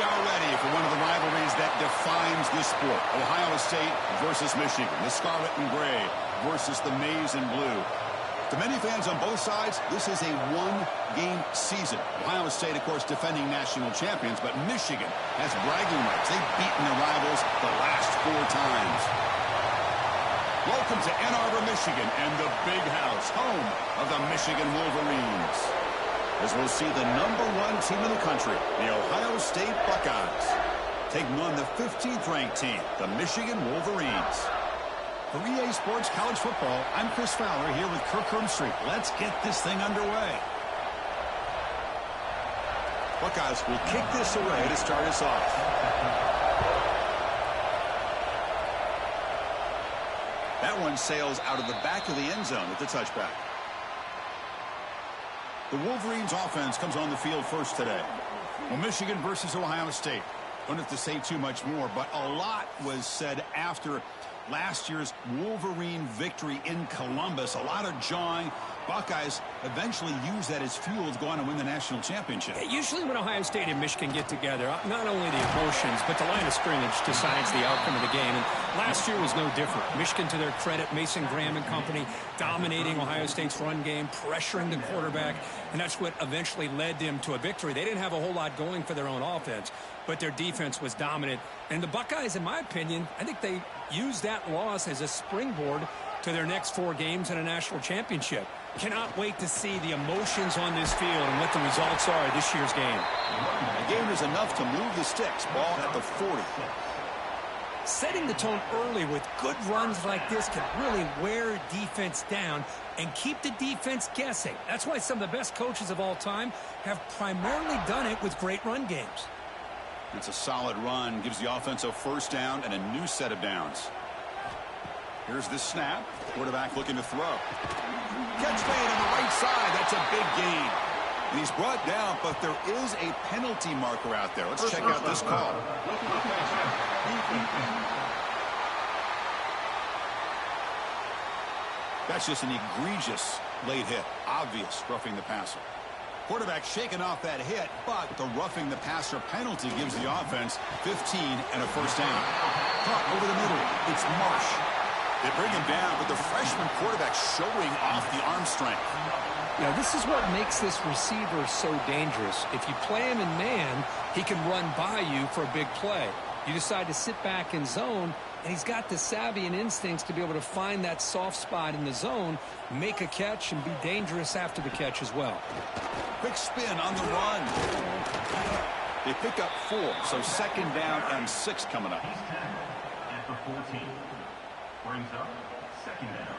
are ready for one of the rivalries that defines this sport. Ohio State versus Michigan. The scarlet and gray versus the maize and blue. To many fans on both sides, this is a one-game season. Ohio State, of course, defending national champions, but Michigan has bragging rights. They've beaten their rivals the last 4 times. Welcome to Ann Arbor, Michigan, and the Big House, home of the Michigan Wolverines. As we'll see the #1 team in the country, the Ohio State Buckeyes, taking on the 15th ranked team, the Michigan Wolverines. For EA Sports College Football, I'm Chris Fowler here with Kirk Herbstreit. Let's get this thing underway. Buckeyes will kick this away to start us off. That one sails out of the back of the end zone with the touchback. The Wolverines offense comes on the field first today. Well, Michigan versus Ohio State. Don't have to say too much more, but a lot was said after last year's Wolverine victory in Columbus. A lot of jawing. Buckeyes eventually use that as fuel to go on and win the national championship. Yeah, usually when Ohio State and Michigan get together, not only the emotions, but the line of scrimmage decides the outcome of the game. And last year was no different. Michigan, to their credit, Mason Graham and company, dominating Ohio State's run game, pressuring the quarterback, and that's what eventually led them to a victory. They didn't have a whole lot going for their own offense, but their defense was dominant. And the Buckeyes, in my opinion, I think they used that loss as a springboard to their next 4 games in a national championship. Cannot wait to see the emotions on this field and what the results are of this year's game. The game is enough to move the sticks. Ball at the 40. Setting the tone early with good runs like this can really wear defense down and keep the defense guessing. That's why some of the best coaches of all time have primarily done it with great run games. It's a solid run. Gives the offense a first down and a new set of downs. Here's the snap. Quarterback looking to throw. Catch made on the right side. That's a big gain. And he's brought down, but there is a penalty marker out there. Let's check out this call. That's just an egregious late hit. Obvious roughing the passer. Quarterback shaking off that hit, but the roughing the passer penalty gives the offense 15 and a first down. Caught over the middle. It's Marsh. They bring him down, but the freshman quarterback showing off the arm strength. You know, this is what makes this receiver so dangerous. If you play him in man, he can run by you for a big play. You decide to sit back in zone, and he's got the savvy and instincts to be able to find that soft spot in the zone, make a catch, and be dangerous after the catch as well. Quick spin on the run. They pick up 4, so second down and 6 coming up. After 14, brings up second down.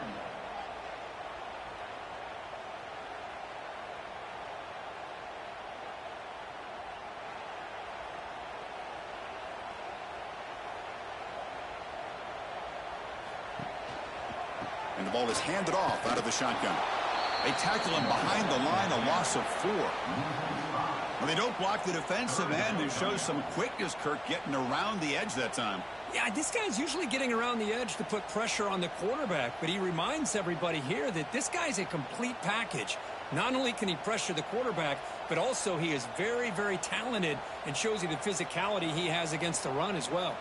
And the ball is handed off out of the shotgun. They tackle him behind the line, a loss of 4. Well, they don't block the defensive end and show some quickness, Kirk, getting around the edge that time. Yeah, this guy's usually getting around the edge to put pressure on the quarterback, but he reminds everybody here that this guy's a complete package. Not only can he pressure the quarterback, but also he is very, very talented and shows you the physicality he has against the run as well.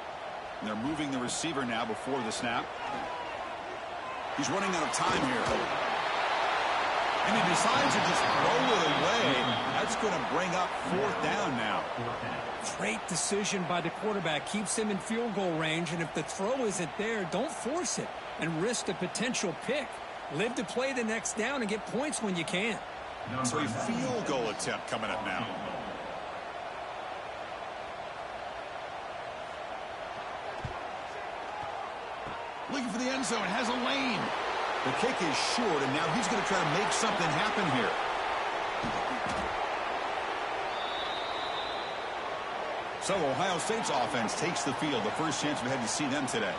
And they're moving the receiver now before the snap. He's running out of time here. And he decides to just roll it away. That's going to bring up 4th down now. Great decision by the quarterback. Keeps him in field goal range, and if the throw isn't there, don't force it and risk a potential pick. Live to play the next down and get points when you can. So a field goal attempt coming up now. Looking for the end zone, has a lane. The kick is short, and now he's going to try to make something happen here. So Ohio State's offense takes the field. The first chance we had to see them today.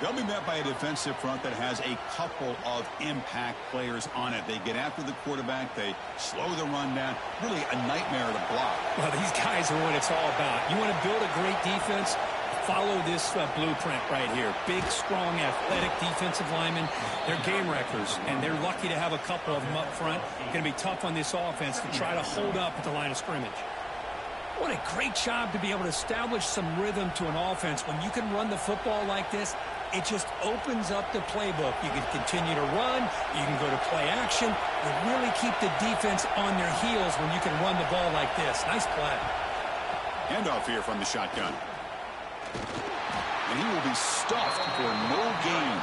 They'll be met by a defensive front that has a couple of impact players on it. They get after the quarterback. They slow the run down. Really a nightmare to block. Well, these guys are what it's all about. You want to build a great defense? Follow this blueprint right here. Big, strong, athletic defensive linemen. They're game wreckers, and they're lucky to have a couple of them up front. Going to be tough on this offense to try to hold up at the line of scrimmage. What a great job to be able to establish some rhythm to an offense. When you can run the football like this, it just opens up the playbook. You can continue to run. You can go to play action. You really keep the defense on their heels when you can run the ball like this. Nice play. Handoff here from the shotgun. And he will be stuffed for no gain.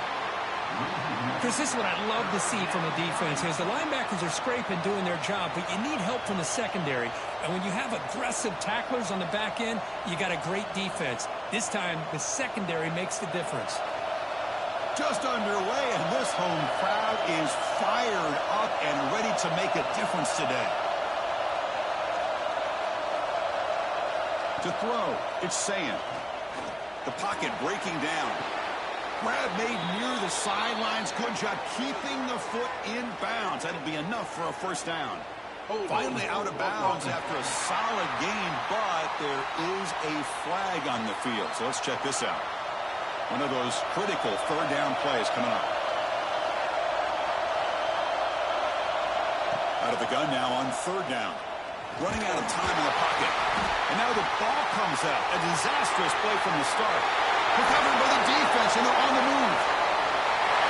Chris, this is what I love to see from a defense is the linebackers are scraping, doing their job, but you need help from the secondary. And when you have aggressive tacklers on the back end, you got a great defense. This time, the secondary makes the difference. Just underway, and this home crowd is fired up and ready to make a difference today. To throw, it's Saying. The pocket breaking down. Grab made near the sidelines. Good job keeping the foot in bounds. That'll be enough for a first down. Finally out of bounds after a solid game, but there is a flag on the field. So let's check this out. One of those critical third down plays coming up. Out of the gun now on third down. Running out of time in the pocket. And now the ball comes out. A disastrous play from the start. Recovered by the defense, and they're on the move.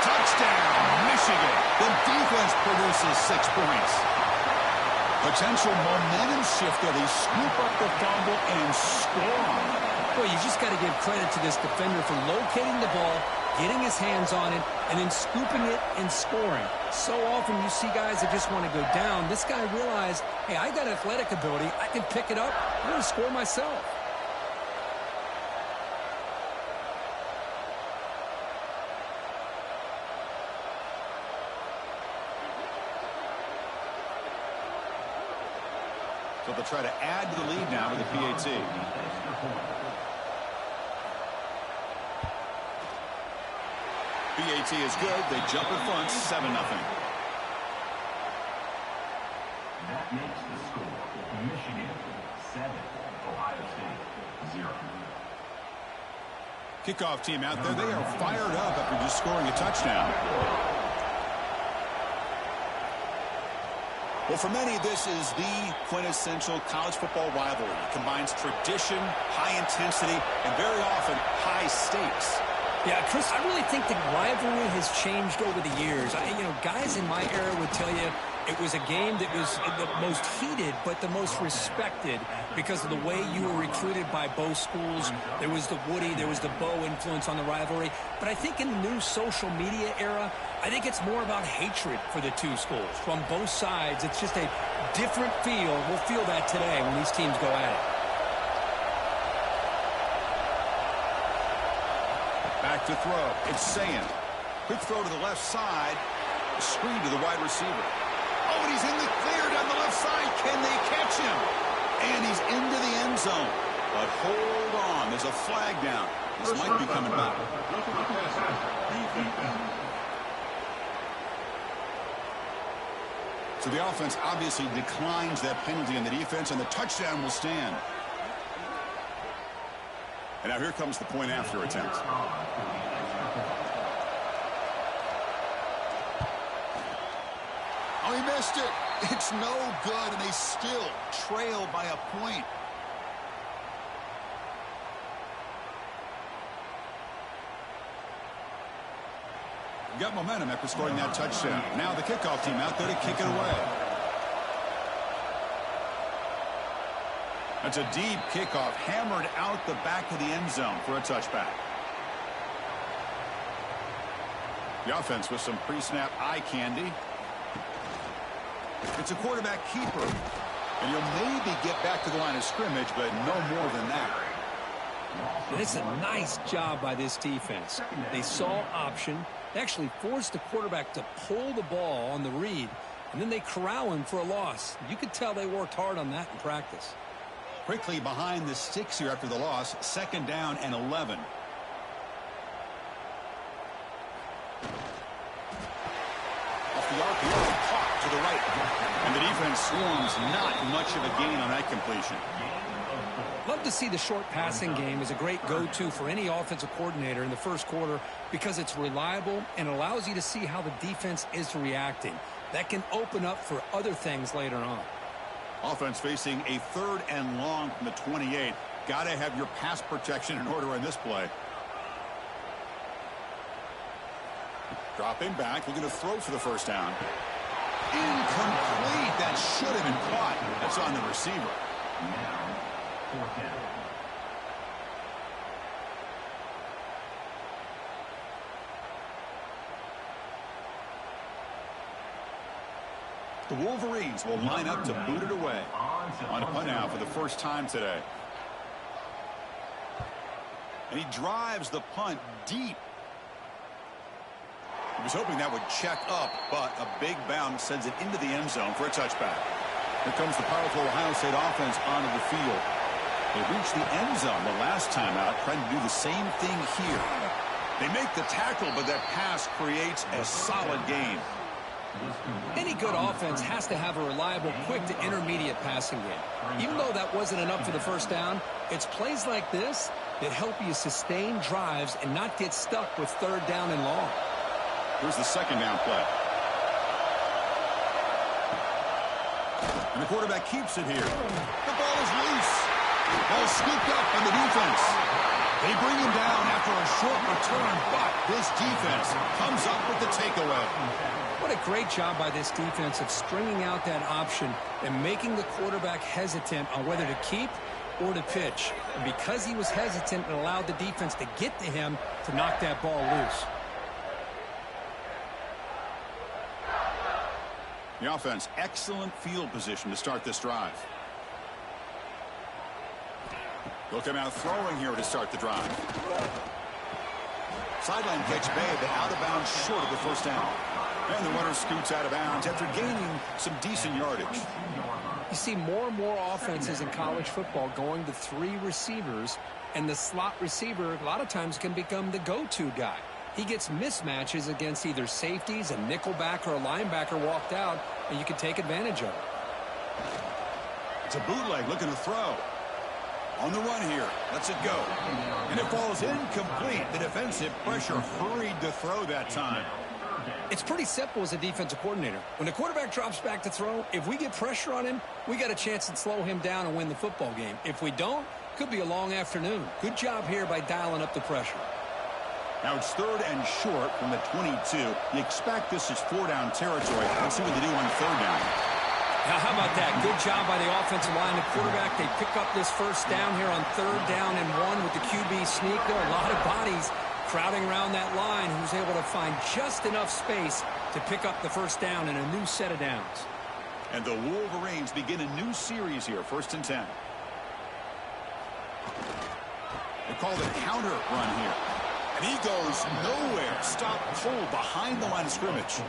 Touchdown, Michigan. The defense produces 6 points. Potential momentum shift there. They scoop up the fumble and score. Well, you just got to give credit to this defender for locating the ball, getting his hands on it, and then scooping it and scoring. So often you see guys that just want to go down. This guy realized, hey, I got athletic ability. I can pick it up. I'm going to score myself. So they'll try to add to the lead now with the PAT. PAT is good. They jump in front, 7-0. That makes the score Michigan 7, Ohio State 0. Kickoff team out there. They are fired up after just scoring a touchdown. Well, for many, this is the quintessential college football rivalry. It combines tradition, high intensity, and very often high stakes. Yeah, Chris, I really think the rivalry has changed over the years. Guys in my era would tell you it was a game that was the most heated but the most respected because of the way you were recruited by both schools. There was the Woody, there was the Bo influence on the rivalry. But I think in the new social media era, I think it's more about hatred for the two schools. From both sides, it's just a different feel. We'll feel that today when these teams go at it. Back to throw. It's Saying. Quick throw to the left side. Screen to the wide receiver. Oh, and he's in the clear down the left side. Can they catch him? And he's into the end zone. But hold on. There's a flag down. This might be coming back. So the offense obviously declines that penalty on the defense, and the touchdown will stand. And now here comes the point after attempt. Oh, he missed it. It's no good, and they still trail by a point. Got momentum after scoring that touchdown. Now the kickoff team out there to kick it away. That's a deep kickoff, hammered out the back of the end zone for a touchback. The offense with some pre-snap eye candy. It's a quarterback keeper. And you'll maybe get back to the line of scrimmage, but no more than that. And it's a nice job by this defense. They saw option. They actually forced the quarterback to pull the ball on the read, and then they corral him for a loss. You could tell they worked hard on that in practice. Quickly behind the sticks here after the loss. 2nd down and 11. Off the RPO, caught to the right. And the defense swarms, not much of a gain on that completion. Love to see the short passing game as a great go-to for any offensive coordinator in the first quarter because it's reliable and allows you to see how the defense is reacting. That can open up for other things later on. Offense facing a 3rd and long from the 28. Got to have your pass protection in order in this play. Dropping back, looking to throw for the first down. Incomplete. That should have been caught. That's on the receiver. Now, 4th down. The Wolverines will line up to boot it away. On a punt now for the first time today. And he drives the punt deep. He was hoping that would check up, but a big bounce sends it into the end zone for a touchback. Here comes the powerful Ohio State offense onto the field. They reached the end zone the last time out, trying to do the same thing here. They make the tackle, but that pass creates a solid gain. Any good offense has to have a reliable, quick to intermediate passing game. Even though that wasn't enough for the first down, it's plays like this that help you sustain drives and not get stuck with 3rd down and long. Here's the 2nd down play. And the quarterback keeps it here. The ball is loose. Ball scooped up on the defense. They bring him down after a short return, but this defense comes up with the takeaway. What a great job by this defense of stringing out that option and making the quarterback hesitant on whether to keep or to pitch. And because he was hesitant and allowed the defense to get to him to knock that ball loose. The offense, excellent field position to start this drive. They'll come out throwing here to start the drive. Sideline catch made, but out of bounds short of the first down. And the runner scoots out of bounds after gaining some decent yardage. You see more and more offenses in college football going to 3 receivers, and the slot receiver a lot of times can become the go-to guy. He gets mismatches against either safeties, a nickelback, or a linebacker walked out, and you can take advantage of it. It's a bootleg looking to throw. On the run here. Lets it go. And it falls incomplete. The defensive pressure hurried to throw that time. It's pretty simple as a defensive coordinator. When the quarterback drops back to throw, if we get pressure on him, we got a chance to slow him down and win the football game. If we don't, could be a long afternoon. Good job here by dialing up the pressure. Now it's 3rd and short from the 22. You expect this is 4-down territory. Let's see what they do on 3rd down. Now, how about that? Good job by the offensive line. The quarterback, they pick up this first down here on 3rd down and 1 with the QB sneak. There are a lot of bodies crowding around that line, who's able to find just enough space to pick up the first down in a new set of downs. And the Wolverines begin a new series here, 1st and 10. They call the counter run here. And he goes nowhere. Stop pull behind the line of scrimmage.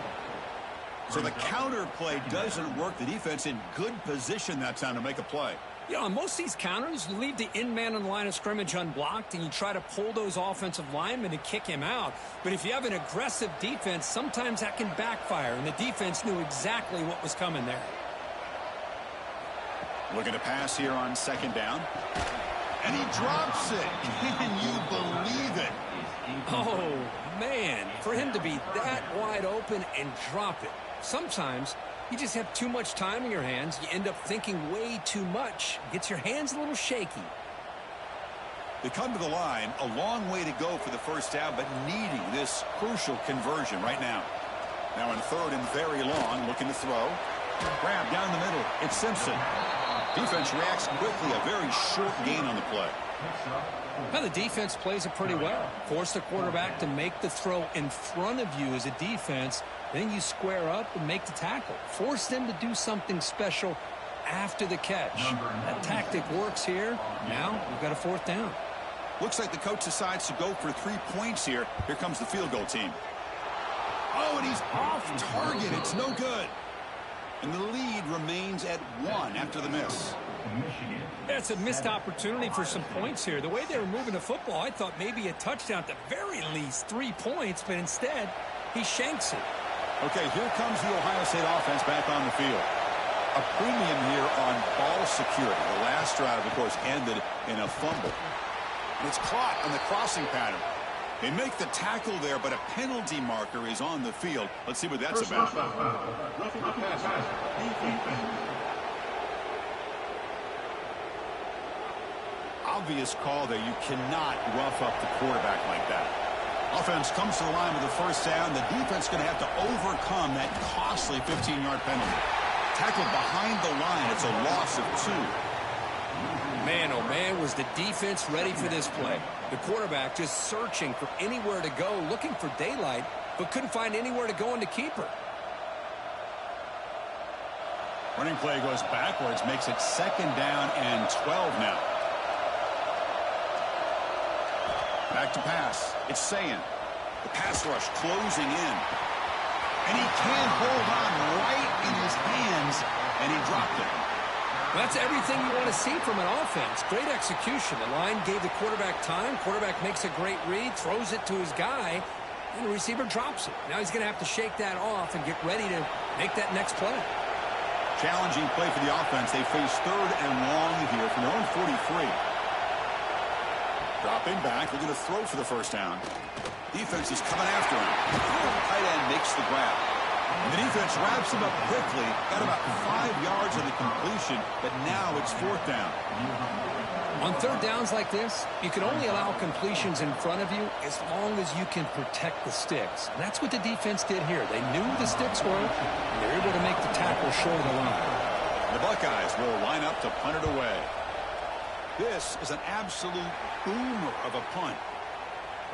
So the counter play doesn't work. The defense in good position that time to make a play. You know, on most of these counters, you leave the in-man on the line of scrimmage unblocked, and you try to pull those offensive linemen and kick him out. But if you have an aggressive defense, sometimes that can backfire, and the defense knew exactly what was coming there. Looking to pass here on 2nd down. And he drops it. Can you believe it? Oh, man, for him to be that wide open and drop it. Sometimes you just have too much time in your hands. You end up thinking way too much. Gets your hands a little shaky. They come to the line, a long way to go for the first down, but needing this crucial conversion right now. Now in 3rd and very long, looking to throw. Grab down the middle. It's Simpson. Defense reacts quickly. A very short gain on the play. Now the defense plays it pretty well. Force the quarterback to make the throw in front of you as a defense. Then you square up and make the tackle. Force them to do something special after the catch. That tactic works here. Now we've got a 4th down. Looks like the coach decides to go for 3 points here. Here comes the field goal team. Oh, and he's off target. It's no good. And the lead remains at 1 after the miss. That's a missed opportunity for some points here. The way they were moving the football, I thought maybe a touchdown, at the very least 3 points, but instead he shanks it. Okay, here comes the Ohio State offense back on the field. A premium here on ball security. The last drive, of course, ended in a fumble. And it's caught on the crossing pattern. They make the tackle there, but a penalty marker is on the field. Let's see what that's about. obvious call there. You cannot rough up the quarterback like that. Offense comes to the line with the first down. The defense is going to have to overcome that costly 15-yard penalty. Tackled behind the line. It's a loss of 2. Man, oh man, was the defense ready for this play. The quarterback just searching for anywhere to go, looking for daylight, but couldn't find anywhere to go in the keeper. Running play goes backwards, makes it 2nd down and 12 now. Back to pass. It's Sayin. The pass rush closing in. And he can't hold on right in his hands, and he dropped it. That's everything you want to see from an offense. Great execution. The line gave the quarterback time. Quarterback makes a great read, throws it to his guy, and the receiver drops it. Now he's going to have to shake that off and get ready to make that next play. Challenging play for the offense. They face 3rd and long here from their own 43. Dropping back. They're going to throw for the first down. Defense is coming after him. Tight end makes the grab. And the defense wraps him up quickly. Got about 5 yards of the completion, but now it's 4th down. On 3rd downs like this, you can only allow completions in front of you as long as you can protect the sticks. And that's what the defense did here. They knew the sticks were, and they're able to make the tackle short of the line. The Buckeyes will line up to punt it away. This is an absolute boomer of a punt.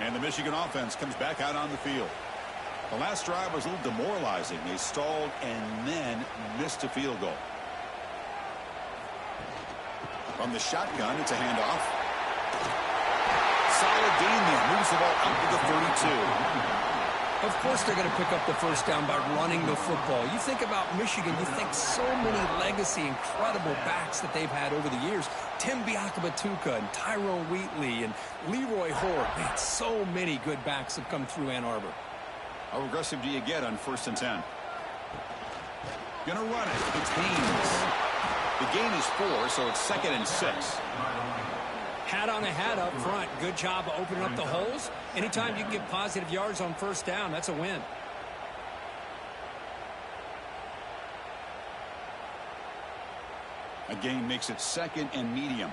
And the Michigan offense comes back out on the field. The last drive was a little demoralizing. They stalled and then missed a field goal. From the shotgun, it's a handoff. Solid gain there. Moves the ball out to the 32. Of course they're going to pick up the first down by running the football. You think about Michigan, you think so many legacy, incredible backs that they've had over the years. Tim Biakabatuka and Tyrone Wheatley and Leroy Horde. Man, so many good backs have come through Ann Arbor. How aggressive do you get on 1st and 10? Gonna run it. It's Haynes. The gain is 4, so it's 2nd and 6. Hat on a hat up front. Good job of opening up the holes. Anytime you can get positive yards on 1st down, that's a win. A gain makes it 2nd and medium.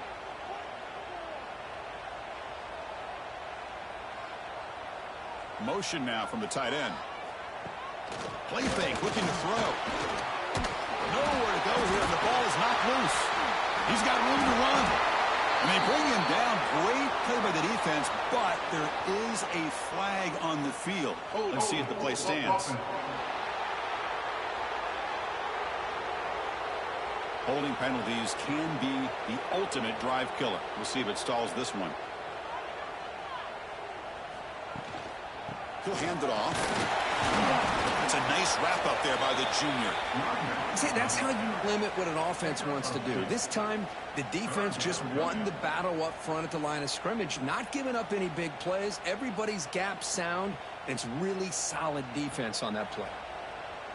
Motion now from the tight end. Play fake, looking to throw. Nowhere to go here, and the ball is knocked loose. He's got room to run. And they bring him down. Great play by the defense, but there is a flag on the field. Let's see if the play stands. Holding penalties can be the ultimate drive killer. We'll see if it stalls this one. He'll hand it off. It's a nice wrap up there by the junior. See, that's how you limit what an offense wants to do. This time, the defense just won the battle up front at the line of scrimmage, not giving up any big plays. Everybody's gap sound. It's really solid defense on that play.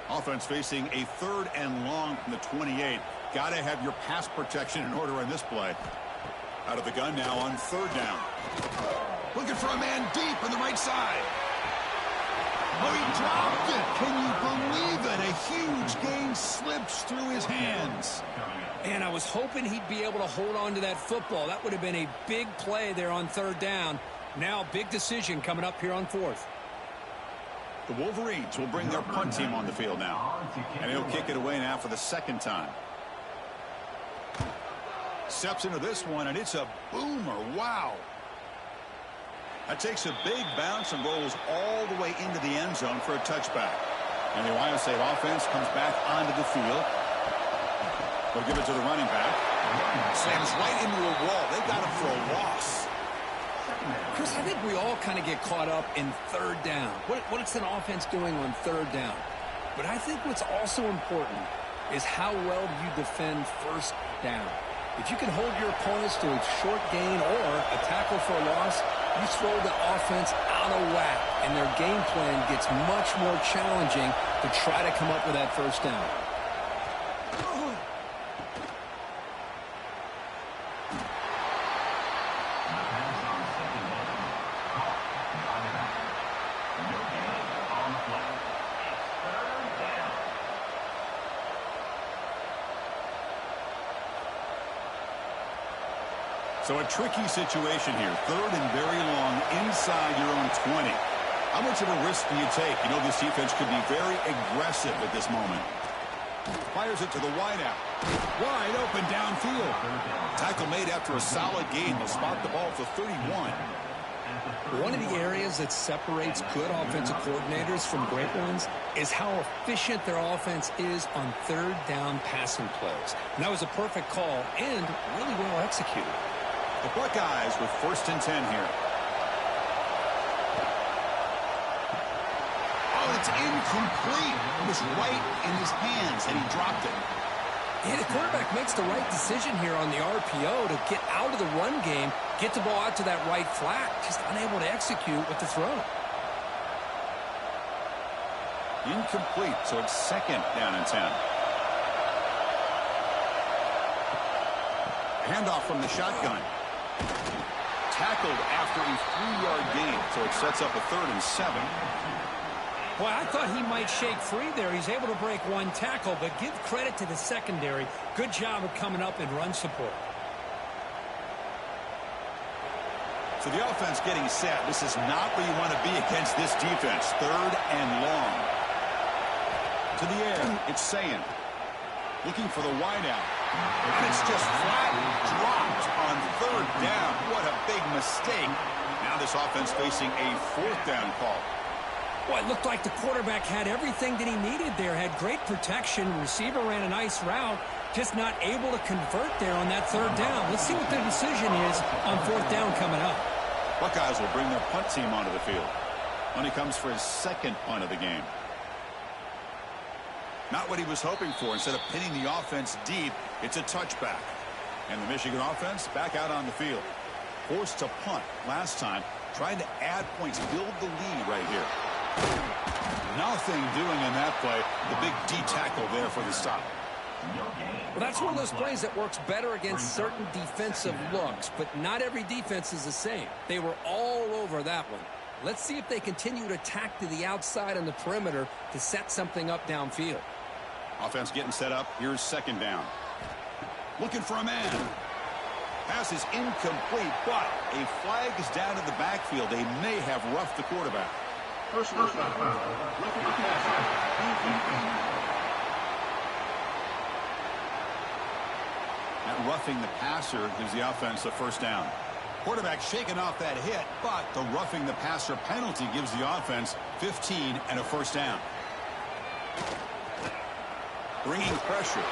Offense facing a 3rd and long from the 28. Got to have your pass protection in order on this play. Out of the gun now on 3rd down. Looking for a man deep on the right side. Oh, he dropped it. Can you believe it? A huge gain slips through his hands. And I was hoping he'd be able to hold on to that football. That would have been a big play there on 3rd down. Now, big decision coming up here on 4th. The Wolverines will bring their punt team on the field now. And he'll kick it away now for the 2nd time. Steps into this one, and it's a boomer. Wow. That takes a big bounce and rolls all the way into the end zone for a touchback. And the Ohio State offense comes back onto the field. They'll give it to the running back. Slams right into a wall. They got him for a loss. Chris, I think we all kind of get caught up in 3rd down. What's an offense doing on 3rd down? But I think what's also important is how well you defend 1st down. If you can hold your opponents to a short gain or a tackle for a loss, you throw the offense out of whack, and their game plan gets much more challenging to try to come up with that 1st down. So a tricky situation here. 3rd and very long inside your own 20. How much of a risk do you take? You know this defense could be very aggressive at this moment. Fires it to the wideout. Wide open downfield. Tackle made after a solid gain. They'll spot the ball for 31. One of the areas that separates good offensive coordinators from great ones is how efficient their offense is on 3rd down passing plays. And that was a perfect call and really well executed. The Buckeyes with 1st and 10 here. Oh, it's incomplete. It was right in his hands, and he dropped it. Yeah, the quarterback makes the right decision here on the RPO to get out of the run game, get the ball out to that right flat, just unable to execute with the throw. Incomplete, so it's 2nd down and 10. Handoff from the shotgun. Tackled after a 3-yard gain, so it sets up a 3rd and 7. Boy, I thought he might shake free there. He's able to break 1 tackle, but give credit to the secondary. Good job of coming up in run support. So the offense getting set. This is not where you want to be against this defense. 3rd and long. To the air, it's Sayin. Looking for the wideout. And it's just flat dropped on 3rd down. What a big mistake. Now this offense facing a 4th down call. Well, it looked like the quarterback had everything that he needed there. Had great protection. Receiver ran a nice route. Just not able to convert there on that 3rd down. Let's see what their decision is on 4th down coming up. Buckeyes will bring their punt team onto the field. When he comes for his 2nd punt of the game. Not what he was hoping for. Instead of pinning the offense deep, it's a touchback. And the Michigan offense back out on the field. Forced to punt last time. Trying to add points, build the lead right here. Nothing doing in that play. The big D tackle there for the stop. Well, that's one of those plays that works better against certain defensive looks, but not every defense is the same. They were all over that one. Let's see if they continue to attack to the outside on the perimeter to set something up downfield. Offense getting set up. Here's 2nd down. Looking for a man. Pass is incomplete, but a flag is down in the backfield. They may have roughed the quarterback. That roughing the passer gives the offense a 1st down. Quarterback shaking off that hit, but the roughing the passer penalty gives the offense 15 and a 1st down. Bringing pressure.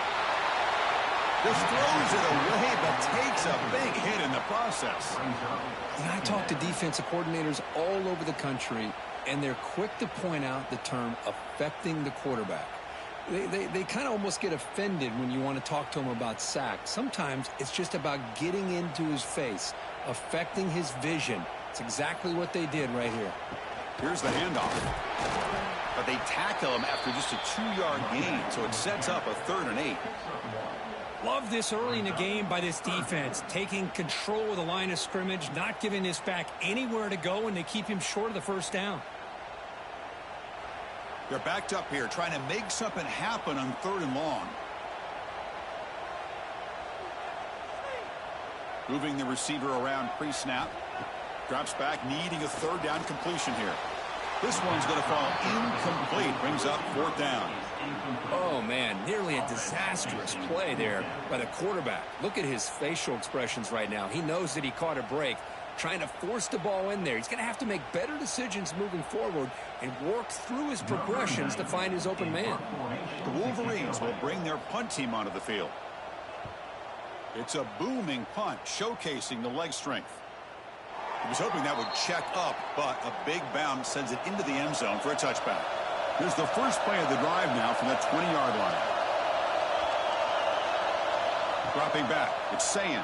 Just throws it away, but takes a big hit in the process. And I talk to defensive coordinators all over the country, and they're quick to point out the term affecting the quarterback. They kind of almost get offended when you want to talk to them about sacks. Sometimes it's just about getting into his face, affecting his vision. It's exactly what they did right here. Here's the handoff. But they tackle him after just a 2-yard gain, so it sets up a 3rd and 8. Love this early in the game by this defense, taking control of the line of scrimmage, not giving this back anywhere to go, and they keep him short of the 1st down. They're backed up here, trying to make something happen on 3rd and long. Moving the receiver around pre-snap. Drops back, needing a 3rd down completion here. This one's going to fall incomplete. Brings up 4th down. Oh, man, nearly a disastrous play there by the quarterback. Look at his facial expressions right now. He knows that he caught a break, trying to force the ball in there. He's going to have to make better decisions moving forward and work through his progressions to find his open man. The Wolverines will bring their punt team onto the field. It's a booming punt, showcasing the leg strength. He was hoping that would check up, but a big bounce sends it into the end zone for a touchback. Here's the first play of the drive now from the 20-yard line. Dropping back, it's Sayin.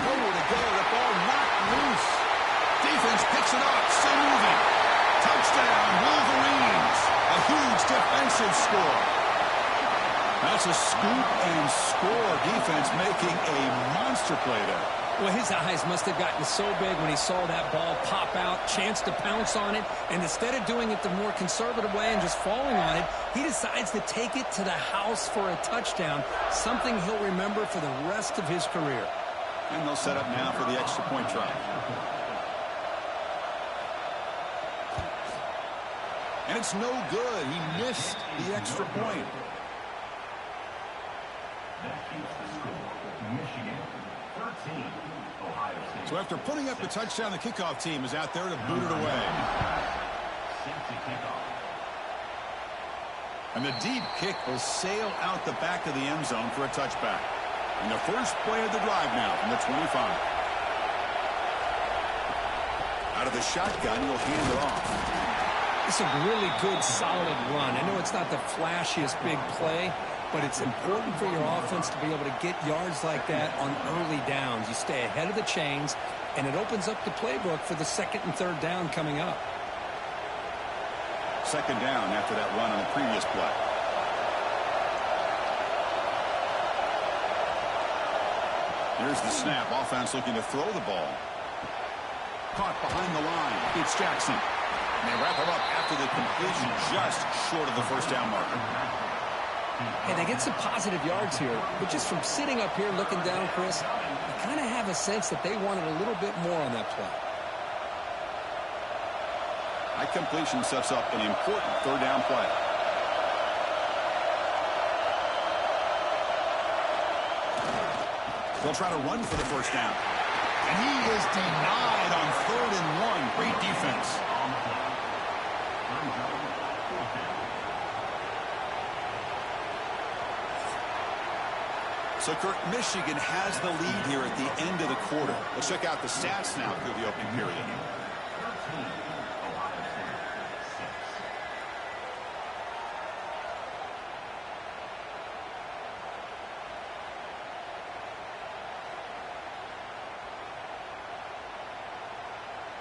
Nowhere to go, the ball knocked loose. Defense picks it up, still moving. Touchdown, Wolverines. A huge defensive score. That's a scoop and score. Defense making a monster play there. Well, his eyes must have gotten so big when he saw that ball pop out, chance to pounce on it, and instead of doing it the more conservative way and just falling on it, he decides to take it to the house for a touchdown, something he'll remember for the rest of his career. And they'll set up now for the extra point try. And it's no good. He missed the extra point. That keeps the score. Michigan 13, Ohio State. So after putting up the touchdown, the kickoff team is out there to boot it away. Safety kickoff. And the deep kick will sail out the back of the end zone for a touchback. And the first play of the drive now from the 25. Out of the shotgun, he'll hand it off. It's a really good, solid run. I know it's not the flashiest big play, but it's important for your offense to be able to get yards like that on early downs. You stay ahead of the chains, and it opens up the playbook for the second and third down coming up. Second down after that run on the previous play. Here's the snap. Offense looking to throw the ball. Caught behind the line. It's Jackson. And they wrap him up after the completion, just short of the first down marker. Hey, they get some positive yards here, but just from sitting up here looking down, Chris, you kind of have a sense that they wanted a little bit more on that play. That completion sets up an important third down play. They'll try to run for the first down. And he is denied on 3rd and 1. Great defense. So, Kurt, Michigan has the lead here at the end of the quarter. Let's check out the stats now through the opening period.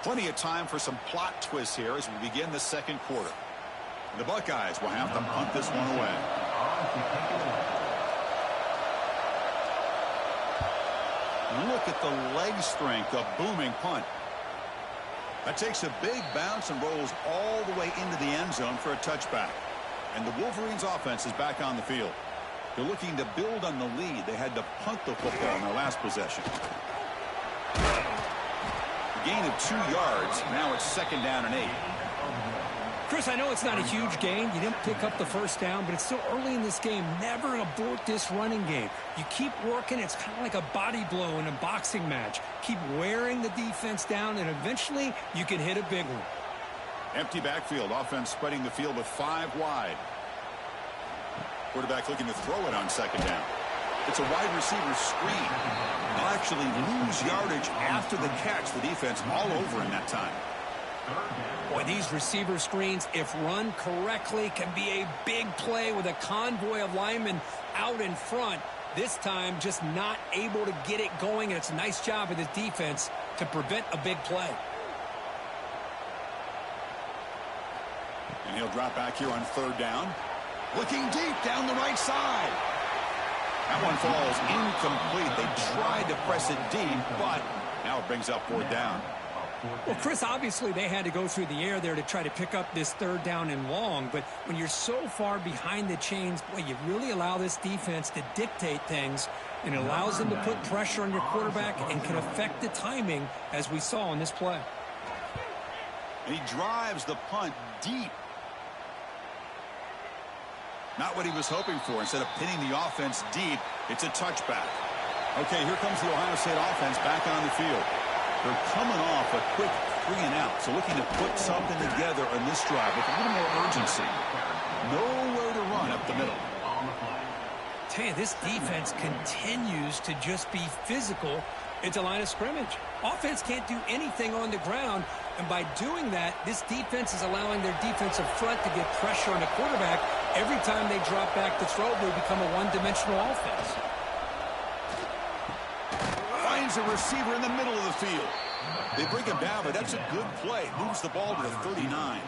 Plenty of time for some plot twists here as we begin the second quarter. The Buckeyes will have to punt this one away. Look at the leg strength, a booming punt. That takes a big bounce and rolls all the way into the end zone for a touchback. And the Wolverines offense is back on the field. They're looking to build on the lead. They had to punt the football in their last possession. Gain of 2 yards. Now it's 2nd down and 8. Chris, I know it's not a huge gain. You didn't pick up the first down, but it's still early in this game. Never abort this running game. You keep working. It's kind of like a body blow in a boxing match. Keep wearing the defense down, and eventually you can hit a big one. Empty backfield. Offense spreading the field with 5 wide. Quarterback looking to throw it on 2nd down. It's a wide receiver screen. They'll actually lose yardage after the catch. The defense all over in that time. Boy, these receiver screens, if run correctly, can be a big play with a convoy of linemen out in front. This time, just not able to get it going. And it's a nice job of the defense to prevent a big play. And he'll drop back here on 3rd down. Looking deep down the right side. That one falls incomplete. They tried to press it deep, but now it brings up 4th down. Well, Chris, obviously they had to go through the air there to try to pick up this 3rd down and long, but when you're so far behind the chains, boy, you really allow this defense to dictate things, and it allows them to put pressure on your quarterback and can affect the timing, as we saw in this play. And he drives the punt deep. Not what he was hoping for. Instead of pinning the offense deep, it's a touchback. Okay, here comes the Ohio State offense back on the field. They're coming off a quick 3 and out, so looking to put something together on this drive with a little more urgency. Nowhere to run up the middle. Tell you, this defense continues to just be physical at the line of scrimmage. Offense can't do anything on the ground, and by doing that, this defense is allowing their defensive front to get pressure on the quarterback. Every time they drop back to throw, they become a one-dimensional offense. Finds a receiver in the middle of the field. They bring him down, but that's a good play. Moves the ball to the 39.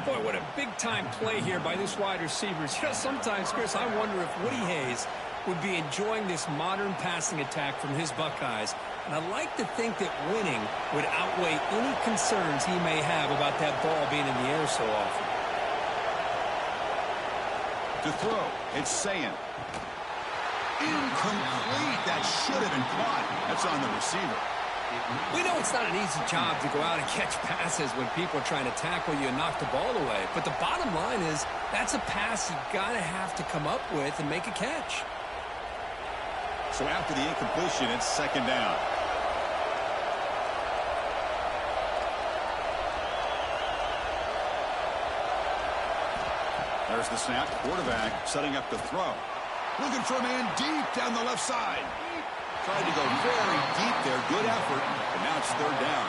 Boy, what a big-time play here by this wide receivers. You know, sometimes, Chris, I wonder if Woody Hayes would be enjoying this modern passing attack from his Buckeyes. And I like to think that winning would outweigh any concerns he may have about that ball being in the air so often. To throw, it's Sayin. Incomplete. That should have been caught. That's on the receiver. We know it's not an easy job to go out and catch passes when people are trying to tackle you and knock the ball away. But the bottom line is that's a pass you got to have to come up with and make a catch. So after the incompletion, it's second down. There's the snap. Quarterback setting up the throw. Looking for a man deep down the left side. Tried to go very deep there. Good effort. And now it's third down.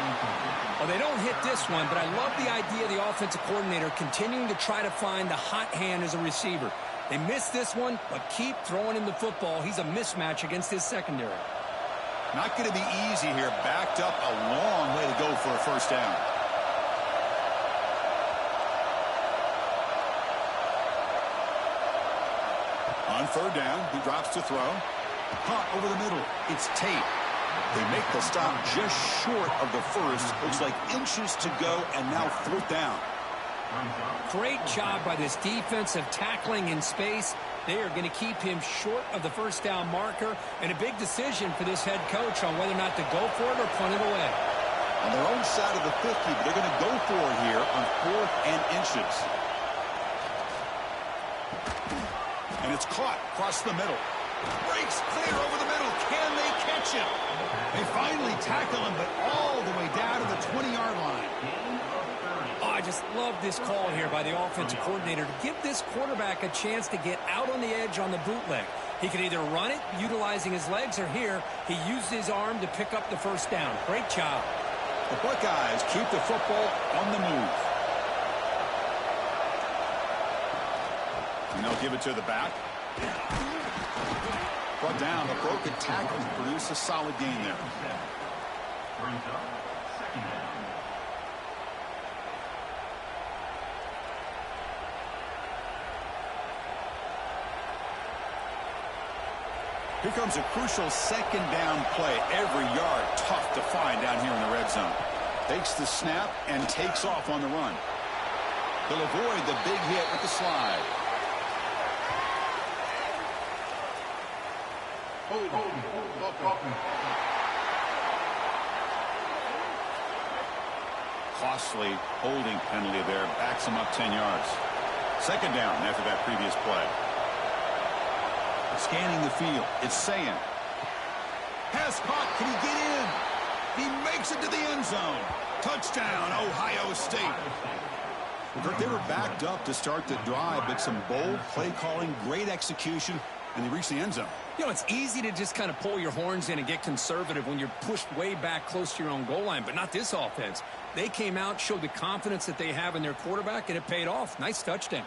Well, they don't hit this one, but I love the idea of the offensive coordinator continuing to try to find the hot hand as a receiver. They missed this one, but keep throwing him the football. He's a mismatch against his secondary. Not going to be easy here. Backed up a long way to go for a first down. On third down, he drops to throw. Caught over the middle. It's Tate. They make the stop just short of the first. Looks like inches to go, and now fourth down. Great job by this defensive tackling in space. They are going to keep him short of the first down marker, and a big decision for this head coach on whether or not to go for it or punt it away. On their own side of the 50, but they're going to go for it here on fourth and inches. And it's caught across the middle. Breaks clear over the middle. Can they catch him? They finally tackle him, but all the way down to the 20-yard line. Oh, I just love this call here by the offensive coordinator to give this quarterback a chance to get out on the edge on the bootleg. He could either run it, utilizing his legs, or here, he used his arm to pick up the first down. Great job. The Buckeyes keep the football on the move. And they'll give it to the back. Brought down, a broken tackle to produce a solid gain there. Here comes a crucial second down play. Every yard tough to find down here in the red zone. Takes the snap and takes off on the run. He'll avoid the big hit with the slide. Costly holding penalty there. Backs him up 10 yards. Second down after that previous play. Scanning the field. It's Sayan. Pass caught. Can he get in? He makes it to the end zone. Touchdown, Ohio State. They were backed up to start the drive, but some bold play calling, great execution, and they reached the end zone. You know, it's easy to just kind of pull your horns in and get conservative when you're pushed way back close to your own goal line, but not this offense. They came out, showed the confidence that they have in their quarterback, and it paid off. Nice touchdown.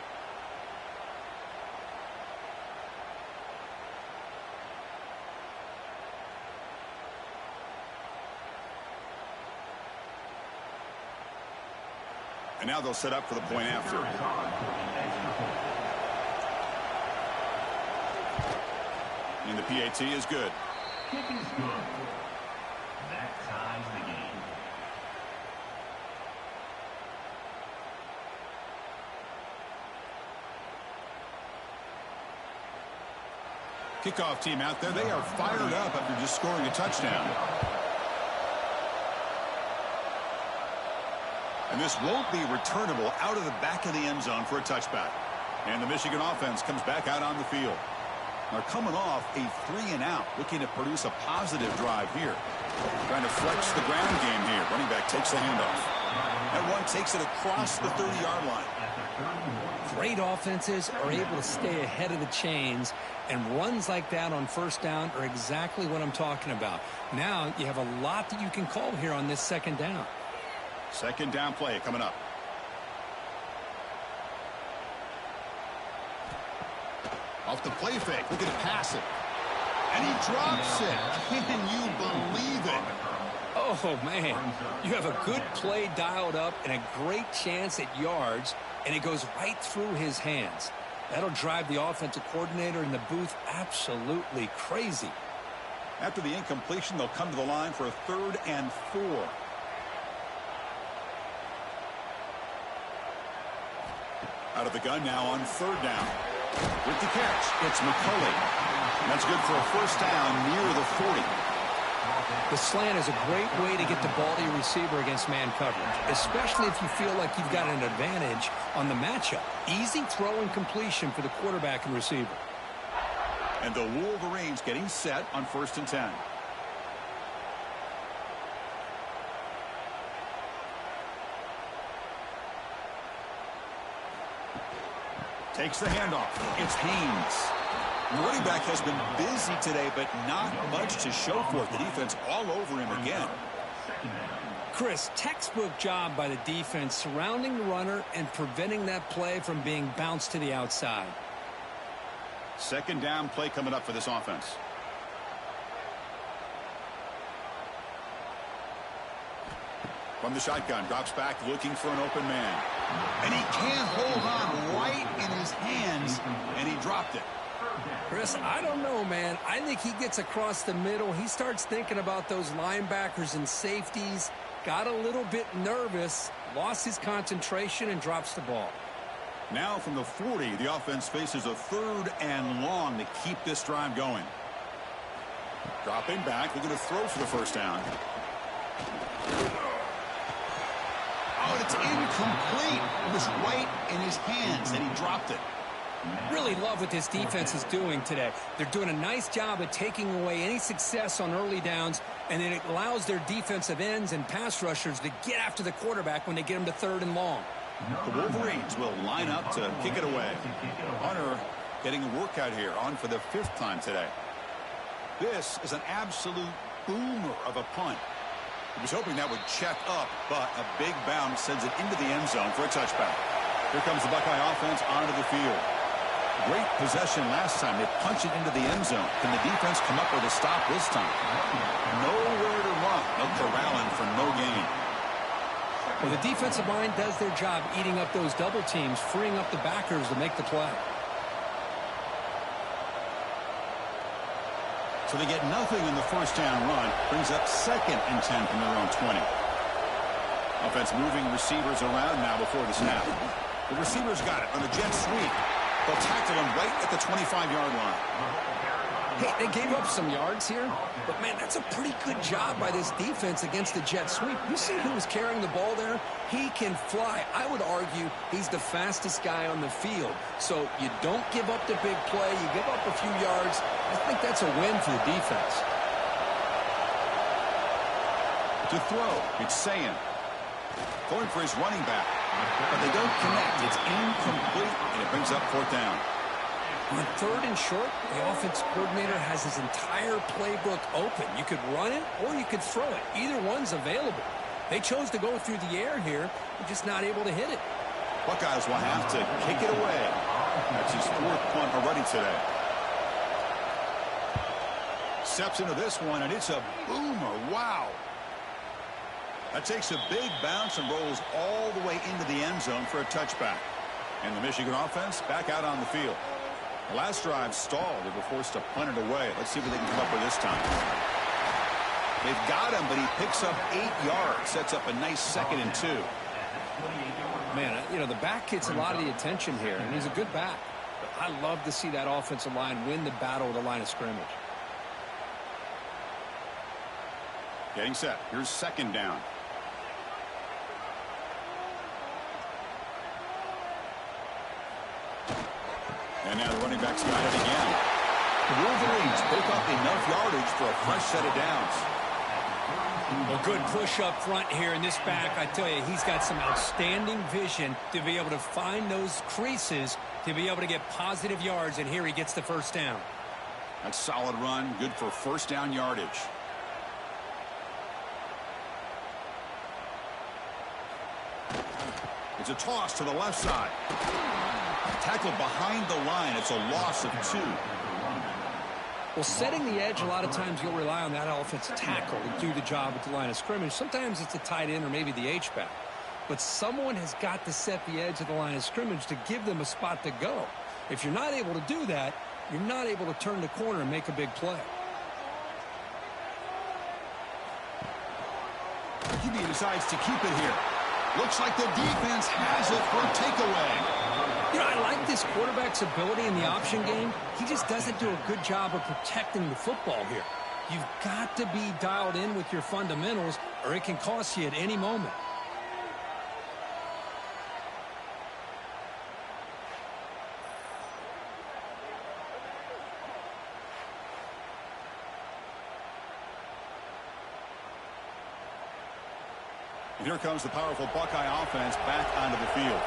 And now they'll set up for the point after. And the PAT is good. Kick is good. That ties the game. Kickoff team out there. They are fired up after just scoring a touchdown. And this won't be returnable out of the back of the end zone for a touchback. And the Michigan offense comes back out on the field. They're coming off a 3-and-out, looking to produce a positive drive here. Trying to flex the ground game here. Running back takes the handoff. That one takes it across the 30-yard line. Great offenses are able to stay ahead of the chains, and runs like that on first down are exactly what I'm talking about. Now you have a lot that you can call here on this second down. Second down play coming up. Off the play fake, looking to pass it. And he drops it. Can you believe it? Oh, man. You have a good play dialed up and a great chance at yards, and it goes right through his hands. That'll drive the offensive coordinator in the booth absolutely crazy. After the incompletion, they'll come to the line for a 3rd and 4. Out of the gun now on 3rd down. With the catch, it's McCulley. That's good for a first down near the 40. The slant is a great way to get the ball to your receiver against man coverage, especially if you feel like you've got an advantage on the matchup. Easy throw and completion for the quarterback and receiver. And the Wolverines getting set on 1st and 10. Takes the handoff. It's Haynes. The running back has been busy today, but not much to show for it. The defense all over him again. Chris, textbook job by the defense surrounding the runner and preventing that play from being bounced to the outside. 2nd down play coming up for this offense. From the shotgun, drops back looking for an open man. And he can't hold on right in his hands, and he dropped it. Chris, I don't know, man. I think he gets across the middle. He starts thinking about those linebackers and safeties, got a little bit nervous, lost his concentration, and drops the ball. Now from the 40, the offense faces a 3rd and long to keep this drive going. Dropping back, looking to throw for the first down. Oh, it's incomplete. It was right in his hands, and he dropped it. Really love what this defense is doing today. They're doing a nice job of taking away any success on early downs, and then it allows their defensive ends and pass rushers to get after the quarterback when they get him to 3rd and long. The Wolverines will line up to kick it away. Hunter getting a workout here, on for the 5th time today. This is an absolute boomer of a punt. He was hoping that would check up, but a big bounce sends it into the end zone for a touchback. Here comes the Buckeye offense onto the field. Great possession last time. They punch it into the end zone. Can the defense come up with a stop this time? Nowhere to run. No corralling for no gain. Well, the defensive line does their job eating up those double teams, freeing up the backers to make the play. So they get nothing in the first down run. Brings up 2nd and 10 from their own 20. Offense moving receivers around now before the snap. The receivers got it on a jet sweep. They'll tackle him right at the 25-yard line. Hey, they gave up some yards here, but, man, that's a pretty good job by this defense against the jet sweep. You see who was carrying the ball there? He can fly. I would argue he's the fastest guy on the field. So you don't give up the big play. You give up a few yards. I think that's a win for the defense. To throw, it's Sayin. Going for his running back. But they don't connect. It's incomplete, and it brings up 4th down. On 3rd and short, the offense coordinator has his entire playbook open. You could run it or you could throw it. Either one's available. They chose to go through the air here. They're just not able to hit it. Buckeyes will have to kick it away. That's his 4th punt already today. Steps into this one, and it's a boomer. Wow. That takes a big bounce and rolls all the way into the end zone for a touchback. And the Michigan offense back out on the field. The last drive stalled. They were forced to punt it away. Let's see what they can come up with this time. They've got him, but he picks up 8 yards. Sets up a nice 2nd and 2. Man, you know, the back gets a lot of the attention here, and he's a good back. But I love to see that offensive line win the battle with the line of scrimmage. Getting set. Here's 2nd down. And now the running back's got it again. The Wolverines pick up enough yardage for a fresh set of downs. A good push up front here in this back. I tell you, he's got some outstanding vision to be able to find those creases to be able to get positive yards, and here he gets the first down. That's solid run, good for first down yardage. It's a toss to the left side. Tackled behind the line. It's a loss of 2. Well, setting the edge, a lot of times you'll rely on that offensive tackle to do the job at the line of scrimmage. Sometimes it's a tight end or maybe the H-back. But someone has got to set the edge of the line of scrimmage to give them a spot to go. If you're not able to do that, you're not able to turn the corner and make a big play. QB decides to keep it here. Looks like the defense has it for a takeaway. You know, I like this quarterback's ability in the option game. He just doesn't do a good job of protecting the football here. You've got to be dialed in with your fundamentals, or it can cost you at any moment. Here comes the powerful Buckeye offense back onto the field.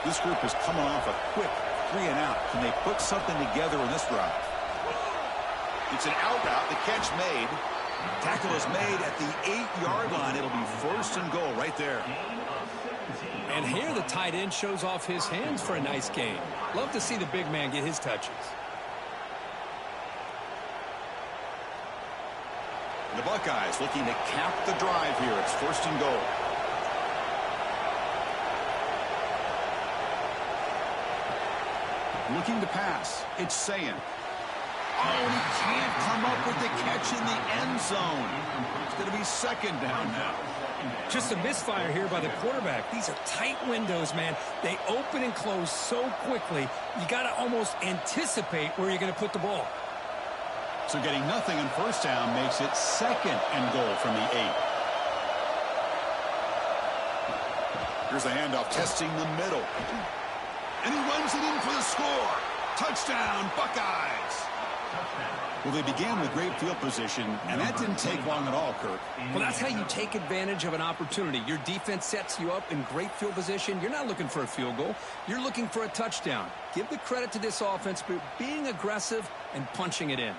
This group is coming off a quick 3-and-out. Can they put something together in this route? It's an out route. The catch made. Tackle is made at the 8-yard line. It'll be 1st and goal right there. And here the tight end shows off his hands for a nice game. Love to see the big man get his touches. The Buckeyes looking to cap the drive here. It's 1st and goal. Looking to pass. It's Sayin. Oh, and he can't come up with the catch in the end zone. It's going to be 2nd down now. Just a misfire here by the quarterback. These are tight windows, man. They open and close so quickly, you got to almost anticipate where you're going to put the ball. So getting nothing in 1st down makes it 2nd and goal from the 8. Here's the handoff, testing the middle. And he runs it in for the score. Touchdown, Buckeyes. Well, they began with great field position, and that didn't take long at all, Kirk. Well, that's how you take advantage of an opportunity. Your defense sets you up in great field position. You're not looking for a field goal. You're looking for a touchdown. Give the credit to this offense for being aggressive and punching it in.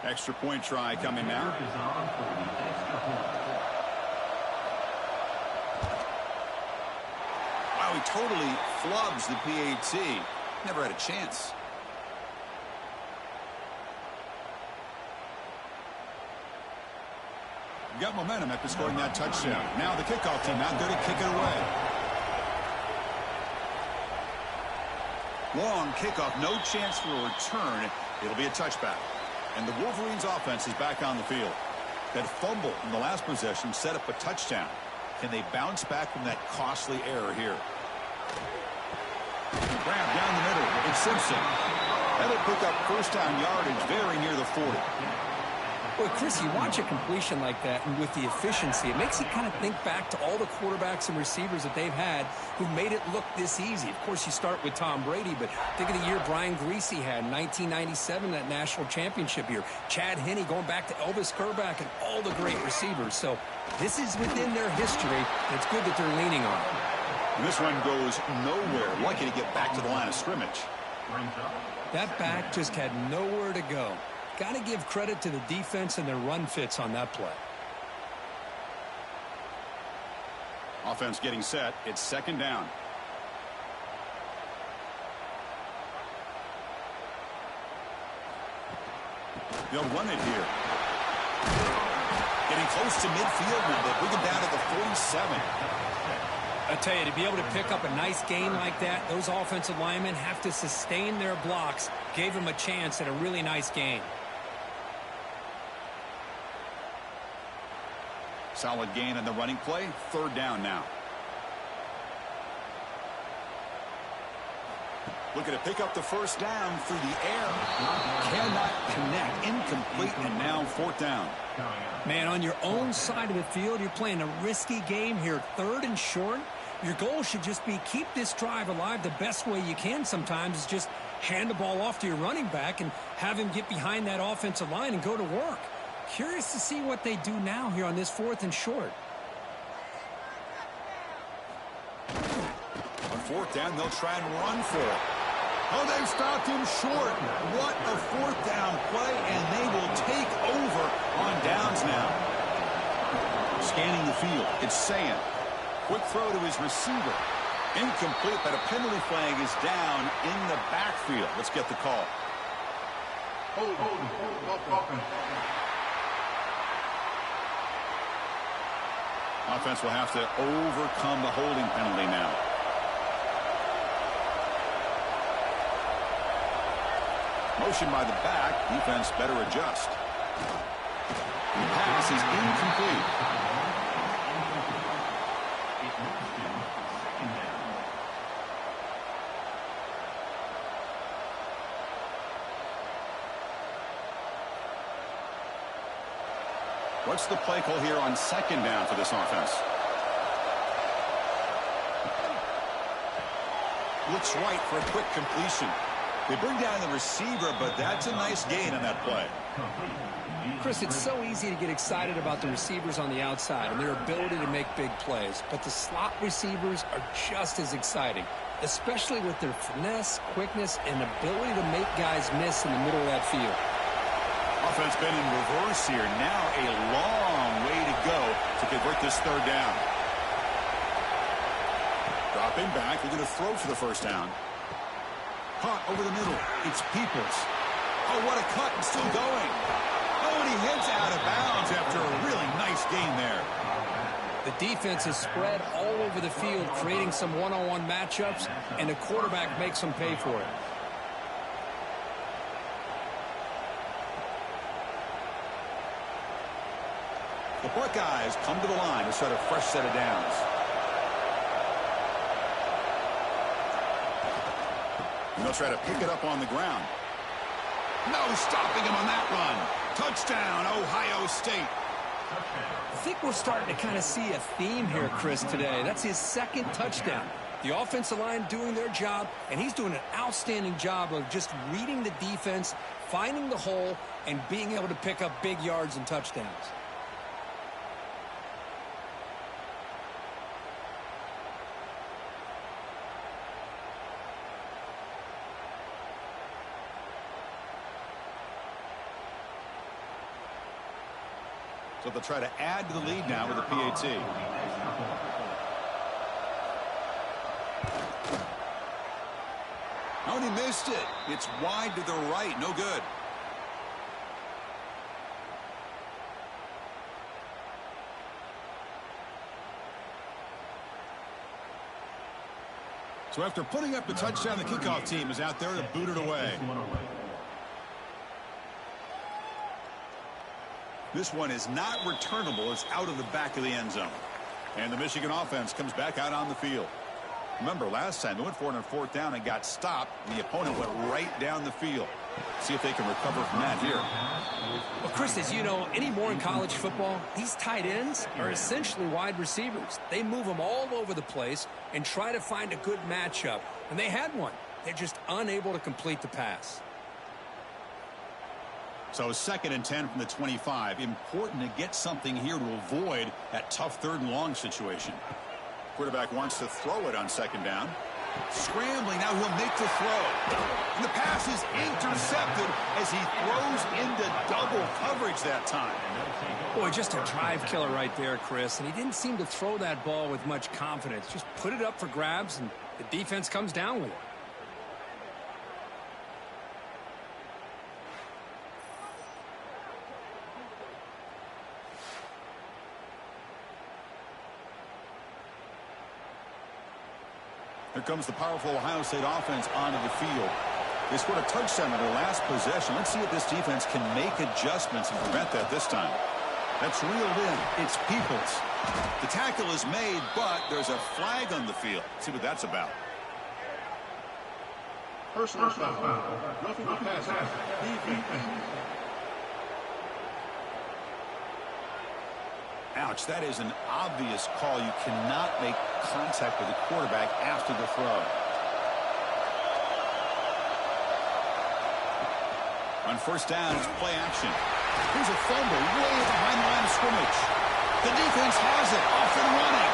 Extra point try coming now. Wow, he totally flubs the PAT. Never had a chance. Got momentum after scoring that touchdown. Now the kickoff team out there to kick it away. Long kickoff, no chance for a return. It'll be a touchback. And the Wolverines offense is back on the field. That fumble in the last possession set up a touchdown. Can they bounce back from that costly error here? Grab down the middle. It's Simpson. That'll pick up 1st down yardage very near the 40. Boy, Chris, you watch a completion like that, and with the efficiency, it makes you kind of think back to all the quarterbacks and receivers that they've had who made it look this easy. Of course, you start with Tom Brady, but think of the year Brian Griese had in 1997, that national championship year. Chad Henne going back to Elvis Kerback and all the great receivers. So this is within their history, and it's good that they're leaning on it. And this one goes nowhere. Lucky to get back to the line of scrimmage. That back just had nowhere to go. Got to give credit to the defense and their run fits on that play. Offense getting set. It's 2nd down. They'll run it here. Getting close to midfield now. They bring it down to the 47. I tell you, to be able to pick up a nice gain like that, those offensive linemen have to sustain their blocks. Gave them a chance at a really nice gain. Solid gain on the running play. 3rd down now. Looking to pick up the 1st down through the air. Cannot connect. Incomplete, and now 4th down. Man, on your own side of the field, you're playing a risky game here. 3rd and short. Your goal should just be keep this drive alive the best way you can sometimes is just hand the ball off to your running back and have him get behind that offensive line and go to work. Curious to see what they do now here on this 4th and short. On 4th down, they'll try and run for it. Oh, they've stopped him short. What a 4th down play, and they will take over on downs now. Scanning the field, it's Sayin. Quick throw to his receiver. Incomplete, but a penalty flag is down in the backfield. Let's get the call. Offense will have to overcome the holding penalty now. Motion by the back. Defense better adjust. The pass is incomplete. What's the play call here on second down for this offense? Looks right for a quick completion. They bring down the receiver, but that's a nice gain on that play. Chris, it's so easy to get excited about the receivers on the outside and their ability to make big plays, but the slot receivers are just as exciting, especially with their finesse, quickness, and ability to make guys miss in the middle of that field. Offense been in reverse here. Now a long way to go to convert this third down. Dropping back. They're going to throw for the first down. Caught over the middle. It's Peoples. Oh, what a cut, and still going. Oh, and he heads out of bounds after a really nice gain there. The defense is spread all over the field, creating some one-on-one matchups, and the quarterback makes them pay for it. The Buckeyes come to the line to start a fresh set of downs. And they'll try to pick it up on the ground. No stopping him on that run. Touchdown, Ohio State. I think we're starting to kind of see a theme here, Chris, today. That's his second touchdown. The offensive line doing their job, and he's doing an outstanding job of just reading the defense, finding the hole, and being able to pick up big yards and touchdowns. So they'll try to add to the lead now with a PAT. Oh, and he missed it. It's wide to the right. No good. So after putting up the touchdown, the kickoff team is out there to boot it away. This one is not returnable. It's out of the back of the end zone. And the Michigan offense comes back out on the field. Remember, last time they went for it on fourth down and got stopped, and the opponent went right down the field. See if they can recover from that here. Well, Chris, as you know, anymore in college football, these tight ends are essentially wide receivers. They move them all over the place and try to find a good matchup. And they had one. They're just unable to complete the pass. So 2nd and 10 from the 25. Important to get something here to avoid that tough 3rd and long situation. Quarterback wants to throw it on 2nd down. Scrambling, now he'll make the throw. And the pass is intercepted as he throws into double coverage that time. Boy, just a drive killer right there, Chris. And he didn't seem to throw that ball with much confidence. Just put it up for grabs, and the defense comes down with it. Here comes the powerful Ohio State offense onto the field. They scored a touchdown on their last possession. Let's see if this defense can make adjustments and prevent that this time. That's reeled in. It's Peoples. The tackle is made, but there's a flag on the field. Let's see what that's about. Personal foul. Roughing the passer. Defense. Ouch, that is an obvious call. You cannot make contact with the quarterback after the throw. On first down, it's play action. Here's a fumble way behind the line of scrimmage. The defense has it, off and running.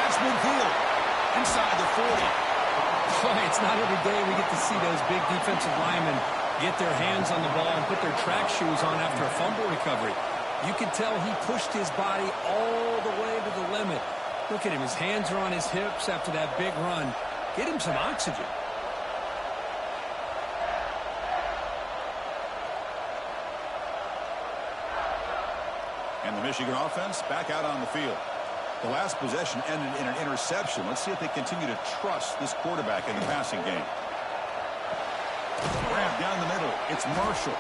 Past midfield, inside the 40. Boy, it's not every day we get to see those big defensive linemen get their hands on the ball and put their track shoes on after a fumble recovery. You can tell he pushed his body all the way to the limit. Look at him. His hands are on his hips after that big run. Get him some oxygen. And the Michigan offense back out on the field. The last possession ended in an interception. Let's see if they continue to trust this quarterback in the passing game. Grab down the middle. It's Marshall.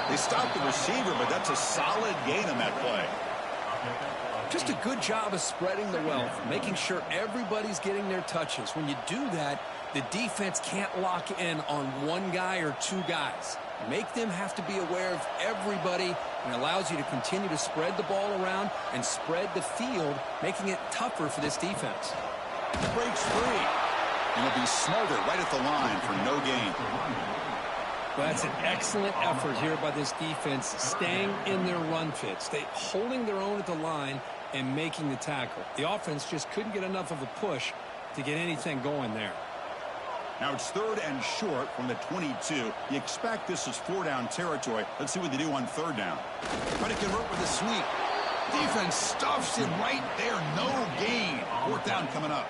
They stopped the receiver, but that's a solid gain on that play. Just a good job of spreading the wealth, making sure everybody's getting their touches. When you do that, the defense can't lock in on one guy or two guys. Make them have to be aware of everybody, and allows you to continue to spread the ball around and spread the field, making it tougher for this defense. Breaks free. And it'll be smothered right at the line for no gain. Well, that's an excellent effort here by this defense, staying in their run fits. They holding their own at the line and making the tackle. The offense just couldn't get enough of a push to get anything going there. Now it's 3rd and short from the 22. You expect this is 4-down territory. Let's see what they do on 3rd down. Trying to convert with a sweep. Defense stuffs him right there. No gain. 4th down coming up.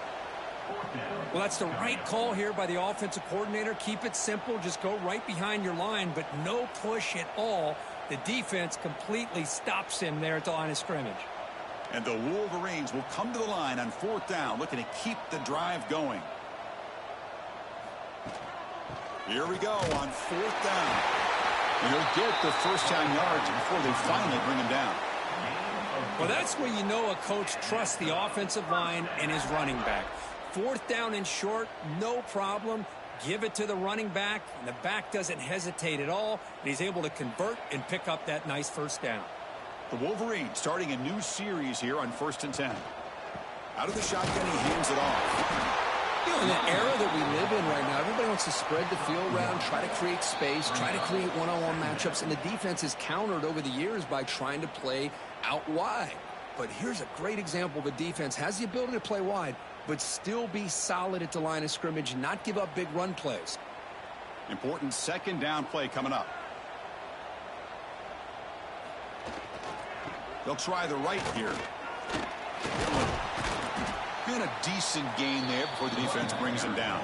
Well, that's the right call here by the offensive coordinator. Keep it simple. Just go right behind your line, but no push at all. The defense completely stops him there at the line of scrimmage. And the Wolverines will come to the line on 4th down, looking to keep the drive going. Here we go on 4th down. And he'll get the first down yards before they finally bring him down. Well, that's where you know a coach trusts the offensive line and his running back. 4th down and short, no problem. Give it to the running back, and the back doesn't hesitate at all. And he's able to convert and pick up that nice first down. The Wolverines starting a new series here on 1st and 10. Out of the shotgun, he hands it off. You know, in the era that we live in right now, everybody wants to spread the field around, try to create space, try to create one-on-one matchups, and the defense is countered over the years by trying to play out wide. But here's a great example of a defense has the ability to play wide, but still be solid at the line of scrimmage, not give up big run plays. Important 2nd down play coming up. They'll try the right here. And a decent gain there before the defense brings him down.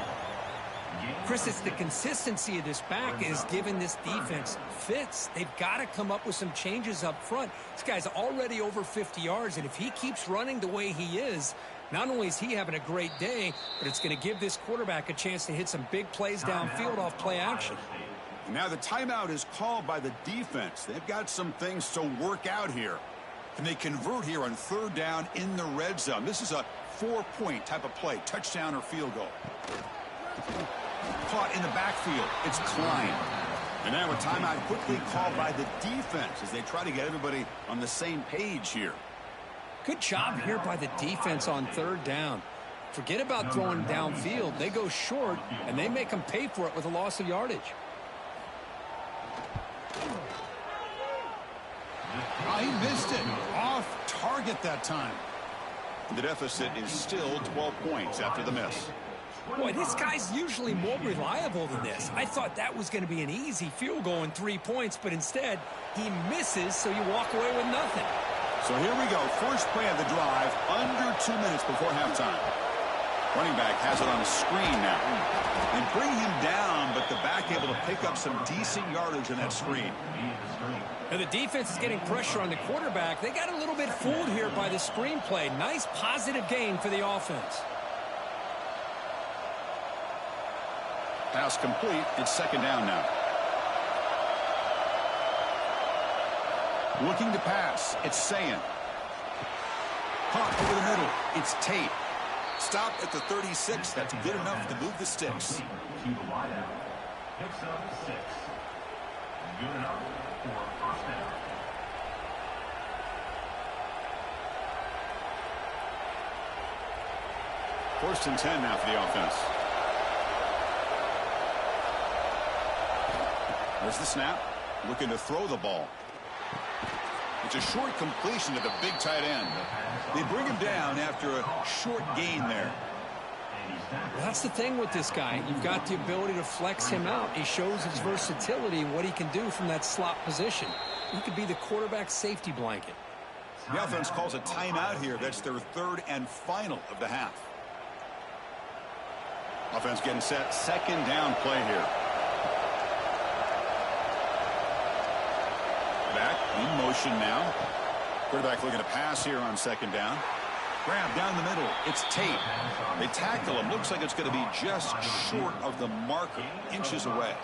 Chris, it's the consistency of this back is giving this defense fits. They've got to come up with some changes up front. This guy's already over 50 yards, and if he keeps running the way he is, not only is he having a great day, but it's going to give this quarterback a chance to hit some big plays downfield off play action. And now the timeout is called by the defense. They've got some things to work out here. Can they convert here on 3rd down in the red zone? This is a 4-point type of play, touchdown or field goal. Caught in the backfield. It's Klein. And now a timeout quickly called by the defense as they try to get everybody on the same page here. Good job here by the defense on 3rd down. Forget about throwing downfield. They go short, and they make them pay for it with a loss of yardage. Oh, he missed it. Off target that time. The deficit is still 12 points after the miss. Boy, this guy's usually more reliable than this. I thought that was going to be an easy field goal in 3 points, but instead, he misses, so you walk away with nothing. So here we go. First play of the drive, under 2 minutes before halftime. Running back has it on the screen now. They bring him down, but the back able to pick up some decent yardage in that screen. Now the defense is getting pressure on the quarterback. They got a little bit fooled here by the screen play. Nice positive gain for the offense. Pass complete. It's 2nd down now. Looking to pass. It's Sayin. Caught over the middle. It's Tate. Stop at the 36. That's good enough to move the sticks. To the wideout. Picks up 6. Good enough for a first down. First and 10 now for the offense. There's the snap. Looking to throw the ball. It's a short completion to the big tight end. They bring him down after a short gain there. Well, that's the thing with this guy. You've got the ability to flex him out. He shows his versatility and what he can do from that slot position. He could be the quarterback safety blanket. The offense calls a timeout here. That's their 3rd and final of the half. Offense getting set. 2nd down play here. Back in motion now. Quarterback looking to pass here on 2nd down. Grab down the middle. It's Tate. They tackle him. Looks like it's going to be just short of the marker. Inches away.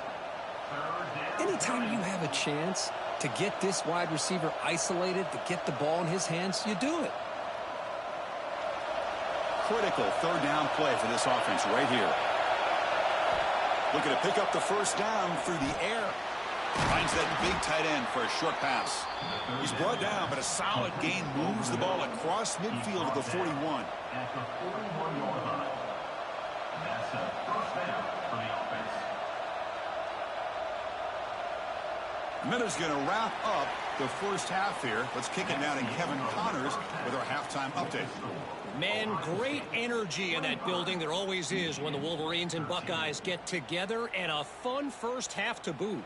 Anytime you have a chance to get this wide receiver isolated, to get the ball in his hands, you do it. Critical third down play for this offense right here. Looking to pick up the first down through the air. Finds that big tight end for a short pass. He's brought down, but a solid gain moves the ball across midfield to the 41. At the 41-yard line. That's a first down for the offense. Miller's going to wrap up the first half here. Let's kick it down to Kevin Connors with our halftime update. Man, great energy in that building. There always is when the Wolverines and Buckeyes get together, and a fun first half to boot.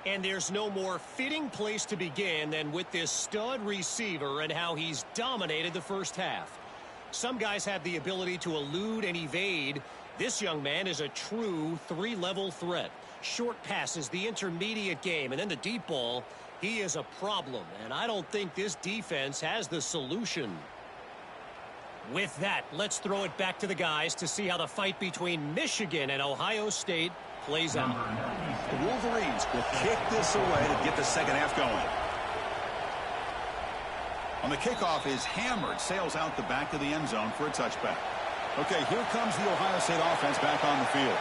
And there's no more fitting place to begin than with this stud receiver and how he's dominated the first half. Some guys have the ability to elude and evade. This young man is a true three-level threat. Short passes, the intermediate game, and then the deep ball. He is a problem, and I don't think this defense has the solution. With that, let's throw it back to the guys to see how the fight between Michigan and Ohio State plays out. The Wolverines will kick this away to get the second half going. On the kickoff is hammered, sails out the back of the end zone for a touchback. Okay, here comes the Ohio State offense back on the field.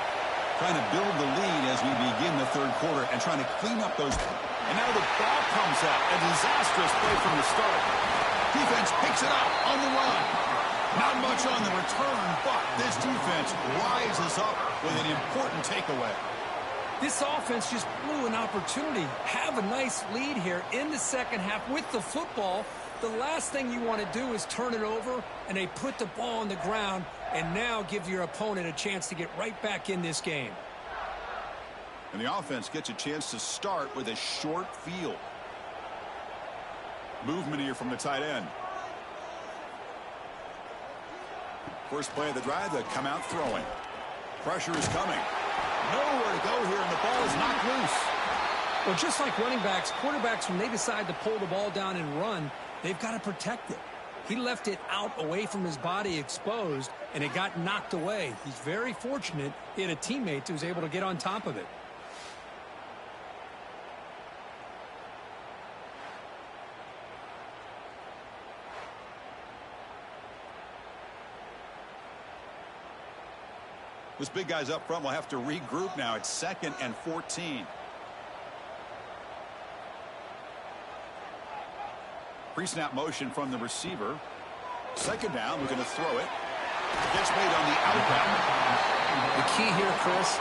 Trying to build the lead as we begin the third quarter and trying to clean up those. And now the ball comes out. A disastrous play from the start. Defense picks it up on the run. Not much on the return, but this defense rises up with an important takeaway. This offense just blew an opportunity. Have a nice lead here in the second half with the football. The last thing you want to do is turn it over, and they put the ball on the ground and now give your opponent a chance to get right back in this game. And the offense gets a chance to start with a short field. Movement here from the tight end. First play of the drive, they come out throwing. Pressure is coming. Nowhere to go here, and the ball is knocked loose. Well, just like running backs, quarterbacks, when they decide to pull the ball down and run, they've got to protect it. He left it out away from his body exposed, and it got knocked away. He's very fortunate he had a teammate who was able to get on top of it. This big guy's up front will have to regroup now. It's 2nd and 14. Pre-snap motion from the receiver. Second down, we're going to throw it. Gets made on the outbound. The key here, Chris,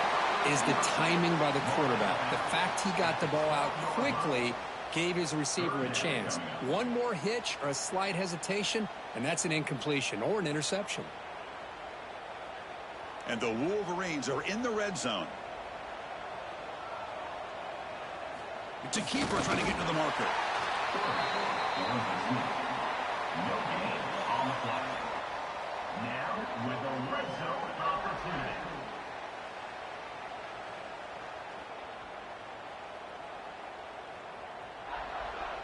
is the timing by the quarterback. The fact he got the ball out quickly gave his receiver a chance. One more hitch or a slight hesitation, and that's an incompletion or an interception. And the Wolverines are in the red zone. It's a keeper trying to get to the marker. No gain on the play. Now with a red zone opportunity.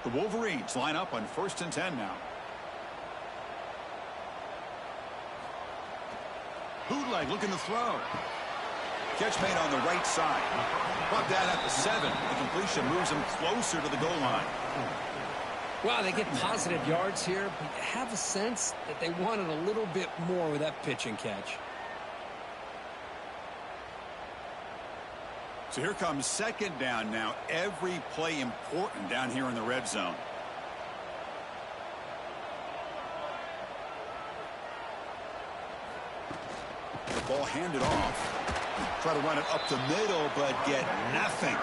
The Wolverines line up on 1st and 10 now. Bootleg looking to throw. Catch made on the right side. Brought down at the 7. The completion moves him closer to the goal line. Well, they get positive yards here, but you have a sense that they wanted a little bit more with that pitch and catch. So here comes 2nd down now. Every play important down here in the red zone. The ball handed off. Try to run it up the middle, but get nothing.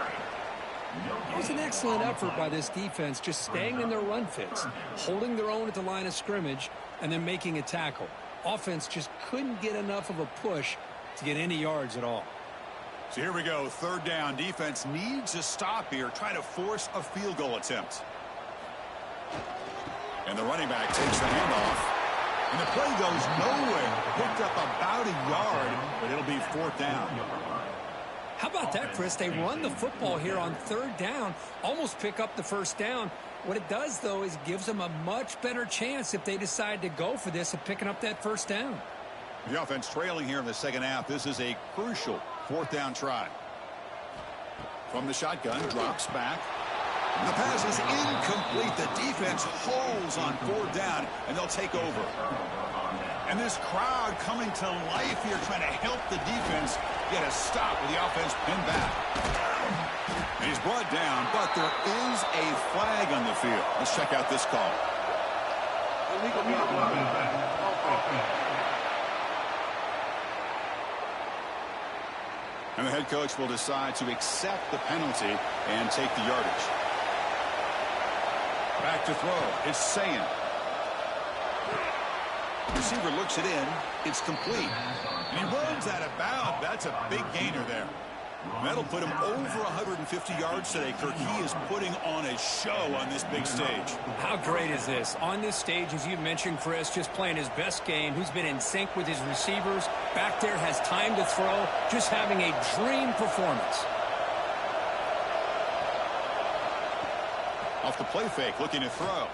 It was an excellent effort by this defense, just staying in their run fits, holding their own at the line of scrimmage, and then making a tackle. Offense just couldn't get enough of a push to get any yards at all. So here we go, 3rd down. Defense needs a stop here, try to force a field goal attempt. And the running back takes the handoff. And the play goes nowhere. Picked up about a yard, but it'll be 4th down. How about that, Chris? They run the football here on 3rd down, almost pick up the first down. What it does, though, is gives them a much better chance if they decide to go for this of picking up that first down. The offense trailing here in the second half. This is a crucial 4th down try. From the shotgun, drops back. The pass is incomplete. The defense holds on 4th down, and they'll take over. And this crowd coming to life here, trying to help the defense get a stop with the offense pinned back. And he's brought down, but there is a flag on the field. Let's check out this call. And the head coach will decide to accept the penalty and take the yardage. Back to throw. It's Sayin. Receiver looks it in. It's complete. And he runs out of bounds. That's a big gainer there. That'll put him over 150 yards today, Kirk. He is putting on a show on this big stage. How great is this? On this stage, as you mentioned, Chris, just playing his best game. He's been in sync with his receivers. Back there, has time to throw. Just having a dream performance. Off the play fake, looking to throw.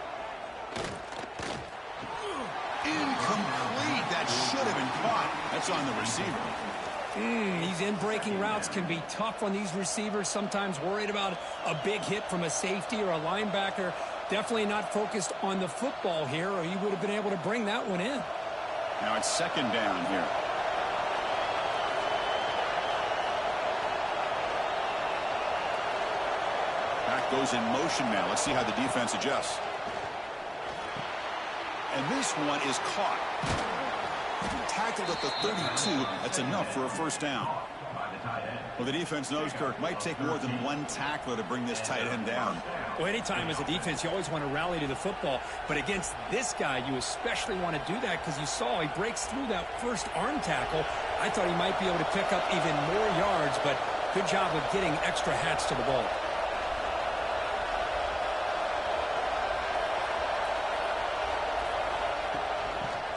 Incomplete. That should have been caught. That's on the receiver. These in-breaking routes can be tough on these receivers, sometimes worried about a big hit from a safety or a linebacker. Definitely not focused on the football here, or you would have been able to bring that one in. Now it's 2nd down here. Back goes in motion now. Let's see how the defense adjusts. And this one is caught. Tackled at the 32. That's enough for a 1st down. Well, the defense knows, Kirk, might take more than one tackler to bring this tight end down. Well, anytime as a defense, you always want to rally to the football. But against this guy, you especially want to do that because you saw he breaks through that first arm tackle. I thought he might be able to pick up even more yards, but good job of getting extra hats to the ball.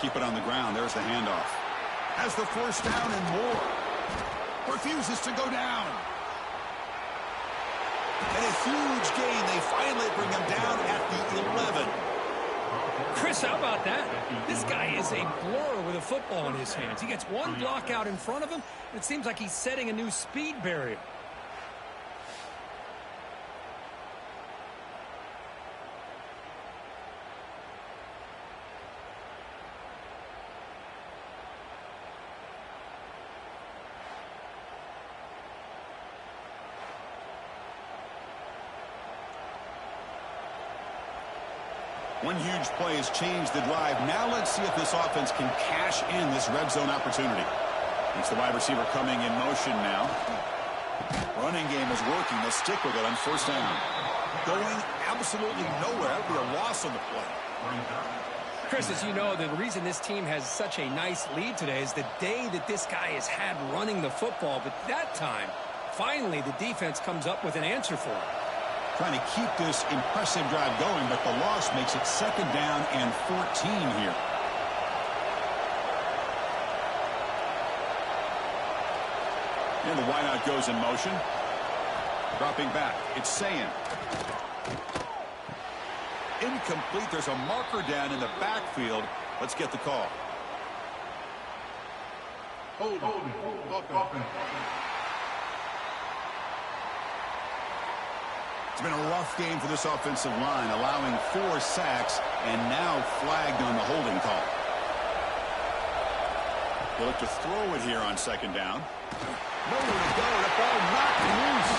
Keep it on the ground. There's the handoff. Has the 1st down and more. Refuses to go down. And a huge gain. They finally bring him down at the 11. Chris, how about that? This guy is a blur with a football in his hands. He gets one block out in front of him, and it seems like he's setting a new speed barrier. One huge play has changed the drive. Now let's see if this offense can cash in this red zone opportunity. It's the wide receiver coming in motion now. Running game is working. They'll stick with it on 1st down. Going absolutely nowhere. That would be a loss on the play. Chris, as you know, the reason this team has such a nice lead today is the day that this guy has had running the football. But that time, finally, the defense comes up with an answer for him. Trying to keep this impressive drive going, but the loss makes it 2nd down and 14 here. And the wideout goes in motion. Dropping back. It's Sayin. Incomplete. There's a marker down in the backfield. Let's get the call. Hold. It's been a rough game for this offensive line, allowing 4 sacks and now flagged on the holding call. They look to throw it here on 2nd down. Nowhere to go. The ball knocked loose.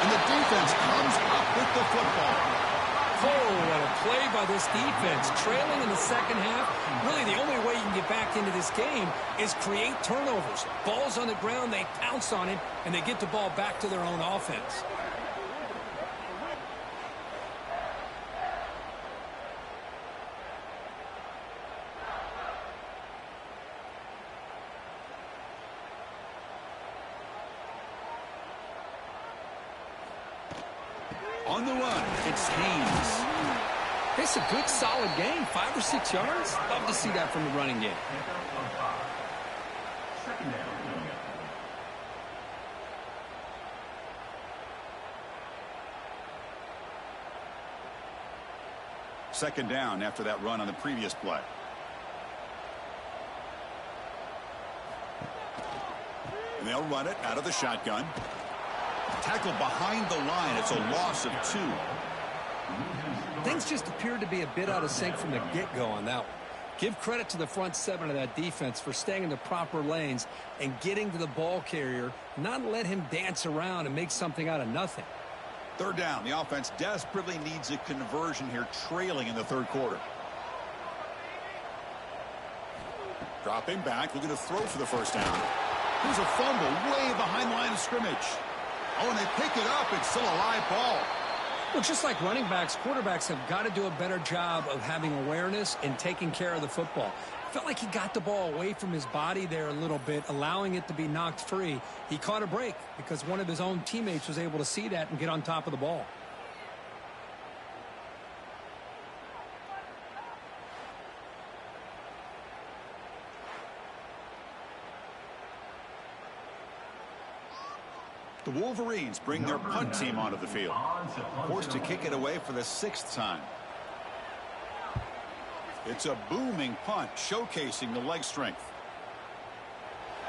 And the defense comes up with the football. Oh, what a play by this defense. Trailing in the 2nd half. Really, the only way you can get back into this game is create turnovers. Ball's on the ground, they pounce on it, and they get the ball back to their own offense. On the run, it's Haynes. It's a good, solid game. 5 or 6 yards. Love to see that from the running game. 2nd down. 2nd down after that run on the previous play. And they'll run it out of the shotgun. Tackled behind the line. It's a loss of 2. Things just appeared to be a bit out of sync from the get-go on that one. Give credit to the front 7 of that defense for staying in the proper lanes and getting to the ball carrier, not let him dance around and make something out of nothing. 3rd down. The offense desperately needs a conversion here, trailing in the 3rd quarter. Dropping back, looking to throw for the 1st down. Here's a fumble way behind the line of scrimmage. Oh, and they pick it up. It's still a live ball. Well, just like running backs, quarterbacks have got to do a better job of having awareness and taking care of the football. Felt like he got the ball away from his body there a little bit, allowing it to be knocked free. He caught a break because one of his own teammates was able to see that and get on top of the ball. The Wolverines bring their punt team onto the field. Forced to kick it away for the 6th time. It's a booming punt, showcasing the leg strength.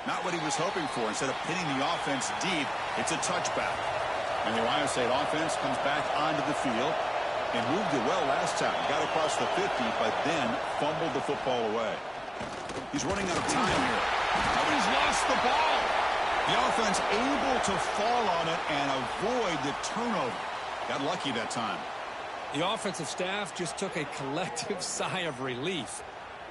Not what he was hoping for. Instead of pinning the offense deep, it's a touchback. And the Ohio State offense comes back onto the field and moved it well last time. Got across the 50, but then fumbled the football away. He's running out of time here. Nobody's lost the ball. The offense able to fall on it and avoid the turnover. Got lucky that time. The offensive staff just took a collective sigh of relief.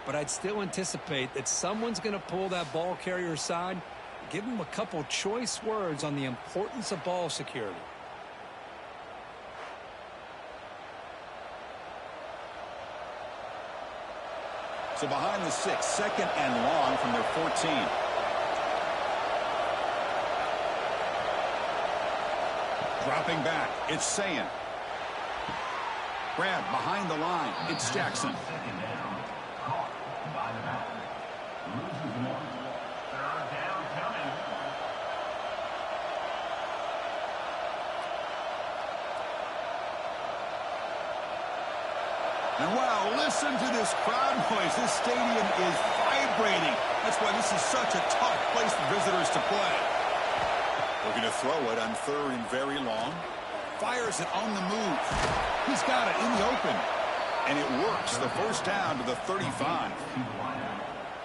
But I'd still anticipate that someone's going to pull that ball carrier aside, give him a couple choice words on the importance of ball security. So behind the 6, 2nd and long from their 14. Dropping back, it's Sayan. Grab behind the line, it's Jackson. And wow, listen to this crowd noise. This stadium is vibrating. That's why this is such a tough place for visitors to play. Looking to throw it on 3rd and very long. Fires it on the move. He's got it in the open. And it works. The 1st down to the 35.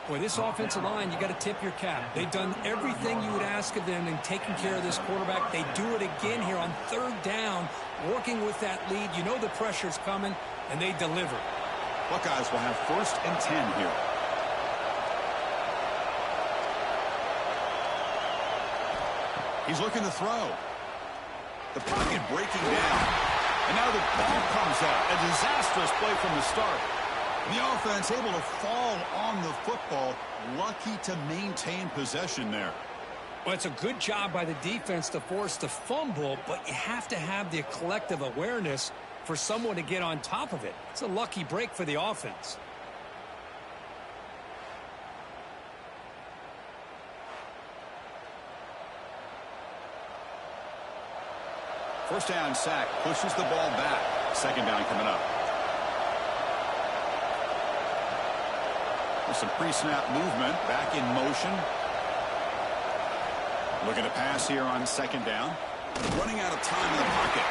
Boy, this offensive line, you got to tip your cap. They've done everything you would ask of them in taking care of this quarterback. They do it again here on 3rd down, working with that lead. You know the pressure's coming, and they deliver. Buckeyes will have 1st and 10 here. He's looking to throw. The pocket breaking down. And now the ball comes out. A disastrous play from the start. The offense able to fall on the football. Lucky to maintain possession there. Well, it's a good job by the defense to force the fumble, but you have to have the collective awareness for someone to get on top of it. It's a lucky break for the offense. First down sack, pushes the ball back. 2nd down coming up. With some pre-snap movement, back in motion. Looking to pass here on 2nd down. Running out of time in the pocket.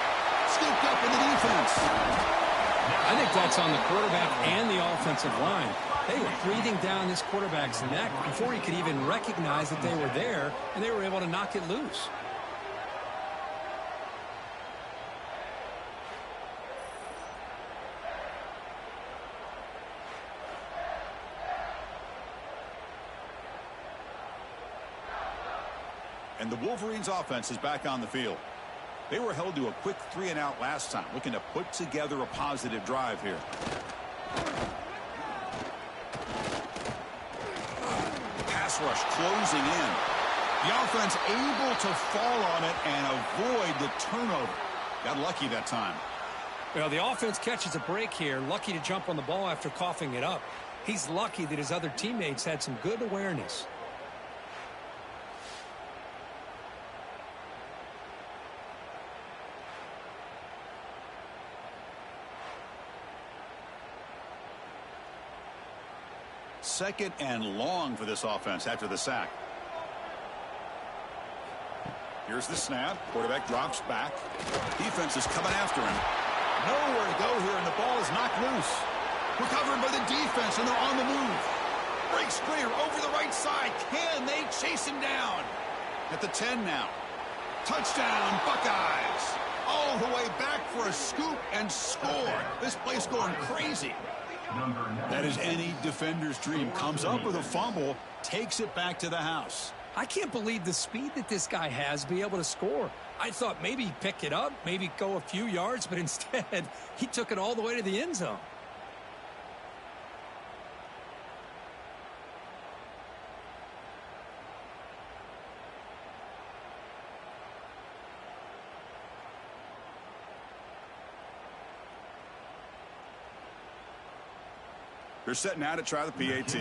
Scooped up in the defense. I think that's on the quarterback and the offensive line. They were breathing down this quarterback's neck before he could even recognize that they were there, and they were able to knock it loose. And the Wolverines offense is back on the field. They were held to a quick 3-and-out last time, looking to put together a positive drive here. Pass rush closing in. The offense able to fall on it and avoid the turnover. Got lucky that time. Well, the offense catches a break here, lucky to jump on the ball after coughing it up. He's lucky that his other teammates had some good awareness. Second and long for this offense after the sack. Here's the snap. Quarterback drops back. Defense is coming after him. Nowhere to go here, and the ball is knocked loose. Recovered by the defense, and they're on the move. Breaks clear over the right side. Can they chase him down? At the 10 now. Touchdown, Buckeyes. All the way back for a scoop and score. This place going crazy. That is any defender's dream. Comes up with a fumble, takes it back to the house. I can't believe the speed that this guy has to be able to score. I thought maybe he'd pick it up, maybe go a few yards, but instead he took it all the way to the end zone. They're set now to try the PAT.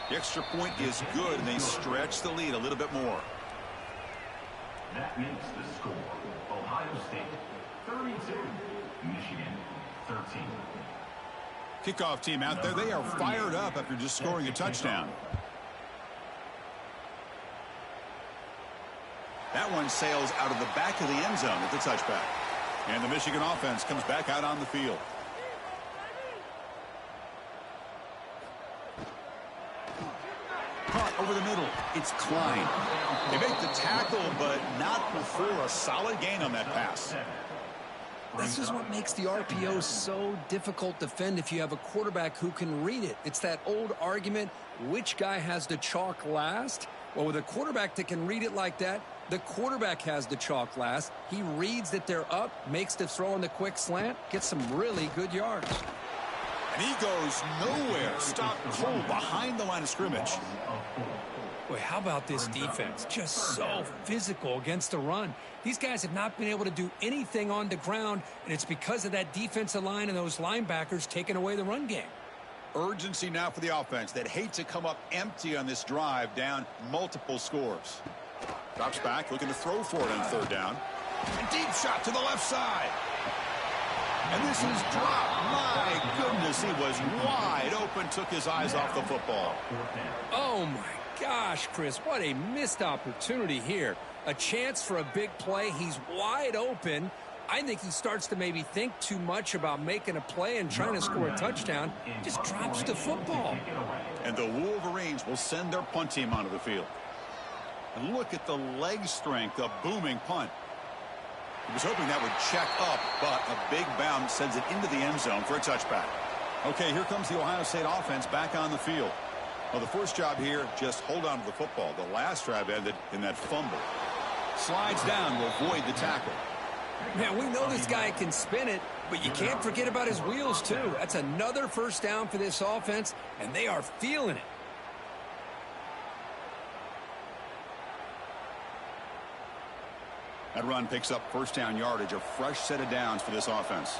The extra point is good, and they stretch the lead a little bit more. That makes the score Ohio State 32, Michigan 13. Kickoff team out there. They are fired up after just scoring a touchdown. That one sails out of the back of the end zone at the touchback. And the Michigan offense comes back out on the field. Caught over the middle. It's Klein. They make the tackle, but not before a solid gain on that pass. This is what makes the RPO so difficult to defend if you have a quarterback who can read it. It's that old argument, which guy has the chalk last? Well, with a quarterback that can read it like that, the quarterback has the chalk last. He reads that they're up, makes the throw in the quick slant, gets some really good yards. And he goes nowhere. Stopped cold behind the line of scrimmage. Boy, how about this defense? Just so physical against the run. These guys have not been able to do anything on the ground, and it's because of that defensive line and those linebackers taking away the run game. Urgency now for the offense that hate to come up empty on this drive, down multiple scores. Drops back, looking to throw for it on third down. And deep shot to the left side. And this is dropped. My goodness, he was wide open, took his eyes off the football. Oh, my gosh, Chris, what a missed opportunity here. A chance for a big play. He's wide open. I think he starts to maybe think too much about making a play and trying to score a touchdown. Just drops the football. And the Wolverines will send their punt team onto the field. And look at the leg strength, a booming punt. He was hoping that would check up, but a big bounce sends it into the end zone for a touchback. Okay, here comes the Ohio State offense back on the field. Well, the first job here, just hold on to the football. The last drive ended in that fumble. Slides down to avoid the tackle. Man, we know this guy can spin it, but you can't forget about his wheels, too. That's another first down for this offense, and they are feeling it. That run picks up first down yardage, a fresh set of downs for this offense.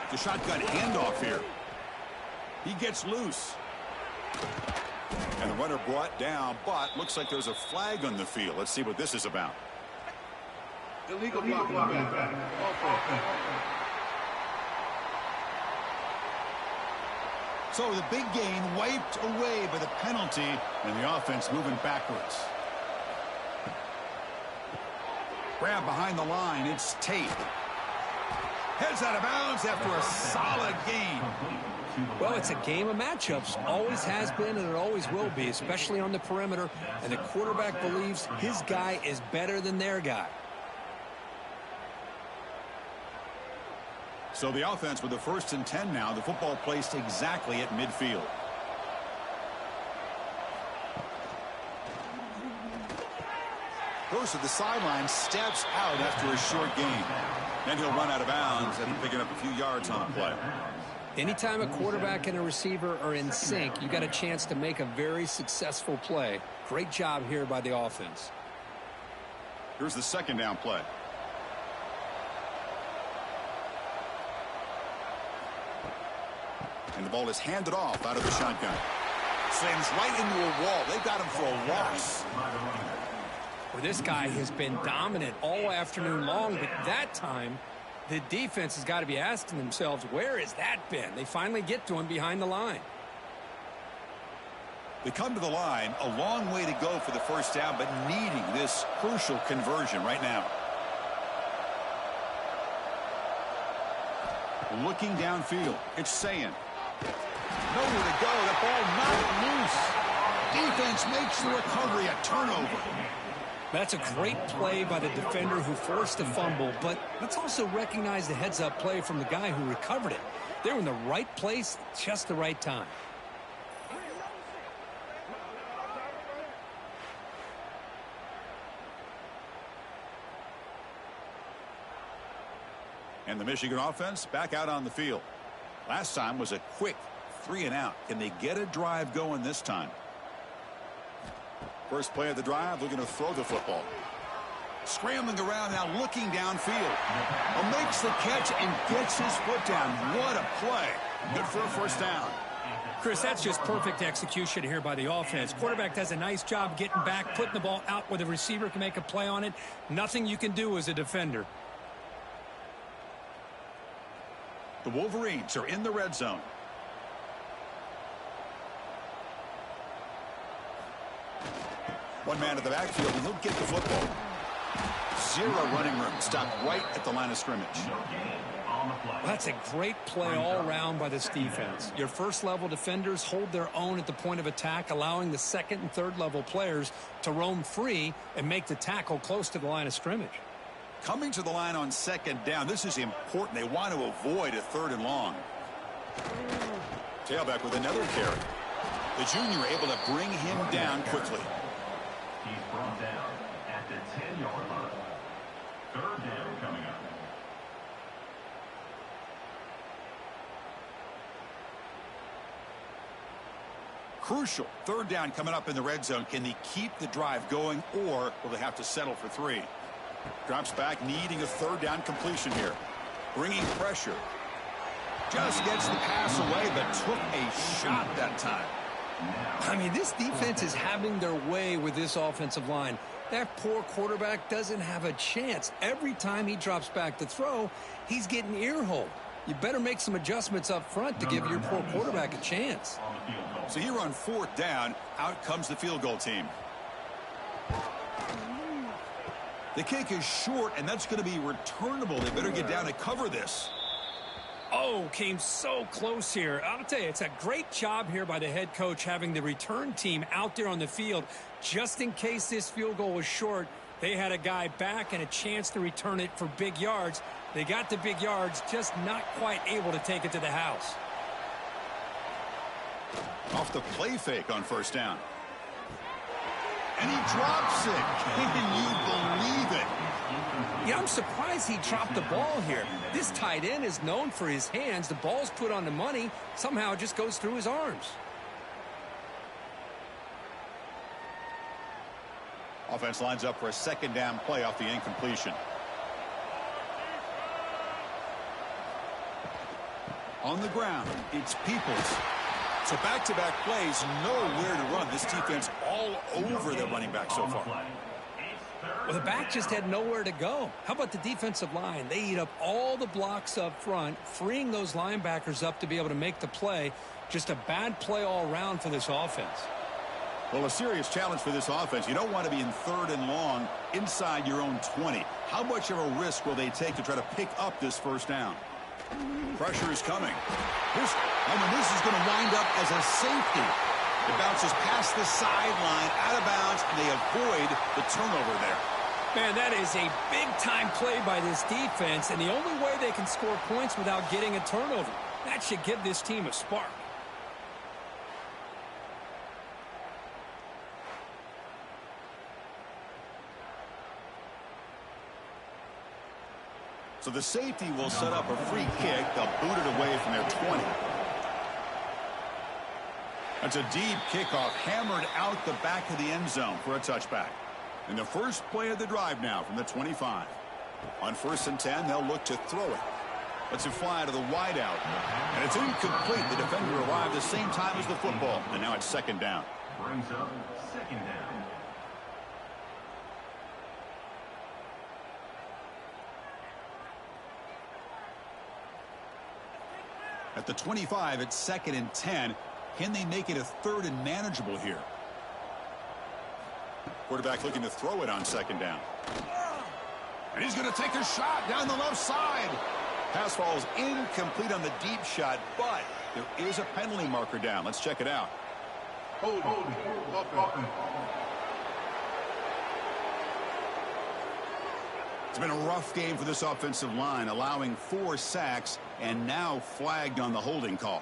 The shotgun handoff here. He gets loose. And the runner brought down, but looks like there's a flag on the field. Let's see what this is about. Illegal blocking back. So the big gain wiped away by the penalty, and the offense moving backwards. Grab behind the line. It's Tate. Heads out of bounds after a solid gain. Well, it's a game of matchups. Always has been, and it always will be, especially on the perimeter. And the quarterback believes his guy is better than their guy. So the offense with the 1st and 10 now. The football placed exactly at midfield. Goes to the sideline, steps out after a short gain. Then he'll run out of bounds after picking up a few yards on the play. Anytime a quarterback and a receiver are in sync, you got a chance to make a very successful play. Great job here by the offense. Here's the second down play. And the ball is handed off out of the shotgun. Slams right into a wall. They've got him for a loss. Well, this guy has been dominant all afternoon long, but that time The defense has got to be asking themselves, where has that been? They finally get to him behind the line. They come to the line, a long way to go for the first down, but needing this crucial conversion right now. Looking downfield, it's saying nowhere to go. The ball not loose. Defense makes the recovery a turnover. That's a great play by the defender who forced the fumble, but let's also recognize the heads-up play from the guy who recovered it. They were in the right place, just the right time. And the Michigan offense back out on the field. Last time was a quick 3-and-out. Can they get a drive going this time? First play of the drive, looking to throw the football. Scrambling around now, looking downfield. Makes the catch and gets his foot down. What a play. Good for a first down. Chris, that's just perfect execution here by the offense. Quarterback does a nice job getting back, putting the ball out where the receiver can make a play on it. Nothing you can do as a defender. The Wolverines are in the red zone. One man at the backfield, and he'll get the football. Zero running room. Stopped right at the line of scrimmage. That's a great play all around by this defense. Your first-level defenders hold their own at the point of attack, allowing the second and third-level players to roam free and make the tackle close to the line of scrimmage. Coming to the line on second down, this is important. They want to avoid a 3rd and long. Tailback with another carry. The junior able to bring him down quickly. He's brought down at the 10-yard line. 3rd down coming up. Crucial 3rd down coming up in the red zone. Can they keep the drive going, or will they have to settle for 3? Drops back, needing a 3rd down completion here. Bringing pressure. Just gets the pass away, but took a shot that time. I mean, this defense is having their way with this offensive line. That poor quarterback doesn't have a chance. Every time he drops back to throw, he's getting ear-holed. You better make some adjustments up front to give your poor quarterback a chance. So here on 4th down, out comes the field goal team. The kick is short, and that's going to be returnable. They better get down and cover this. Oh, came so close here. I'll tell you, it's a great job here by the head coach having the return team out there on the field. Just in case this field goal was short, they had a guy back and a chance to return it for big yards. They got the big yards, just not quite able to take it to the house. Off the play fake on 1st down. And he drops it. Can you believe it? Yeah, I'm surprised he dropped the ball here. This tight end is known for his hands. The ball's put on the money. Somehow it just goes through his arms. Offense lines up for a 2nd down play off the incompletion. On the ground, it's Peoples. So back-to-back plays, nowhere to run. This defense all over the running back so far. Well, the back just had nowhere to go. How about the defensive line? They eat up all the blocks up front, freeing those linebackers up to be able to make the play. Just a bad play all around for this offense. Well, a serious challenge for this offense. You don't want to be in 3rd and long inside your own 20. How much of a risk will they take to try to pick up this 1st down? Pressure is coming. This is going to wind up as a safety. It bounces past the sideline, out of bounds, and they avoid the turnover there. Man, that is a big-time play by this defense, and the only way they can score points without getting a turnover. That should give this team a spark. So the safety will set up a free kick. They'll boot it away from their 20. That's a deep kickoff, hammered out the back of the end zone for a touchback. And the first play of the drive now from the 25. On 1st and 10, they'll look to throw it. Lets it fly to the wideout. And it's incomplete. The defender arrived the same time as the football. And now it's 2nd down. Brings up 2nd down. At the 25, it's 2nd and 10. Can they make it a 3rd and manageable here? Quarterback looking to throw it on 2nd down. And he's going to take a shot down the left side. Pass falls incomplete on the deep shot, but there is a penalty marker down. Let's check it out. Hold. It's been a rough game for this offensive line, allowing 4 sacks and now flagged on the holding call.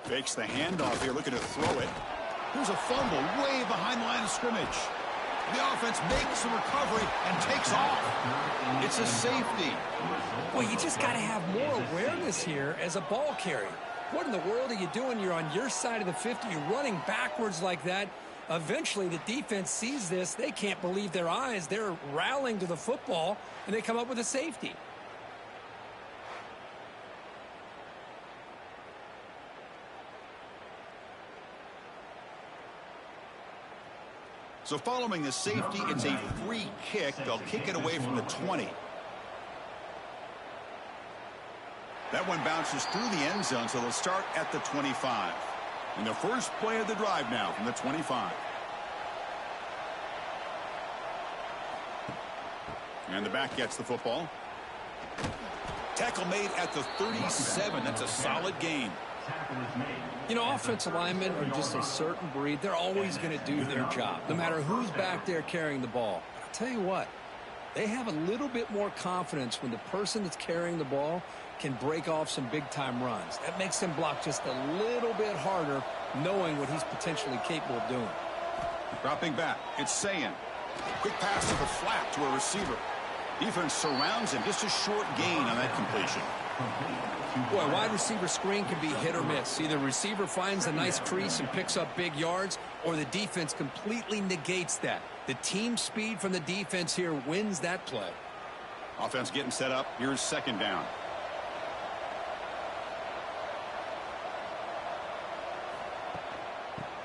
Fakes the handoff here, looking to throw it. Here's a fumble way behind the line of scrimmage. The offense makes the recovery and takes off. It's a safety. Well, you just got to have more awareness here as a ball carrier. What in the world are you doing? You're on your side of the 50. You're running backwards like that. Eventually, the defense sees this. They can't believe their eyes. They're rallying to the football, and they come up with a safety. So following the safety, it's a free kick. They'll kick it away from the 20. That one bounces through the end zone, so they'll start at the 25. And the first play of the drive now from the 25. And the back gets the football. Tackle made at the 37. That's a solid gain. You know, offensive linemen are just a certain breed. They're always going to do their job, no matter who's back there carrying the ball. I'll tell you what, they have a little bit more confidence when the person that's carrying the ball can break off some big-time runs. That makes them block just a little bit harder, knowing what he's potentially capable of doing. Dropping back, it's Sayin. Quick pass to the flat to a receiver. Defense surrounds him. Just a short gain on that completion. Boy, wide receiver screen can be hit or miss. Either receiver finds a nice crease and picks up big yards, or the defense completely negates that. The team speed from the defense here wins that play. Offense getting set up. Here's 2nd down.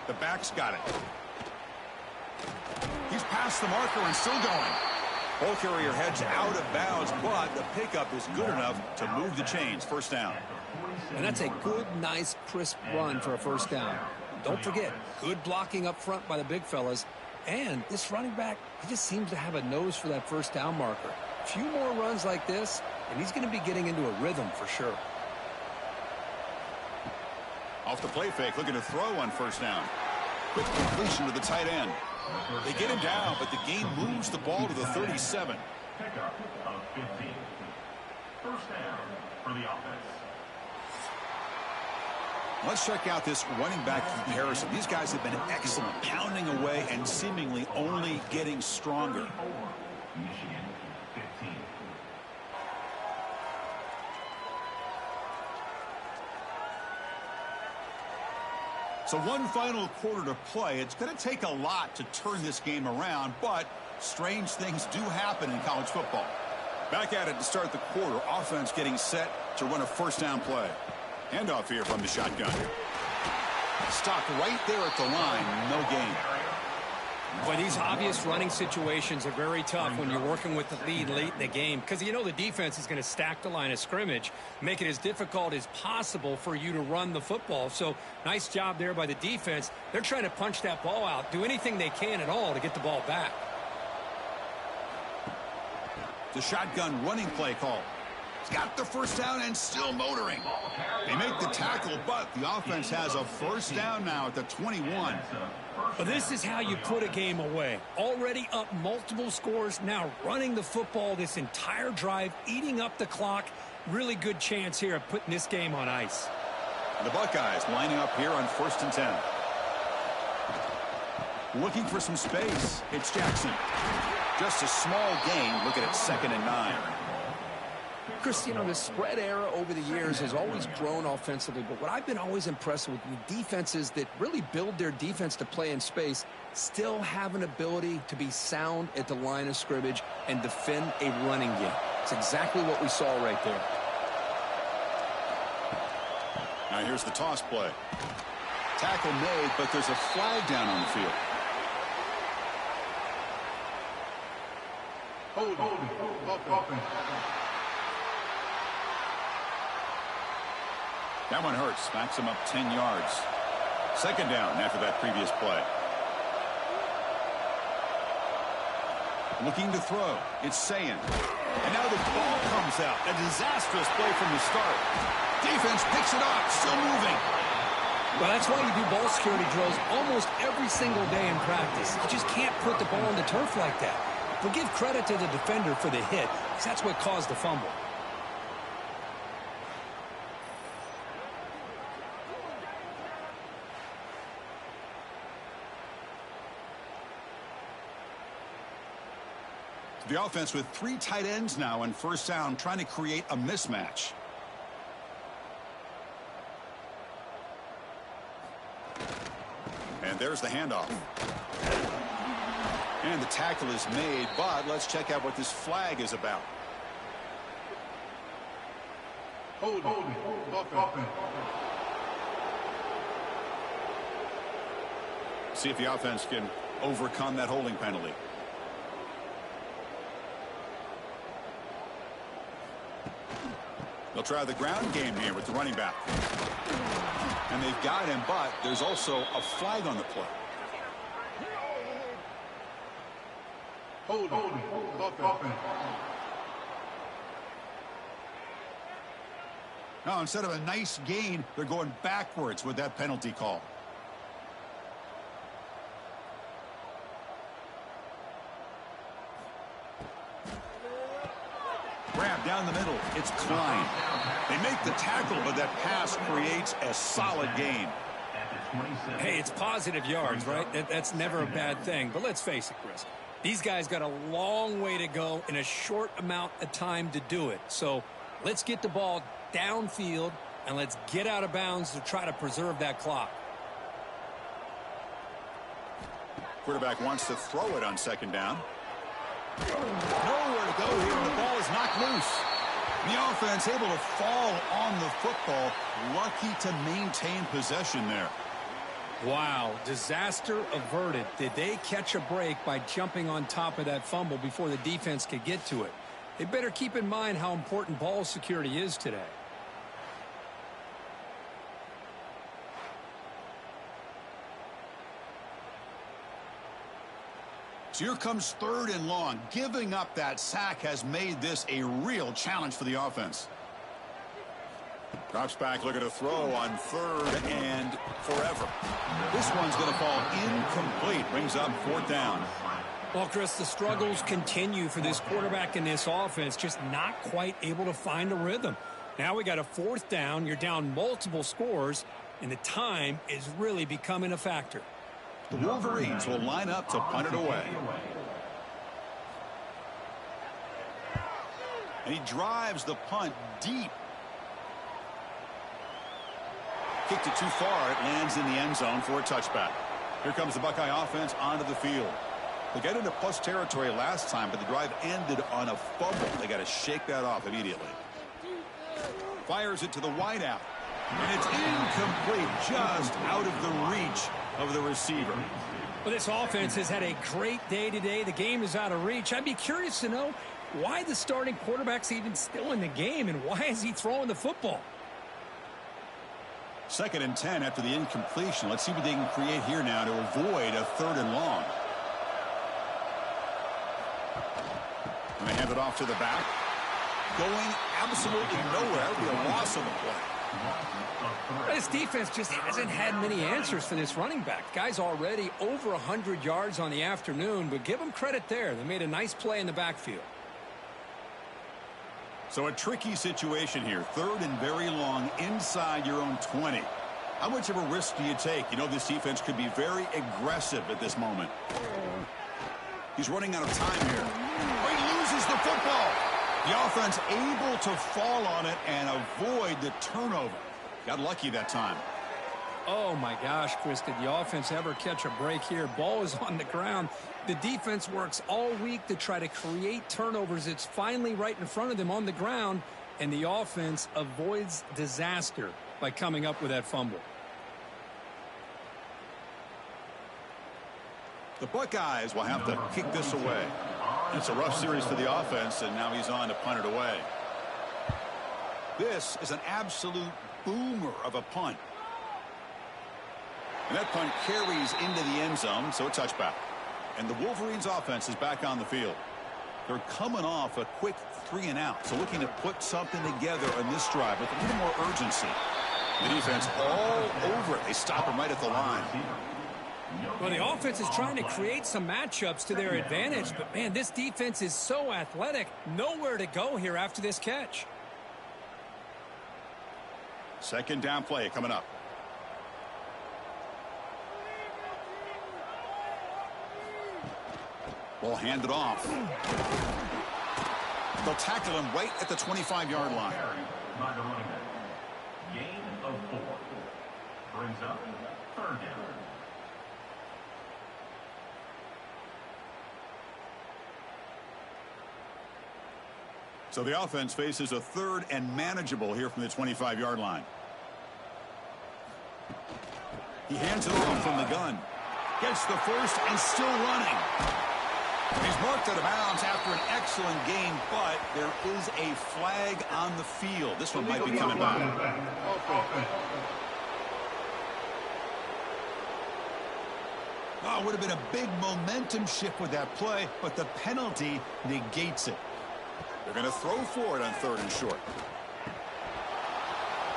The back's got it. He's past the marker and still going. Ball carrier heads out of bounds, but the pickup is good enough to move the chains. 1st down. And that's a good, nice, crisp run for a 1st down. Don't forget, good blocking up front by the big fellas. And this running back, he just seems to have a nose for that 1st down marker. A few more runs like this, and he's going to be getting into a rhythm for sure. Off the play fake, looking to throw on 1st down. Quick completion to the tight end. They get him down, but the gain moves the ball to the 37. Pickup of 15. 1st down for the offense. Let's check out this running back comparison. These guys have been excellent, pounding away and seemingly only getting stronger. Michigan 15. So one final quarter to play. It's going to take a lot to turn this game around, but strange things do happen in college football. Back at it to start the quarter. Offense getting set to run a 1st down play. Handoff here from the shotgun. Stopped right there at the line. No gain. Boy, these obvious running situations are very tough when you're working with the lead late in the game, because you know the defense is going to stack the line of scrimmage, make it as difficult as possible for you to run the football. So nice job there by the defense. They're trying to punch that ball out, do anything they can at all to get the ball back. The shotgun running play call. He's got the 1st down and still motoring. They make the tackle, but the offense has a 1st down now at the 21. But this is how you put a game away. Already up multiple scores, now running the football this entire drive, eating up the clock. Really good chance here of putting this game on ice. The Buckeyes lining up here on 1st and 10. Looking for some space. It's Jackson. Just a small gain. Looking at 2nd and 9. Chris, you know, the spread era over the years has always grown offensively, but what I've been always impressed with defenses that really build their defense to play in space still have an ability to be sound at the line of scrimmage and defend a running game. It's exactly what we saw right there. Now here's the toss play. Tackle made, but there's a flag down on the field. Hold offense. That one hurts. Backs him up 10 yards. Second down after that previous play. Looking to throw. It's Sayin. And now the ball comes out. A disastrous play from the start. Defense picks it up. Still moving. Well, that's why you do ball security drills almost every single day in practice. You just can't put the ball on the turf like that. But give credit to the defender for the hit, because that's what caused the fumble. The offense with 3 tight ends now in first down, trying to create a mismatch. And there's the handoff. And the tackle is made, but let's check out what this flag is about. Hold offense. See if the offense can overcome that holding penalty. They'll try the ground game here with the running back. And they've got him, but there's also a flag on the play. Hold offense. Now, instead of a nice gain, they're going backwards with that penalty call. Grab down the middle. It's Klein. They make the tackle, but that pass creates a solid gain. Hey, it's positive yards, right? That's never a bad thing. But let's face it, Chris. These guys got a long way to go in a short amount of time to do it. So let's get the ball downfield and let's get out of bounds to try to preserve that clock. Quarterback wants to throw it on second down. Nowhere to go here, and the ball is knocked loose. The offense able to fall on the football. Lucky to maintain possession there. Wow, disaster averted. Did they catch a break by jumping on top of that fumble before the defense could get to it? They better keep in mind how important ball security is today. So here comes 3rd and long. Giving up that sack has made this a real challenge for the offense. Drops back, looking to throw on 3rd and forever. This one's going to fall incomplete. Brings up 4th down. Well, Chris, the struggles continue for this quarterback in this offense, just not quite able to find a rhythm. Now we got a 4th down. You're down multiple scores, and the time is really becoming a factor. The Wolverines will line up to punt it away. And he drives the punt deep. Kicked it too far. It lands in the end zone for a touchback. Here comes the Buckeye offense onto the field. They got into plus territory last time, but the drive ended on a fumble. They got to shake that off immediately. Fires it to the wideout. And it's incomplete, just out of the reach of the receiver. Well, this offense has had a great day today. The game is out of reach. I'd be curious to know why the starting quarterback's even still in the game, and why is he throwing the football? 2nd and 10 after the incompletion. Let's see what they can create here now to avoid a 3rd and long. And they hand it off to the back. Going absolutely nowhere. It'll be a loss on the play. This defense just hasn't had many answers for this running back. Guy's already over 100 yards on the afternoon, but give them credit there. They made a nice play in the backfield. So a tricky situation here. 3rd and very long inside your own 20. How much of a risk do you take? You know this defense could be very aggressive at this moment. He's running out of time here. Oh, he loses the football. The offense able to fall on it and avoid the turnover. Got lucky that time. Oh, my gosh, Chris, did the offense ever catch a break here? Ball is on the ground. The defense works all week to try to create turnovers. It's finally right in front of them on the ground, and the offense avoids disaster by coming up with that fumble. The Buckeyes will have to kick this away. It's a rough series for the offense, and now he's on to punt it away. This is an absolute boomer of a punt. And that punt carries into the end zone, so a touchback. And the Wolverines offense is back on the field. They're coming off a quick 3-and-out, so looking to put something together on this drive with a little more urgency. The defense all over it. They stop him right at the line. Well, the offense is trying to create some matchups to their advantage, but, man, this defense is so athletic. Nowhere to go here after this catch. Second down play coming up. Ball handed off. They'll tackle him right at the 25-yard line. By the running back. Gain of 4. Brings up third down. So the offense faces a third and manageable here from the 25-yard line. He hands it off from the gun. Gets the first and still running. He's marked out of bounds after an excellent game, but there is a flag on the field. This one might be coming back. Oh, it would have been a big momentum shift with that play, but the penalty negates it. They're going to throw for it on third and short.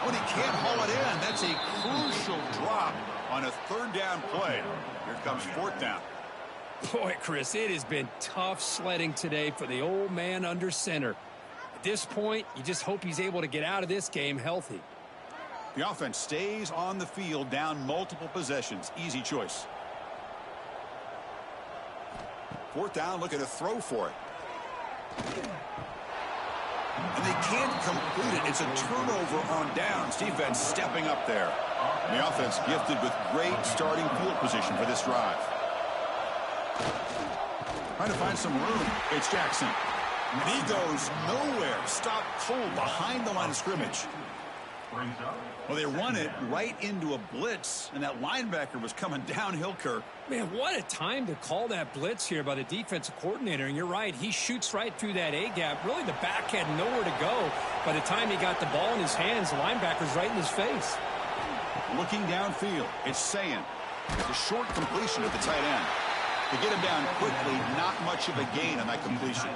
Oh, and he can't haul it in. That's a crucial drop on a third down play. Here comes fourth down. Boy, Chris, it has been tough sledding today for the old man under center. At this point, you just hope he's able to get out of this game healthy. The offense stays on the field, down multiple possessions. Easy choice. Fourth down, looking to throw for it. And they can't complete it. It's a turnover on downs. Defense stepping up there. And the offense gifted with great starting field position for this drive. Trying to find some room. It's Jackson. And he goes nowhere. Stopped cold behind the line of scrimmage. Well, they run it right into a blitz, and that linebacker was coming downhill, Kirk. Man, what a time to call that blitz here by the defensive coordinator. And you're right, he shoots right through that A-gap. Really, the back had nowhere to go. By the time he got the ball in his hands, the linebacker's right in his face. Looking downfield, it's Sayin. It's a short completion at the tight end. To get him down quickly, not much of a gain on that completion.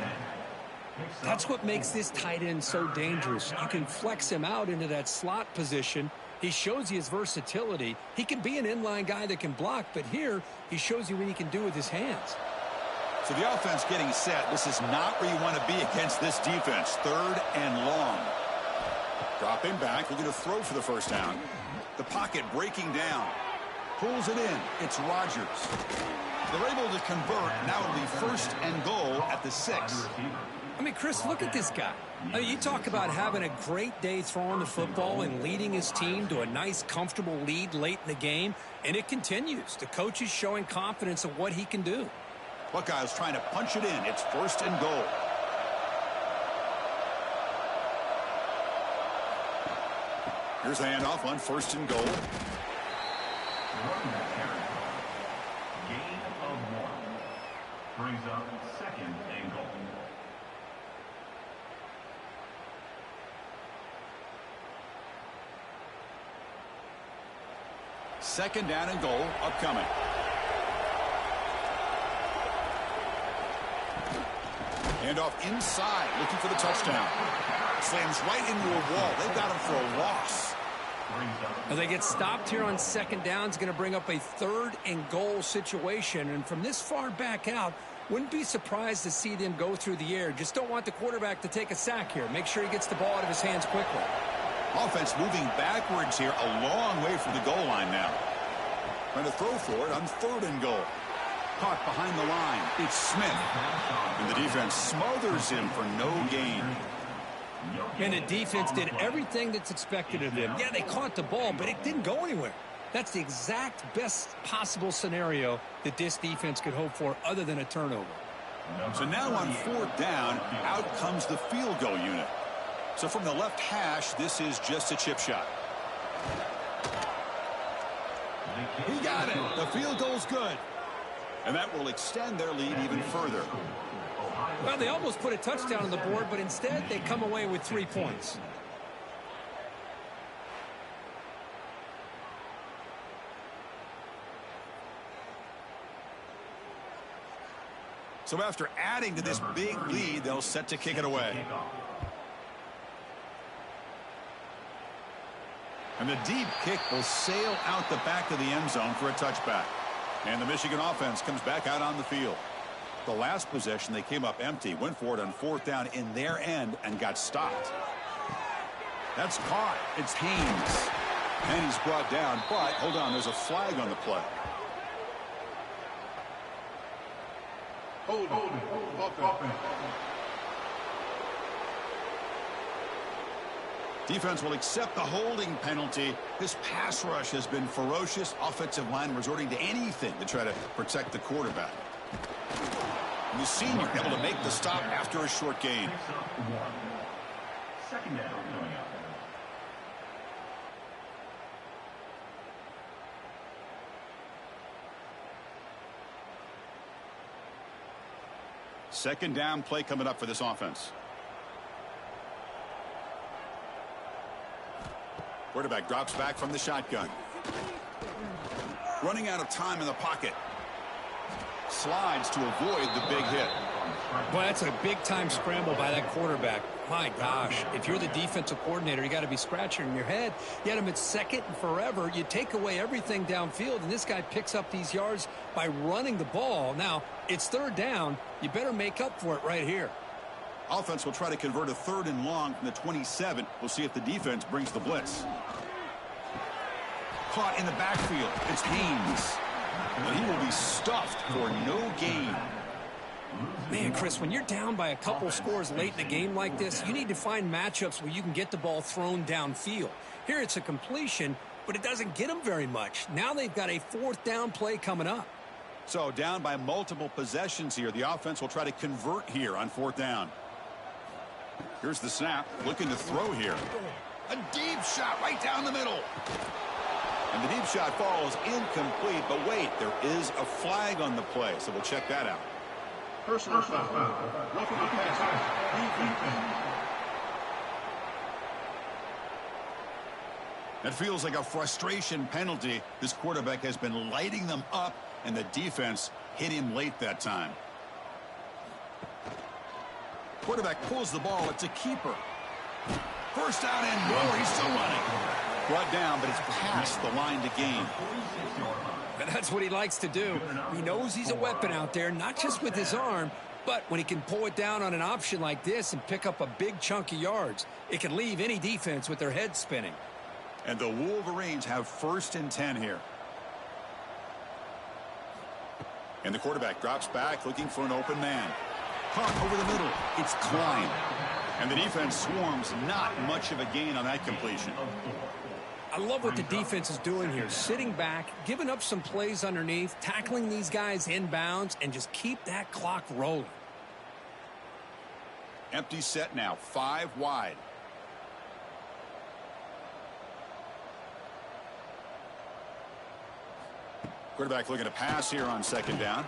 That's what makes this tight end so dangerous. You can flex him out into that slot position. He shows you his versatility. He can be an inline guy that can block, but here he shows you what he can do with his hands. So the offense getting set. This is not where you want to be against this defense. Third and long. Dropping back, looking to throw for the first down. The pocket breaking down. Pulls it in. It's Rodgers. They're able to convert. Now it'll be first and goal at the 6. I mean, Chris, look at this guy. I mean, you talk about having a great day throwing the football and leading his team to a nice, comfortable lead late in the game, and it continues. The coach is showing confidence of what he can do. Buckeyes trying to punch it in. It's first and goal. Here's the handoff on first and goal. Gain of 1. Brings up second and goal. Second down and goal upcoming. Handoff inside, looking for the touchdown. Slams right into a wall. They've got him for a loss. Well, they get stopped here on second down. It's going to bring up a third and goal situation. And from this far back out, wouldn't be surprised to see them go through the air. Just don't want the quarterback to take a sack here. Make sure he gets the ball out of his hands quickly. Offense moving backwards here, a long way from the goal line now. Trying to throw for it on third and goal. Caught behind the line. It's Smith. And the defense smothers him for no gain. And the defense did everything that's expected of them. Yeah, they caught the ball, but it didn't go anywhere. That's the exact best possible scenario that this defense could hope for other than a turnover. So now on fourth down, out comes the field goal unit. So from the left hash, this is just a chip shot. He got it. The field goal's good. And that will extend their lead even further. Well, they almost put a touchdown on the board, but instead they come away with 3 points. So after adding to this big lead, they'll set to kick it away. And the deep kick will sail out the back of the end zone for a touchback. And the Michigan offense comes back out on the field. The last possession, they came up empty, went for it on 4th down in their end and got stopped. That's caught. It's Haynes. And he's brought down, but hold on, there's a flag on the play. Hold offense. Defense will accept the holding penalty. This pass rush has been ferocious. Offensive line resorting to anything to try to protect the quarterback. And the senior able to make the stop after a short gain. Second down coming up. Second down play coming up for this offense. Quarterback drops back from the shotgun. Running out of time in the pocket. Slides to avoid the big hit. Boy, that's a big-time scramble by that quarterback. My gosh, if you're the defensive coordinator, you got to be scratching your head. You had him at second and forever. You take away everything downfield, and this guy picks up these yards by running the ball. Now, it's 3rd down. You better make up for it right here. Offense will try to convert a 3rd and long from the 27. We'll see if the defense brings the blitz. Caught in the backfield. It's Haynes. And he will be stuffed for no gain. Man, Chris, when you're down by a couple scores late in a game like this, you need to find matchups where you can get the ball thrown downfield. Here it's a completion, but it doesn't get them very much. Now they've got a 4th down play coming up. So down by multiple possessions here. The offense will try to convert here on 4th down. Here's the snap. Looking to throw here. A deep shot right down the middle. And the deep shot falls incomplete. But wait, there is a flag on the play. So we'll check that out. Personal foul. Roughing the pass. That feels like a frustration penalty. This quarterback has been lighting them up, and the defense hit him late that time. Quarterback pulls the ball. It's a keeper. First down and more. He's still running. Brought down, but it's past the line to gain. And that's what he likes to do. He knows he's a weapon out there, not just with his arm, but when he can pull it down on an option like this and pick up a big chunk of yards, it can leave any defense with their head spinning. And the Wolverines have 1st and 10 here. And the quarterback drops back looking for an open man. Caught over the middle. It's Klein. And the defense swarms. Not much of a gain on that completion. I love what the defense is doing here. Sitting back, giving up some plays underneath, tackling these guys inbounds, and just keep that clock rolling. Empty set now. 5 wide. Quarterback looking to pass here on 2nd down.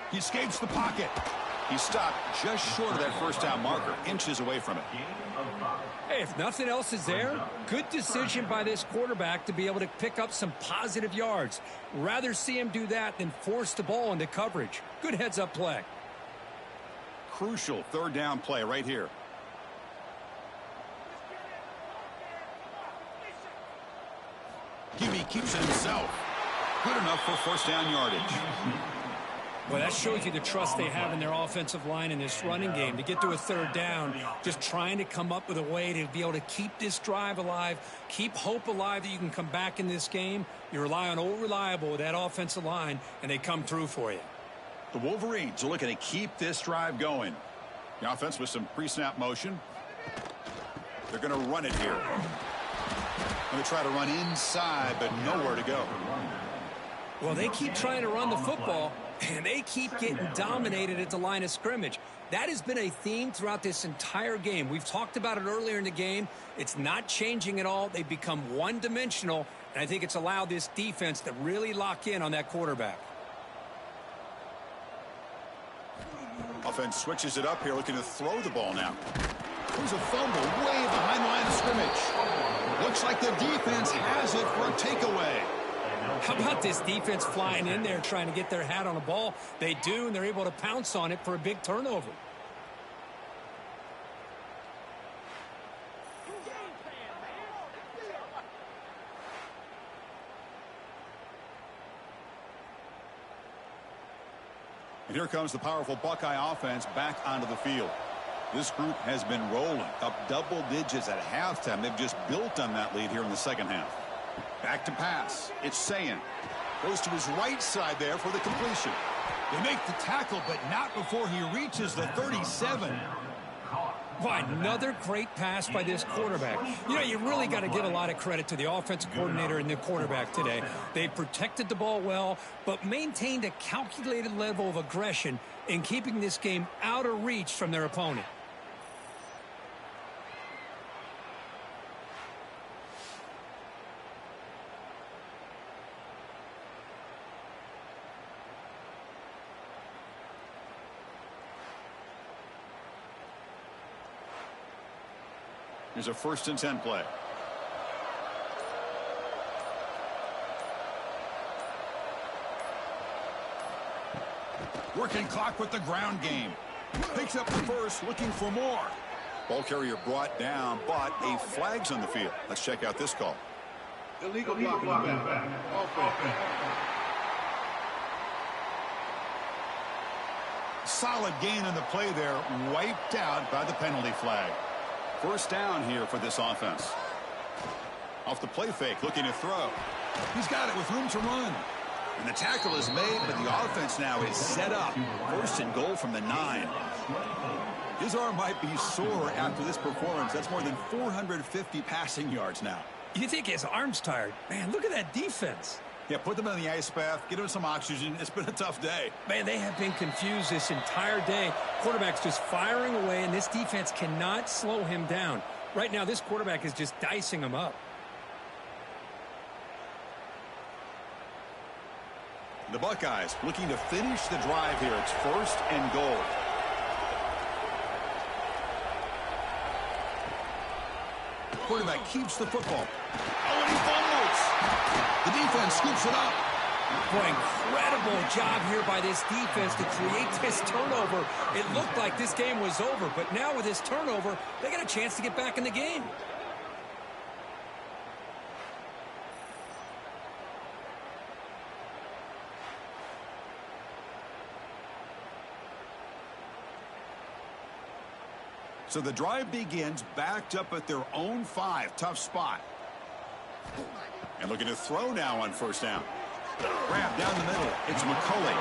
He escapes the pocket. He stopped just short of that 1st down marker, inches away from it. Hey, if nothing else is there, good decision by this quarterback to be able to pick up some positive yards. Rather see him do that than force the ball into coverage. Good heads-up play. Crucial 3rd down play right here. Gimme keeps it himself. Good enough for 1st down yardage. Well, that shows you the trust they have in their offensive line in this running game. To get to a 3rd down, just trying to come up with a way to be able to keep this drive alive, keep hope alive that you can come back in this game. You rely on Old Reliable with that offensive line, and they come through for you. The Wolverines are looking to keep this drive going. The offense with some pre-snap motion. They're going to run it here. Going to try to run inside, but nowhere to go. Well, they keep trying to run the football, and they keep getting dominated at the line of scrimmage. That has been a theme throughout this entire game. We've talked about it earlier in the game. It's not changing at all. They've become one-dimensional, and I think it's allowed this defense to really lock in on that quarterback. offense switches it up here, looking to throw the ball now. There's a fumble way behind the line of scrimmage. Looks like the defense has it for a takeaway. How about this defense flying in there trying to get their hat on the ball? They do, and they're able to pounce on it for a big turnover. And here comes the powerful Buckeye offense back onto the field. This group has been rolling up double digits at halftime. They've just built on that lead here in the second half. Back to pass. It's Sayin. Goes to his right side there for the completion. They make the tackle, but not before he reaches the 37. Boy, another great pass by this quarterback. You know, you really got to give a lot of credit to the offensive coordinator and the quarterback today. They protected the ball well, but maintained a calculated level of aggression in keeping this game out of reach from their opponent. Here's a 1st and 10 play. Working clock with the ground game. Picks up the first, looking for more. Ball carrier brought down, but a flag's on the field. Let's check out this call. Illegal blocking back. Offense. Solid gain on the play there, wiped out by the penalty flag. 1st down here for this offense. Off the play fake, looking to throw. He's got it with room to run. And the tackle is made, but the offense now is set up. 1st and goal from the 9. His arm might be sore after this performance. That's more than 450 passing yards now. You think his arm's tired? Man, look at that defense. Yeah, put them in the ice bath, get them some oxygen. It's been a tough day. Man, they have been confused this entire day. Quarterback's just firing away, and this defense cannot slow him down. Right now, this quarterback is just dicing him up. The Buckeyes looking to finish the drive here. It's 1st and goal. The quarterback keeps the football. Oh, and he fumbles. The defense scoops it up. Boy, incredible job here by this defense to create this turnover. It looked like this game was over, but now with this turnover, they got a chance to get back in the game. So the drive begins backed up at their own 5. Tough spot. And looking to throw now on 1st down. Grab down the middle. It's McCulley.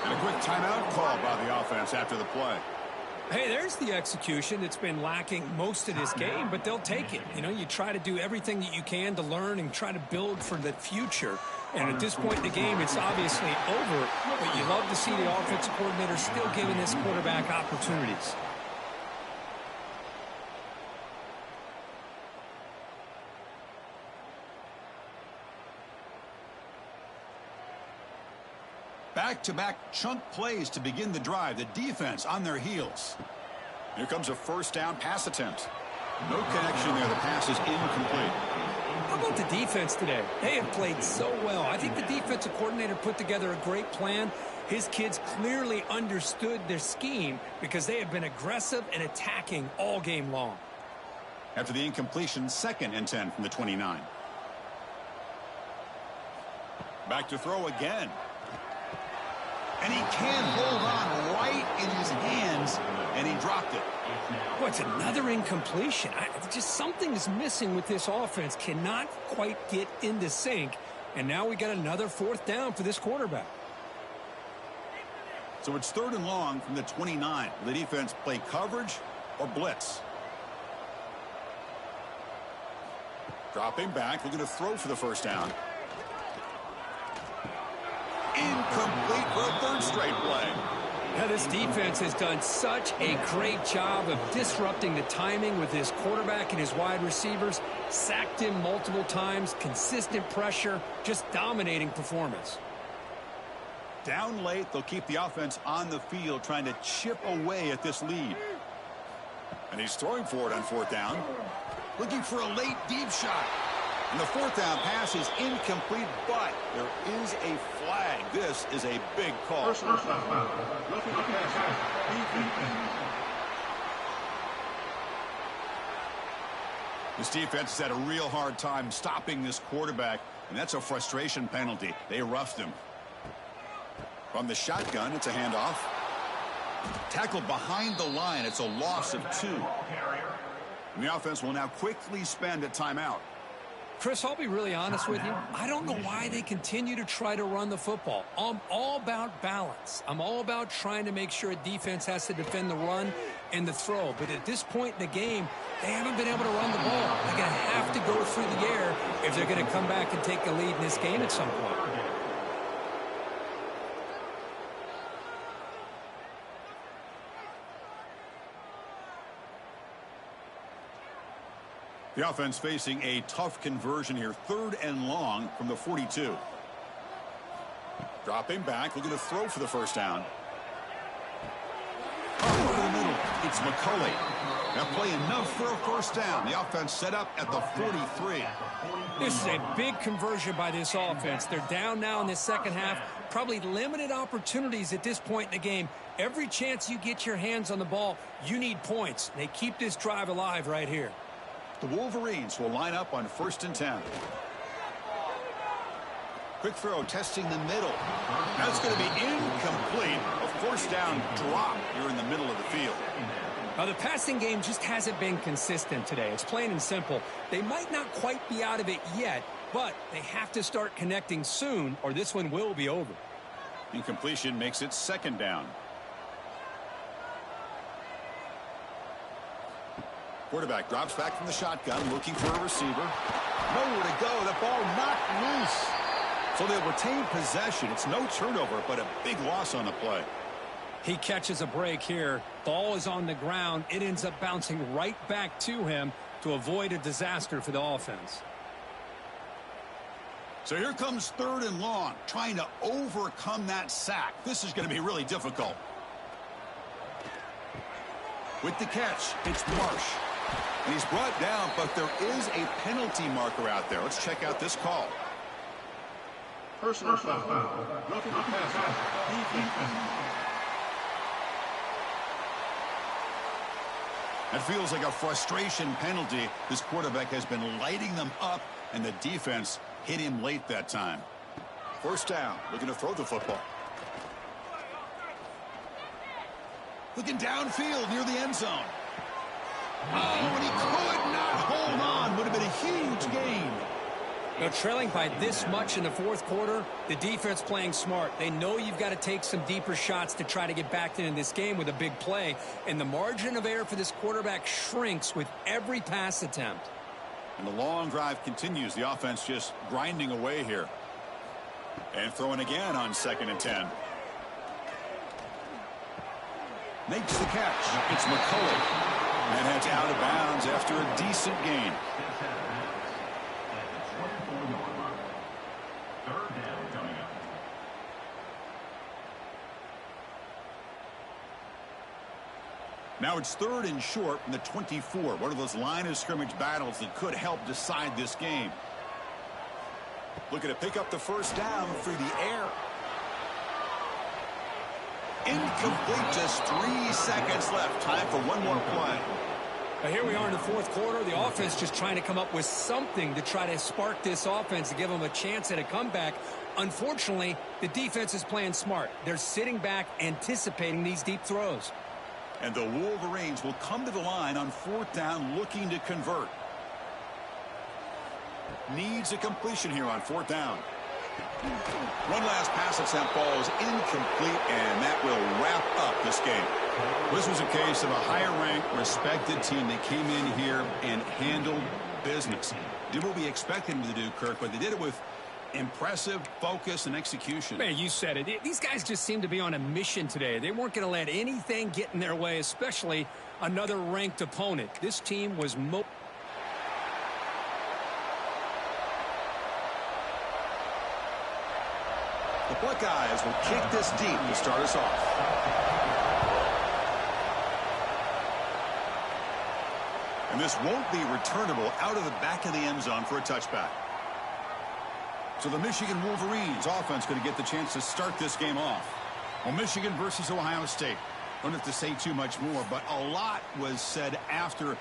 And a quick timeout called by the offense after the play. Hey, there's the execution that's been lacking most of this game, but they'll take it. You know, you try to do everything that you can to learn and try to build for the future. And at this point in the game, it's obviously over, but you love to see the offensive coordinator still giving this quarterback opportunities. Back-to-back chunk plays to begin the drive. The defense on their heels. Here comes a 1st down pass attempt. No connection there. The pass is incomplete. How about the defense today? They have played so well. I think the defensive coordinator put together a great plan. His kids clearly understood their scheme because they have been aggressive and attacking all game long. After the incompletion, 2nd and 10 from the 29. Back to throw again. And he can't hold on right in his hands, and he dropped it. Well, it's another incompletion. Just something is missing with this offense. Cannot quite get into sync. And now we got another 4th down for this quarterback. So it's 3rd and long from the 29. The defense play coverage or blitz. Dropping back, looking to throw for the 1st down. Incomplete for a 3rd straight play. Now, this defense has done such a great job of disrupting the timing with his quarterback and his wide receivers. Sacked him multiple times, consistent pressure, just dominating performance. Down late, they'll keep the offense on the field trying to chip away at this lead. And he's throwing for it on 4th down. Looking for a late deep shot. And the 4th down pass is incomplete, but there is a flag. This is a big call. Personal foul. Roughing the passer. B1G. This defense has had a real hard time stopping this quarterback, and that's a frustration penalty. They roughed him. From the shotgun, it's a handoff. Tackled behind the line. It's a loss of 2. And the offense will now quickly spend a timeout. Chris, I'll be really honest with you. I don't know why they continue to try to run the football. I'm all about balance. I'm all about trying to make sure a defense has to defend the run and the throw. But at this point in the game, they haven't been able to run the ball. They're going to have to go through the air if they're going to come back and take the lead in this game at some point. The offense facing a tough conversion here. 3rd and long from the 42. Dropping back, looking to throw for the 1st down. Over the middle, it's McCulley. That play enough for a 1st down. The offense set up at the 43. This is a big conversion by this offense. They're down now in the second half. Probably limited opportunities at this point in the game. Every chance you get your hands on the ball, you need points. They keep this drive alive right here. The Wolverines will line up on 1st and 10. Quick throw testing the middle. That's going to be incomplete. A 1st down drop here in the middle of the field. Now, the passing game just hasn't been consistent today. It's plain and simple. They might not quite be out of it yet, but they have to start connecting soon or this one will be over. Incompletion makes it 2nd down. Quarterback drops back from the shotgun, looking for a receiver. Nowhere to go. The ball knocked loose. So they'll retain possession. It's no turnover, but a big loss on the play. He catches a break here. Ball is on the ground. It ends up bouncing right back to him to avoid a disaster for the offense. So here comes 3rd and long, trying to overcome that sack. This is going to be really difficult. With the catch, it's Marsh. And he's brought down, but there is a penalty marker out there. Let's check out this call. Personal foul. Roughing the passer. B1G. That feels like a frustration penalty. This quarterback has been lighting them up, and the defense hit him late that time. 1st down, looking to throw the football. Looking downfield near the end zone. Oh, and he could not hold on. Would have been a huge gain. Now, trailing by this much in the 4th quarter, the defense playing smart. They know you've got to take some deeper shots to try to get back into this game with a big play. And the margin of error for this quarterback shrinks with every pass attempt. And the long drive continues. The offense just grinding away here. And throwing again on 2nd and 10. Makes the catch. It's McCulley. And heads out of bounds after a decent gain. Now it's 3rd and short from the 24. One of those line of scrimmage battles that could help decide this game. Looking to pick up the 1st down through the air. Incomplete, just 3 seconds left. Time for one more play. Now here we are in the 4th quarter. The offense just trying to come up with something to try to spark this offense to give them a chance at a comeback. Unfortunately, the defense is playing smart. They're sitting back, anticipating these deep throws. And the Wolverines will come to the line on 4th down, looking to convert. Needs a completion here on 4th down. One last pass attempt falls incomplete, and that will wrap up this game. This was a case of a higher-ranked, respected team that came in here and handled business. Did what we expected them to do, Kirk, but they did it with impressive focus and execution. Man, you said it. These guys just seem to be on a mission today. They weren't going to let anything get in their way, especially another ranked opponent. This team was The Buckeyes will kick this deep to start us off. And this won't be returnable out of the back of the end zone for a touchback. So the Michigan Wolverines offense going to get the chance to start this game off. Well, Michigan versus Ohio State. Don't have to say too much more, but a lot was said after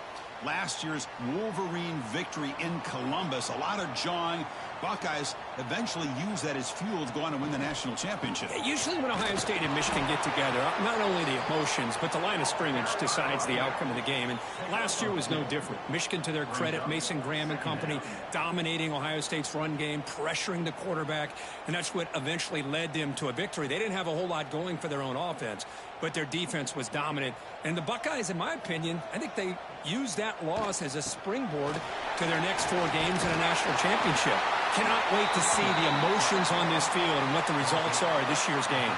last year's Wolverine victory in Columbus. A lot of jawing. Buckeyes eventually use that as fuel to go on and win the national championship. Usually when Ohio State and Michigan get together, not only the emotions, but the line of scrimmage decides the outcome of the game. And last year was no different. Michigan, to their credit, Mason Graham and company, dominating Ohio State's run game, pressuring the quarterback, and that's what eventually led them to a victory. They didn't have a whole lot going for their own offense, but their defense was dominant. And the Buckeyes, in my opinion, I think they used that loss as a springboard to their next 4 games in a national championship. Cannot wait to see the emotions on this field and what the results are this year's game.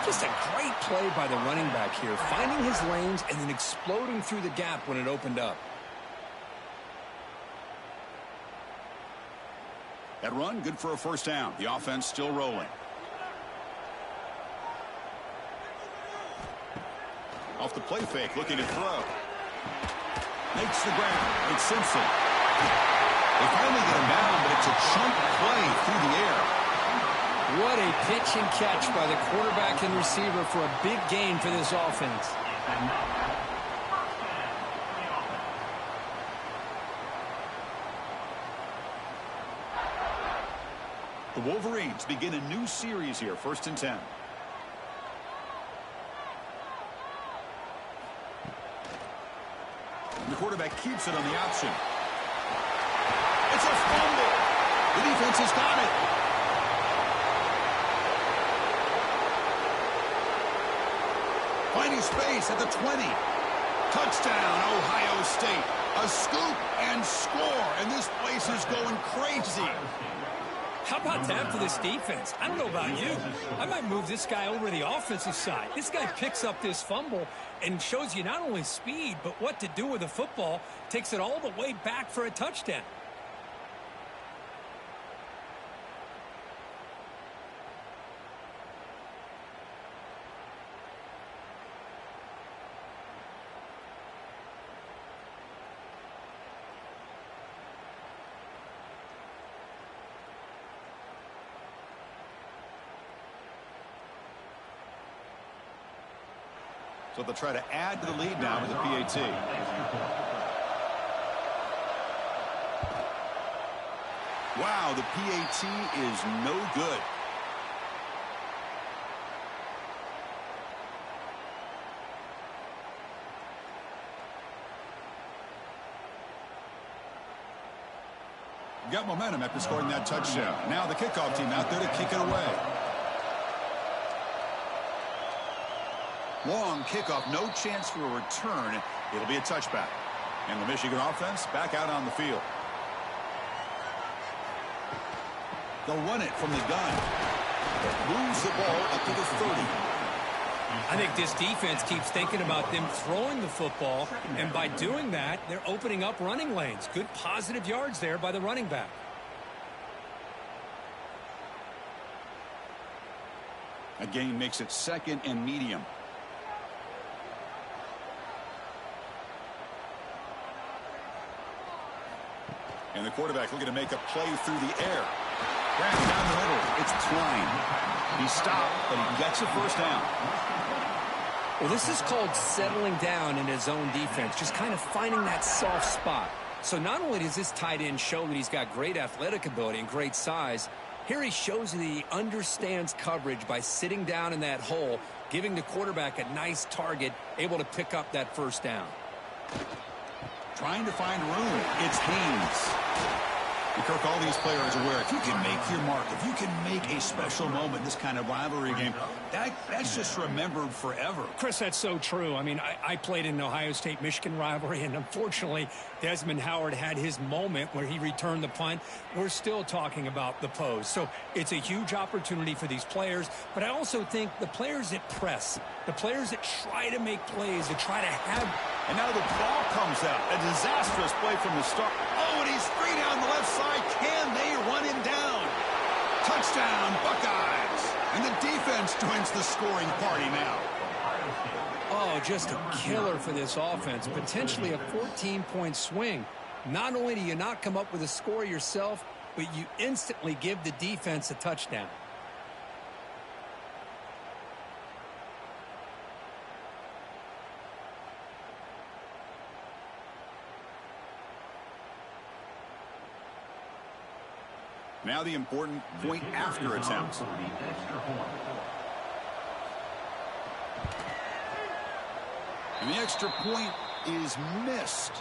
Just a great play by the running back here, finding his lanes and then exploding through the gap when it opened up. That run, good for a first down. The offense still rolling. Off the play fake, looking to throw. Makes the grab. It's Simpson. They finally get him down, but it's a chunk play through the air. What a pitch and catch by the quarterback and receiver for a big gain for this offense. The Wolverines begin a new series here, 1st and 10. The quarterback keeps it on the option. It's a fumble. The defense has got it. Finding space at the 20. Touchdown, Ohio State. A scoop and score, and this place is going crazy. How about that for this defense? I don't know about you. I might move this guy over to the offensive side. This guy picks up this fumble and shows you not only speed, but what to do with the football. Takes it all the way back for a touchdown. So they'll try to add to the lead now with the PAT. Wow, the PAT is no good. Got momentum after scoring that touchdown. Now the kickoff team out there to kick it away. Long kickoff, no chance for a return. It'll be a touchback. And the Michigan offense back out on the field. They'll run it from the gun. Moves the ball up to the 30. I think this defense keeps thinking about them throwing the football, and by doing that, they're opening up running lanes. Good positive yards there by the running back. A gain makes it 2nd and medium. And the quarterback looking to make a play through the air. Grab down the middle. It's Twine. He stopped, but he gets a first down. Well, this is called settling down in his own defense, just kind of finding that soft spot. So not only does this tight end show that he's got great athletic ability and great size, here he shows that he understands coverage by sitting down in that hole, giving the quarterback a nice target, able to pick up that first down. Trying to find room. It's Haynes. And Kirk, all these players are aware, if you can make your mark, if you can make a special moment in this kind of rivalry game, that's just remembered forever. Chris, that's so true. I mean, I played in the Ohio State-Michigan rivalry, and unfortunately, Desmond Howard had his moment where he returned the punt. We're still talking about the pose. So it's a huge opportunity for these players, but I also think the players that press, the players that try to make plays, that try to have... And now the ball comes out. A disastrous play from the start. Oh, and he's free down the left side. Can they run him down? Touchdown, Buckeyes. And the defense joins the scoring party now. Oh, just a killer for this offense. Potentially a 14-point swing. Not only do you not come up with a score yourself, but you instantly give the defense a touchdown. Now the important point after attempt. And the extra point is missed.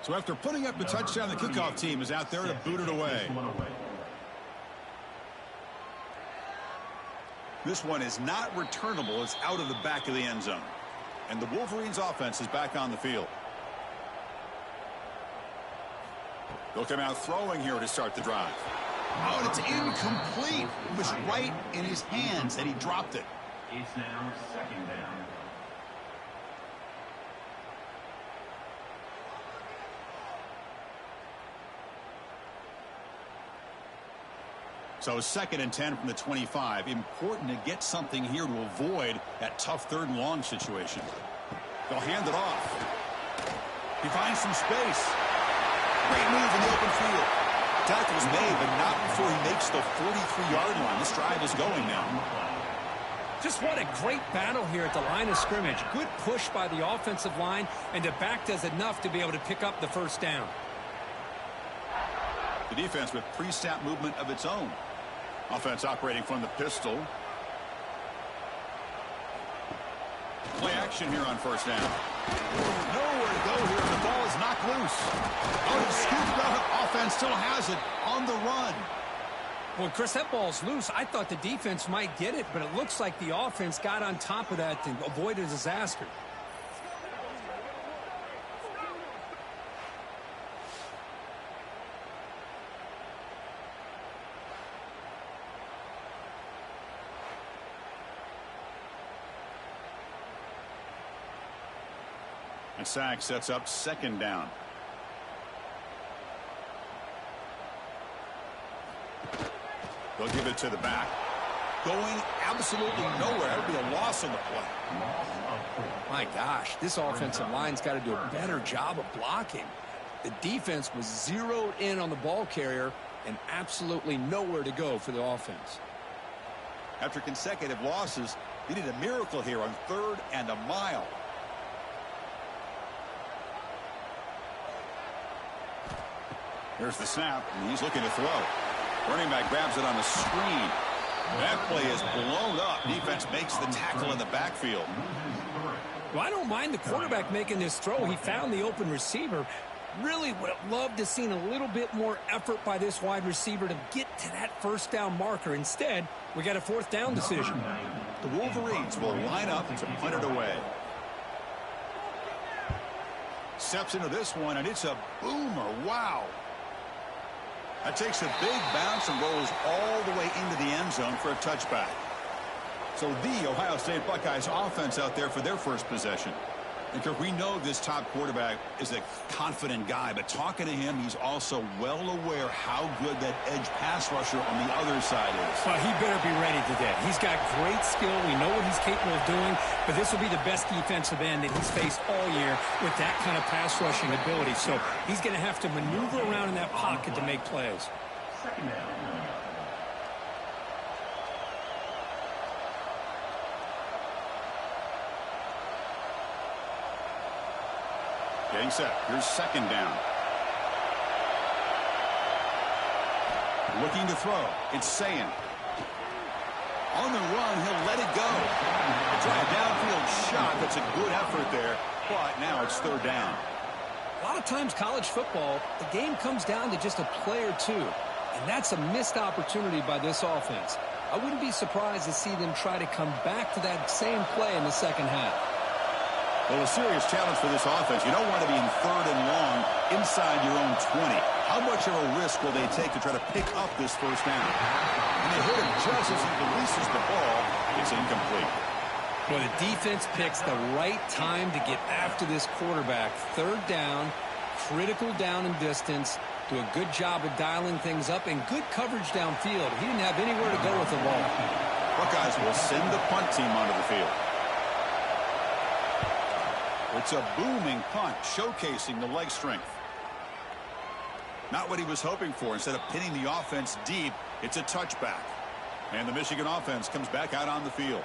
So after putting up the touchdown, the kickoff team is out there to boot it away. This one is not returnable. It's out of the back of the end zone. And the Wolverines offense is back on the field. They'll come out throwing here to start the drive. Oh, and it's incomplete. It was right in his hands and he dropped it. It's now second down. So 2nd and 10 from the 25. Important to get something here to avoid that tough 3rd and long situation. They'll hand it off. He finds some space. Great move in the open field. Tackle's made, but not before he makes the 43-yard line. This drive is going now. Just what a great battle here at the line of scrimmage. Good push by the offensive line, and the back does enough to be able to pick up the first down. The defense with pre-snap movement of its own. Offense operating from the pistol. Play action here on first down. Nowhere to go here. The ball is knocked loose. Oh, it's scooped up. Offense still has it on the run. Well, Chris, that ball's loose. I thought the defense might get it, but it looks like the offense got on top of that to avoid a disaster. And sack sets up 2nd down. They'll give it to the back. Going absolutely nowhere. That would be a loss on the play. My gosh, this offensive line's got to do a better job of blocking. The defense was zeroed in on the ball carrier and absolutely nowhere to go for the offense. After consecutive losses, they did a miracle here on 3rd and a mile. Here's the snap, and he's looking to throw. Running back grabs it on the screen. That play is blown up. Defense makes the tackle in the backfield. Well, I don't mind the quarterback making this throw. He found the open receiver. Really would have loved to have seen a little bit more effort by this wide receiver to get to that first down marker. Instead, we got a 4th down decision. The Wolverines will line up to punt it away. Steps into this one, and it's a boomer. Wow. That takes a big bounce and rolls all the way into the end zone for a touchback. So the Ohio State Buckeyes offense out there for their first possession. And Kirk, we know this top quarterback is a confident guy, but talking to him, he's also well aware how good that edge pass rusher on the other side is. Well, he better be ready today. He's got great skill. We know what he's capable of doing, but this will be the best defensive end that he's faced all year with that kind of pass rushing ability. So he's going to have to maneuver around in that pocket to make plays. Second down. Getting set. Here's 2nd down. Looking to throw. It's Sayin. On the run, he'll let it go. Try a downfield shot. That's a good effort there, but now it's 3rd down. A lot of times college football, the game comes down to just a play or two, and that's a missed opportunity by this offense. I wouldn't be surprised to see them try to come back to that same play in the second half. Well, a serious challenge for this offense. You don't want to be in 3rd and long inside your own 20. How much of a risk will they take to try to pick up this first down? And they hit him just as he releases the ball. It's incomplete. Well, the defense picks the right time to get after this quarterback. Third down, critical down and distance. Do a good job of dialing things up and good coverage downfield. He didn't have anywhere to go with the ball. Buckeyes will send the punt team onto the field. It's a booming punt, showcasing the leg strength. Not what he was hoping for. Instead of pinning the offense deep, it's a touchback. And the Michigan offense comes back out on the field.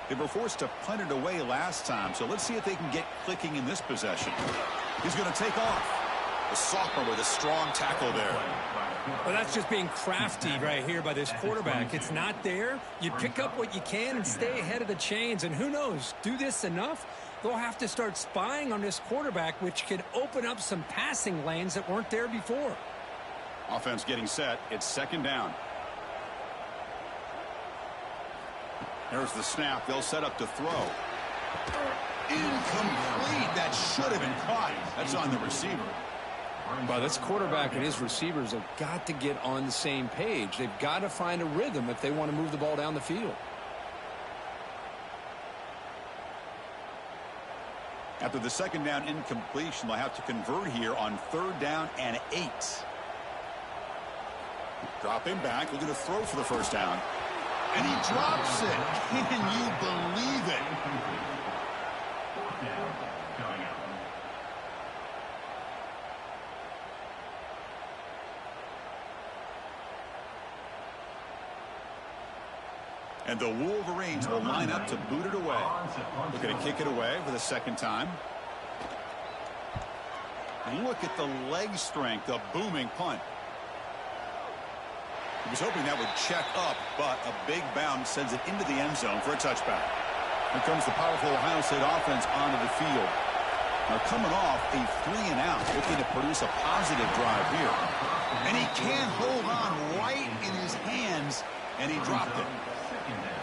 They were forced to punt it away last time, so let's see if they can get clicking in this possession. He's going to take off. The sophomore with a strong tackle there. Well, that's just being crafty right here by this quarterback. It's not there. You pick up what you can and stay ahead of the chains. And who knows, do this enough, they'll have to start spying on this quarterback, which could open up some passing lanes that weren't there before. Offense getting set. It's second down. There's the snap. They'll set up to throw. Incomplete. That should have been caught. That's on the receiver. Well, this quarterback and his receivers have got to get on the same page. They've got to find a rhythm if they want to move the ball down the field. After the second down incompletion, they'll have to convert here on third down and 8. Drop him back. Looking to throw for the first down. And he drops it. Can you believe it? And the Wolverines will line up to boot it away. Looking to kick it away for the second time. And look at the leg strength, a booming punt. He was hoping that would check up, but a big bounce sends it into the end zone for a touchback. Here comes the powerful Ohio State offense onto the field. Now coming off a 3-and-out, looking to produce a positive drive here. And he can't hold on right in his hands, and he dropped it.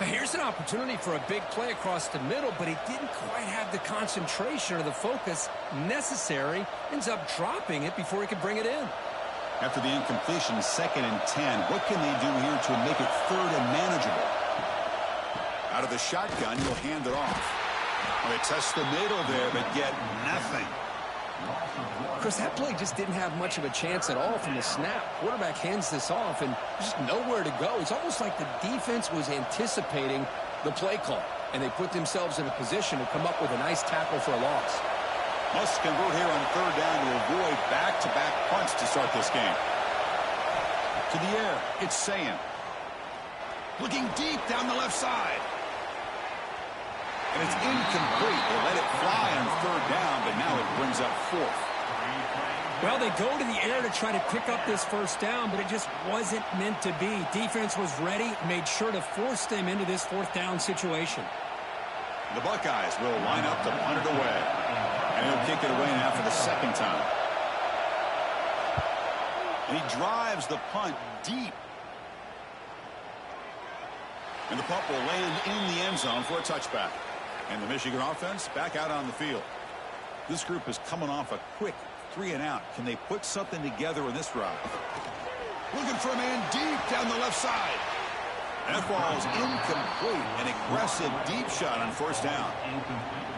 Here's an opportunity for a big play across the middle, but he didn't quite have the concentration or the focus necessary. Ends up dropping it before he could bring it in. After the incompletion, 2nd and 10. What can they do here to make it 3rd and manageable? Out of the shotgun, he'll hand it off. Well, they test the middle there, but get nothing. Chris, that play just didn't have much of a chance at all from the snap. Quarterback hands this off and just nowhere to go. It's almost like the defense was anticipating the play call, and they put themselves in a position to come up with a nice tackle for a loss. Must convert here on third down to avoid back-to-back punts to start this game. To the air, it's Sayan. Looking deep down the left side. And it's incomplete. They let it fly on third down, but now it brings up 4th. Well, they go to the air to try to pick up this first down, but it just wasn't meant to be. Defense was ready, made sure to force them into this 4th down situation. The Buckeyes will line up to punt it away. And he'll kick it away now for the second time. And he drives the punt deep. And the punt will land in the end zone for a touchback. And the Michigan offense back out on the field. This group is coming off a quick 3-and-out. Can they put something together in this drive? Looking for a man deep down the left side. And that ball's incomplete. An aggressive deep shot on first down.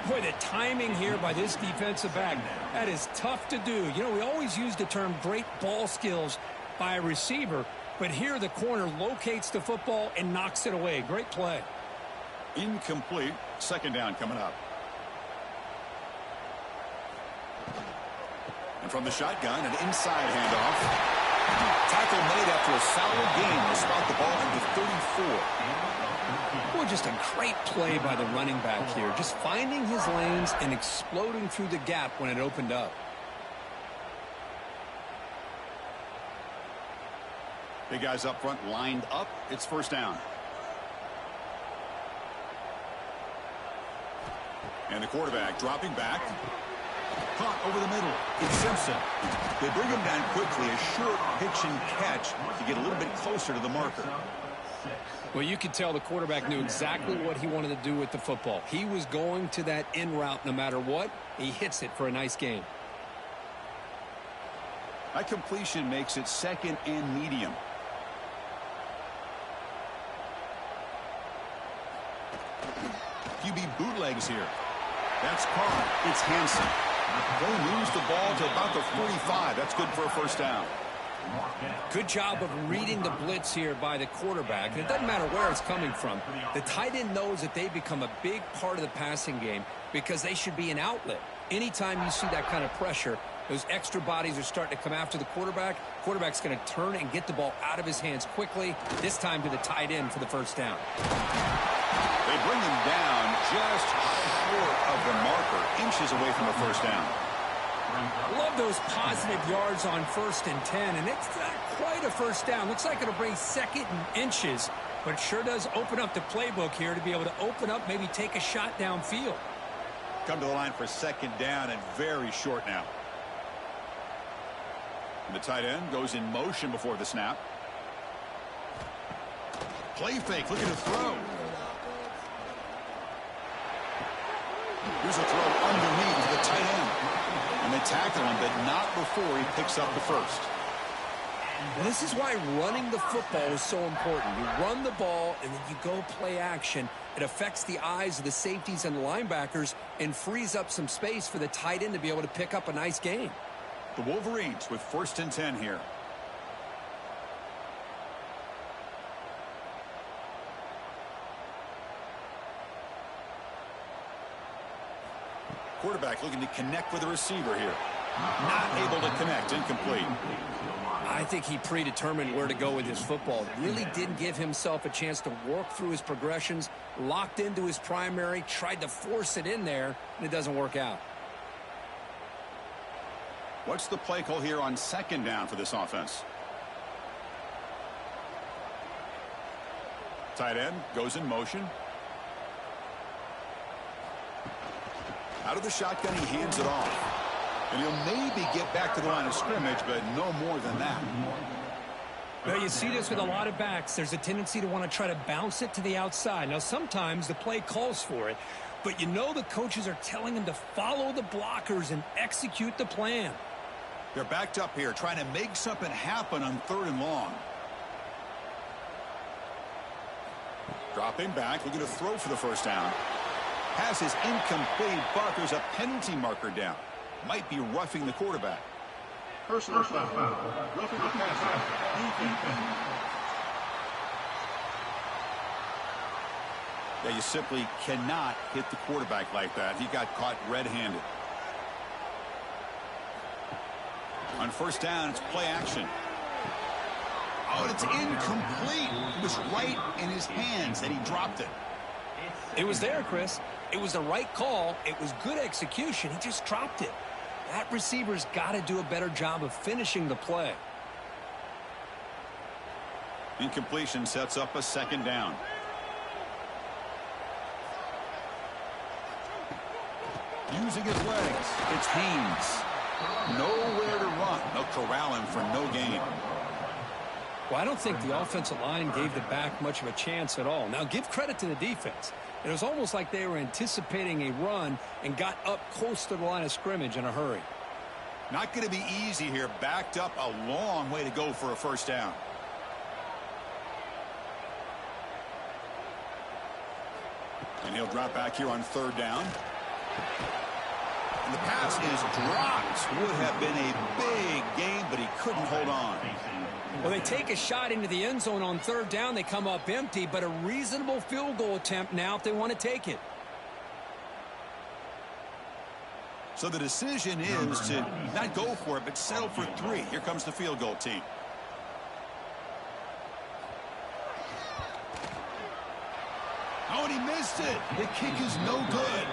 Boy, the timing here by this defensive back, that is tough to do. You know, we always use the term great ball skills by a receiver, but here the corner locates the football and knocks it away. Great play. Incomplete. Second down coming up. And from the shotgun, an inside handoff. Tackle made after a solid game to spot the ball into 34. Boy, just a great play by the running back here. Just finding his lanes and exploding through the gap when it opened up. Big guys up front lined up. It's first down. And the quarterback dropping back. Caught over the middle. It's Simpson. They bring him down quickly. A short pitch and catch to get a little bit closer to the marker. Well, you could tell the quarterback knew exactly what he wanted to do with the football. He was going to that in route no matter what. He hits it for a nice gain. That completion makes it 2nd and medium. QB bootlegs here. That's caught. It's Hansen. They moves the ball to about the 45. That's good for a first down. Good job of reading the blitz here by the quarterback. And it doesn't matter where it's coming from. The tight end knows that they become a big part of the passing game because they should be an outlet. Anytime you see that kind of pressure, those extra bodies are starting to come after the quarterback. Quarterback's going to turn and get the ball out of his hands quickly, this time to the tight end for the first down. They bring him down just short of the marker, inches away from a first down. Love those positive yards on 1st and 10, and it's not quite a first down. Looks like it'll bring 2nd and inches, but it sure does open up the playbook here to be able to open up, maybe take a shot downfield. Come to the line for 2nd down and very short now. And the tight end goes in motion before the snap. Play fake, looking to throw. Here's a throw underneath to the tight end. And they tackle him, but not before he picks up the first. Well, this is why running the football is so important. You run the ball, and then you go play action. It affects the eyes of the safeties and linebackers and frees up some space for the tight end to be able to pick up a nice gain. The Wolverines with 1st and 10 here. Quarterback looking to connect with the receiver here. Not able to connect, incomplete. I think he predetermined where to go with his football. Really didn't give himself a chance to work through his progressions, locked into his primary, tried to force it in there, and it doesn't work out. What's the play call here on 2nd down for this offense? Tight end goes in motion. Out of the shotgun, he hands it off. And he'll maybe get back to the line of scrimmage, but no more than that. Well, you see this with a lot of backs. There's a tendency to want to try to bounce it to the outside. Now, sometimes the play calls for it, but you know the coaches are telling them to follow the blockers and execute the plan. They're backed up here, trying to make something happen on 3rd and long. Dropping back, looking to throw for the first down. Pass is incomplete, but there's a penalty marker down. Might be roughing the quarterback. Personal foul. Roughing the passer. Yeah, you simply cannot hit the quarterback like that. He got caught red-handed. On 1st down, it's play action. Oh, and it's incomplete. It was right in his hands, and he dropped it. It was there, Chris. It was the right call. It was good execution. He just dropped it. That receiver's got to do a better job of finishing the play. Incompletion sets up a 2nd down. Using his legs, it's Haynes. Nowhere to run. They'll corral him for no gain. Well, I don't think the offensive line gave the back much of a chance at all. Now, give credit to the defense. It was almost like they were anticipating a run and got up close to the line of scrimmage in a hurry. Not going to be easy here. Backed up a long way to go for a first down. And he'll drop back here on 3rd down. And the pass is dropped. Would have been a big gain, but he couldn't hold on. Well, they take a shot into the end zone on 3rd down. They come up empty, but a reasonable field goal attempt now if they want to take it. So the decision is to not go for it, but settle for 3. Here comes the field goal team. Oh, and he missed it. The kick is no good.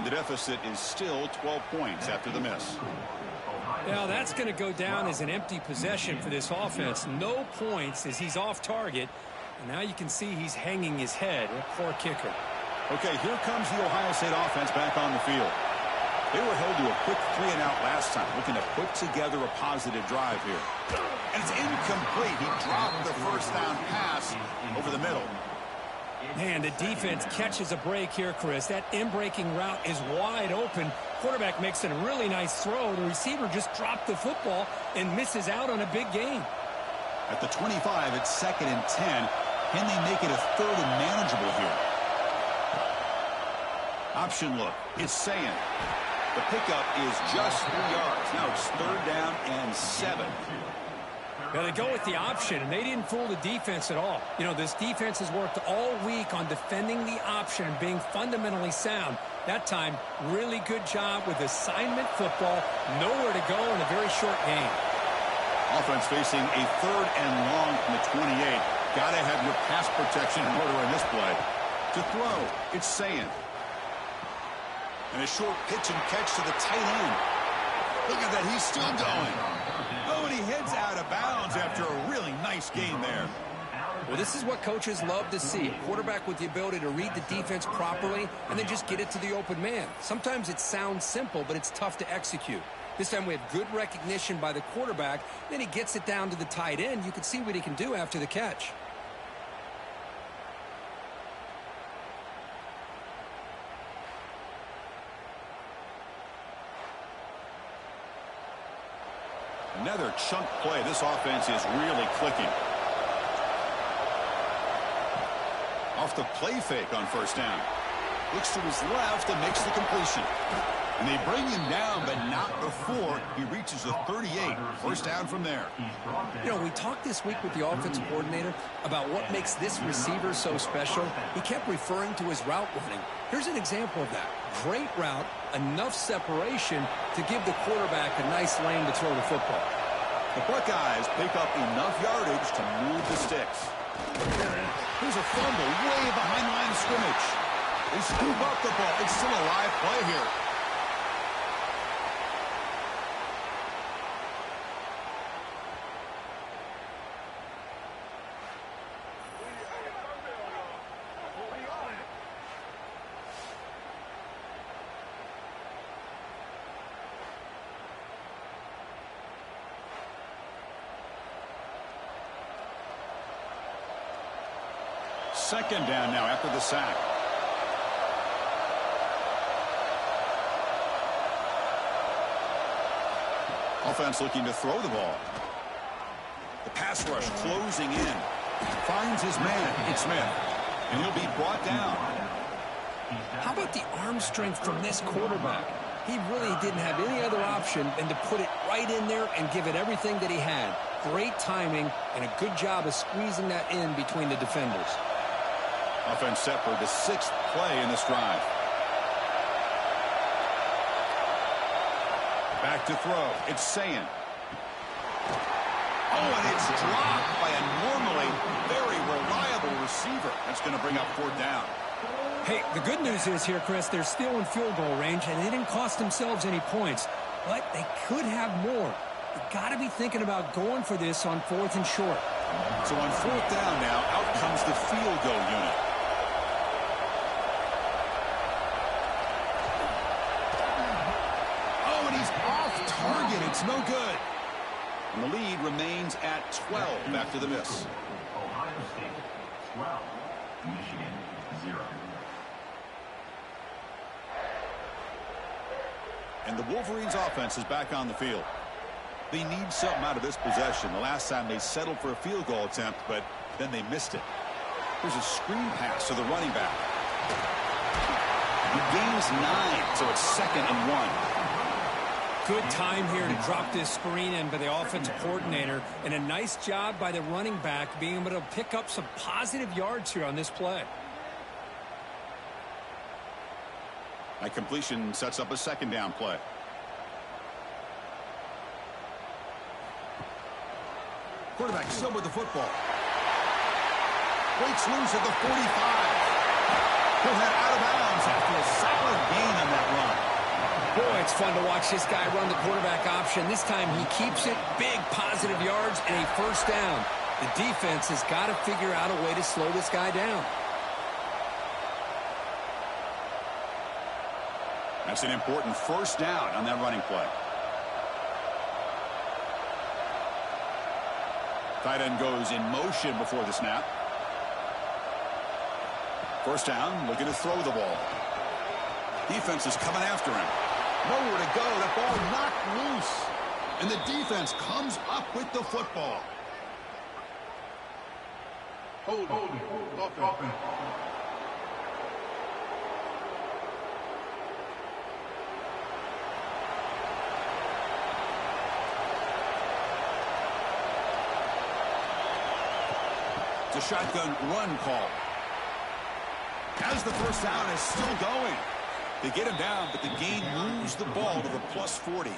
The deficit is still 12 points after the miss. Now, that's going to go down as an empty possession for this offense. No points as he's off target. And now you can see he's hanging his head. A poor kicker. Okay, here comes the Ohio State offense back on the field. They were held to a quick 3-and-out last time, looking to put together a positive drive here. And it's incomplete. He dropped the first down pass over the middle. Man, the defense catches a break here, Chris. That in-breaking route is wide open. Quarterback makes a really nice throw. The receiver just dropped the football and misses out on a big gain. At the 25, it's 2nd and 10. Can they make it a 3rd and manageable here? Option look. It's saying the pickup is just 3 yards. Now it's 3rd down and 7. Now they go with the option, and they didn't fool the defense at all. You know, this defense has worked all week on defending the option and being fundamentally sound. That time, really good job with assignment football. Nowhere to go in a very short game. Offense facing a 3rd and long from the 28. Got to have your pass protection in order in this play. To throw, it's saying. And a short pitch and catch to the tight end. Look at that, he's still going. Oh, and he heads out of bounds after a really nice game there. Well, this is what coaches love to see. A quarterback with the ability to read the defense properly and then just get it to the open man. Sometimes it sounds simple, but it's tough to execute. This time we have good recognition by the quarterback. Then he gets it down to the tight end. You can see what he can do after the catch. Another chunk play. This offense is really clicking. Off the play fake on 1st down. Looks to his left and makes the completion. And they bring him down, but not before he reaches the 38. 1st down from there. You know, we talked this week with the offensive coordinator about what makes this receiver so special. He kept referring to his route running. Here's an example of that. Great route, enough separation to give the quarterback a nice lane to throw the football. The Buckeyes pick up enough yardage to move the sticks. Here's a fumble way behind the line of scrimmage. They scoop up the ball. It's still a live play here. Second down now after the sack. Offense looking to throw the ball. The pass rush closing in. Finds his man. It's Smith. And he'll be brought down. How about the arm strength from this quarterback? He really didn't have any other option than to put it right in there and give it everything that he had. Great timing and a good job of squeezing that in between the defenders. Offense set for the 6th play in this drive. Back to throw. It's saying. Oh, and it's dropped by a normally very reliable receiver. That's going to bring up 4th down. Hey, the good news is here, Chris, they're still in field goal range, and they didn't cost themselves any points. But they could have more. You got to be thinking about going for this on 4th and short. So on 4th down now, out comes the field goal unit. Target, it's no good. And the lead remains at 12 after the miss. Ohio State 12, Michigan 0. And the Wolverines offense is back on the field. They need something out of this possession. The last time they settled for a field goal attempt, but then they missed it. Here's a screen pass to the running back. He gains 9, so it's 2nd and 1. Good time here to drop this screen in by the offensive coordinator, and a nice job by the running back being able to pick up some positive yards here on this play. That completion sets up a 2nd down play. Quarterback still with the football. Breaks loose at the 45. He'll head out of bounds after a solid gain on that run. Boy, it's fun to watch this guy run the quarterback option. This time he keeps it, big positive yards, and a 1st down. The defense has got to figure out a way to slow this guy down. That's an important 1st down on that running play. Tight end goes in motion before the snap. 1st down, looking to throw the ball. Defense is coming after him. Nowhere to go. The ball knocked loose. And the defense comes up with the football. Hold. Offense. It's a shotgun run call. As the first down is still going. They get him down, but the game moves the ball to the +40.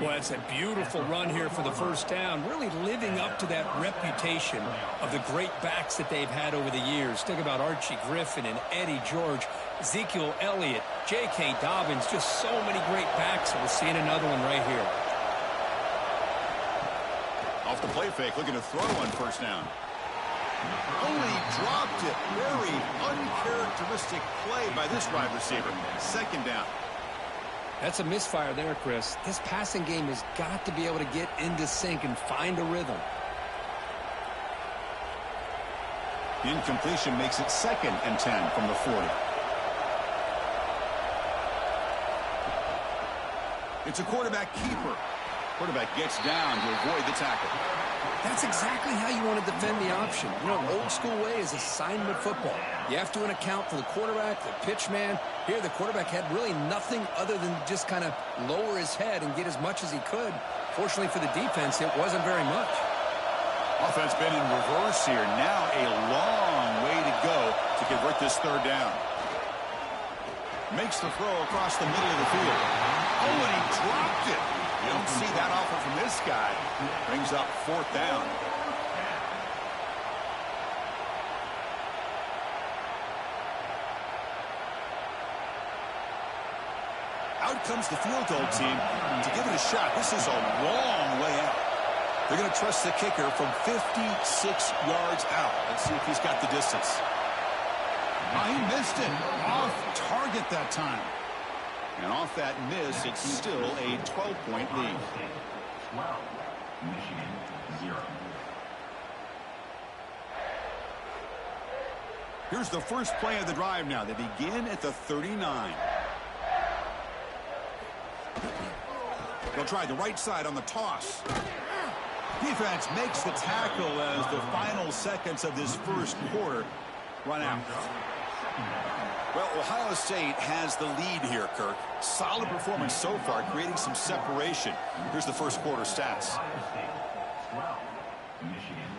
Well, it's a beautiful run here for the first down, really living up to that reputation of the great backs that they've had over the years. Think about Archie Griffin and Eddie George, Ezekiel Elliott, J.K. Dobbins, just so many great backs. We're seeing another one right here. Off the play fake, looking to throw on first down. Only dropped it. Very uncharacteristic play by this wide receiver. Second down. That's a misfire there, Chris. This passing game has got to be able to get into sync and find a rhythm. The incompletion makes it 2nd and 10 from the 40. It's a quarterback keeper. Quarterback gets down to avoid the tackle. That's exactly how you want to defend the option. You know, old school way is assignment football. You have to account for the quarterback, the pitch man. Here, the quarterback had really nothing other than just kind of lower his head and get as much as he could. Fortunately for the defense, it wasn't very much. Offense been in reverse here. Now a long way to go to convert this third down. Makes the throw across the middle of the field. Oh, and he dropped it. You don't see that often from this guy. Brings up 4th down. Out comes the field goal team to give it a shot. This is a long way out. They're going to trust the kicker from 56 yards out. Let's see if he's got the distance. Oh, he missed it. Off target that time. And off that miss, it's still a 12-point lead. 12, Michigan 0. Here's the first play of the drive now. They begin at the 39. They'll try the right side on the toss. Defense makes the tackle as the final seconds of this first quarter run out. Well, Ohio State has the lead here, Kirk. Solid performance so far, creating some separation. Here's the first quarter stats. 12, Michigan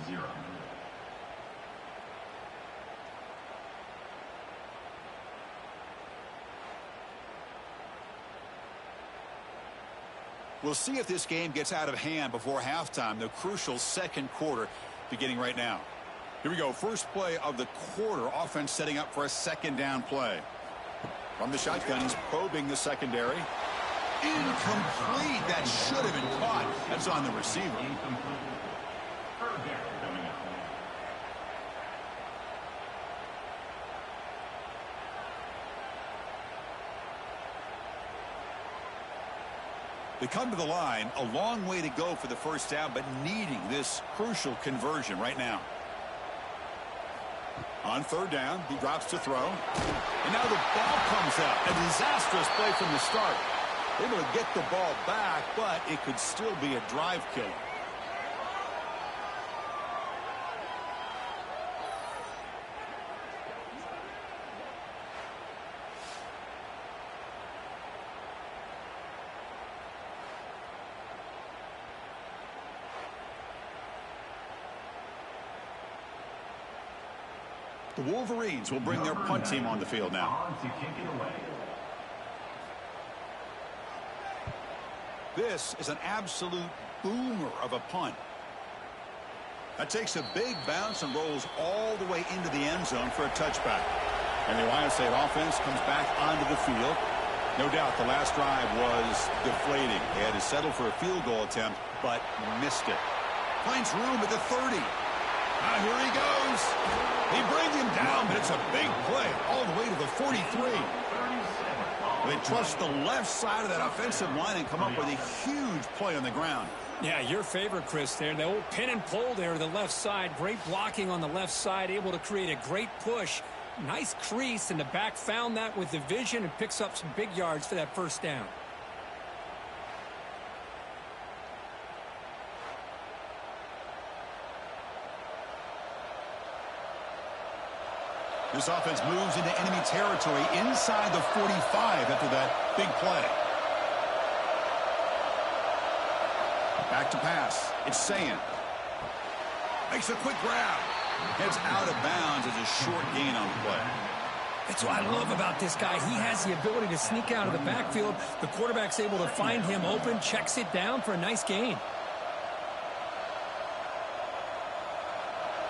0. We'll see if this game gets out of hand before halftime. The crucial second quarter beginning right now. Here we go. First play of the quarter. Offense setting up for a second down play. From the shotgun, he's probing the secondary. Incomplete. That should have been caught. That's on the receiver. Third down coming up. They come to the line. A long way to go for the first down, but needing this crucial conversion right now. On third down, he drops to throw. And now the ball comes out. A disastrous play from the start. Able to get the ball back, but it could still be a drive killer. The Wolverines will bring their punt team on the field now. On to kick it away. This is an absolute boomer of a punt. That takes a big bounce and rolls all the way into the end zone for a touchback. And the Ohio State offense comes back onto the field. No doubt the last drive was deflating. They had to settle for a field goal attempt, but missed it. Finds room at the 30. Now here he goes. They bring him down, but it's a big play all the way to the 43. They trust the left side of that offensive line and come up with a huge play on the ground. Yeah, your favorite, Chris, there. The old pin and pull there to the left side. Great blocking on the left side, able to create a great push. Nice crease, and the back found that with the vision and picks up some big yards for that first down. This offense moves into enemy territory inside the 45 after that big play. Back to pass. It's Sayan. Makes a quick grab. Heads out of bounds as a short gain on the play. That's what I love about this guy. He has the ability to sneak out of the backfield. The quarterback's able to find him open, checks it down for a nice gain.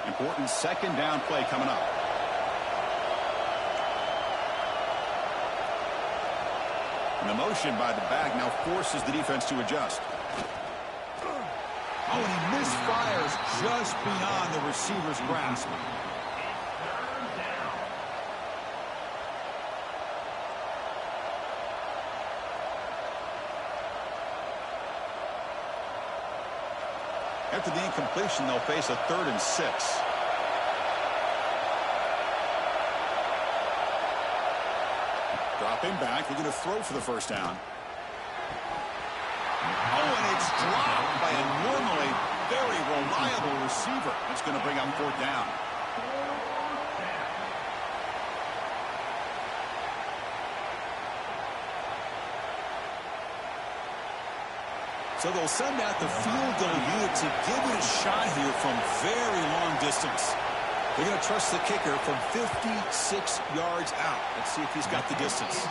Important second down play coming up. And the motion by the back now forces the defense to adjust. Oh, and he misfires just beyond the receiver's grasp. After the incompletion, they'll face a 3rd and 6. Dropping back, looking to throw for the first down. Oh, and it's dropped by a normally very reliable receiver. It's going to bring up 4th down. So they'll send out the field goal unit to give it a shot here from very long distance. They're going to trust the kicker from 56 yards out. Let's see if he's got the distance.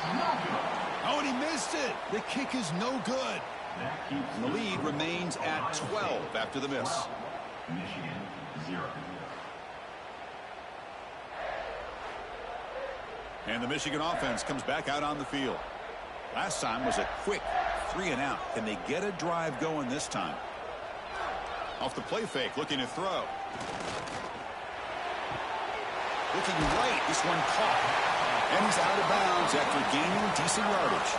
Oh, and he missed it. The kick is no good. And the lead remains at 12 after the miss. Michigan 0. And the Michigan offense comes back out on the field. Last time was a quick 3 and out. Can they get a drive going this time? Off the play fake, looking to throw. Looking right, this one caught. And he's out of bounds after gaining decent yardage.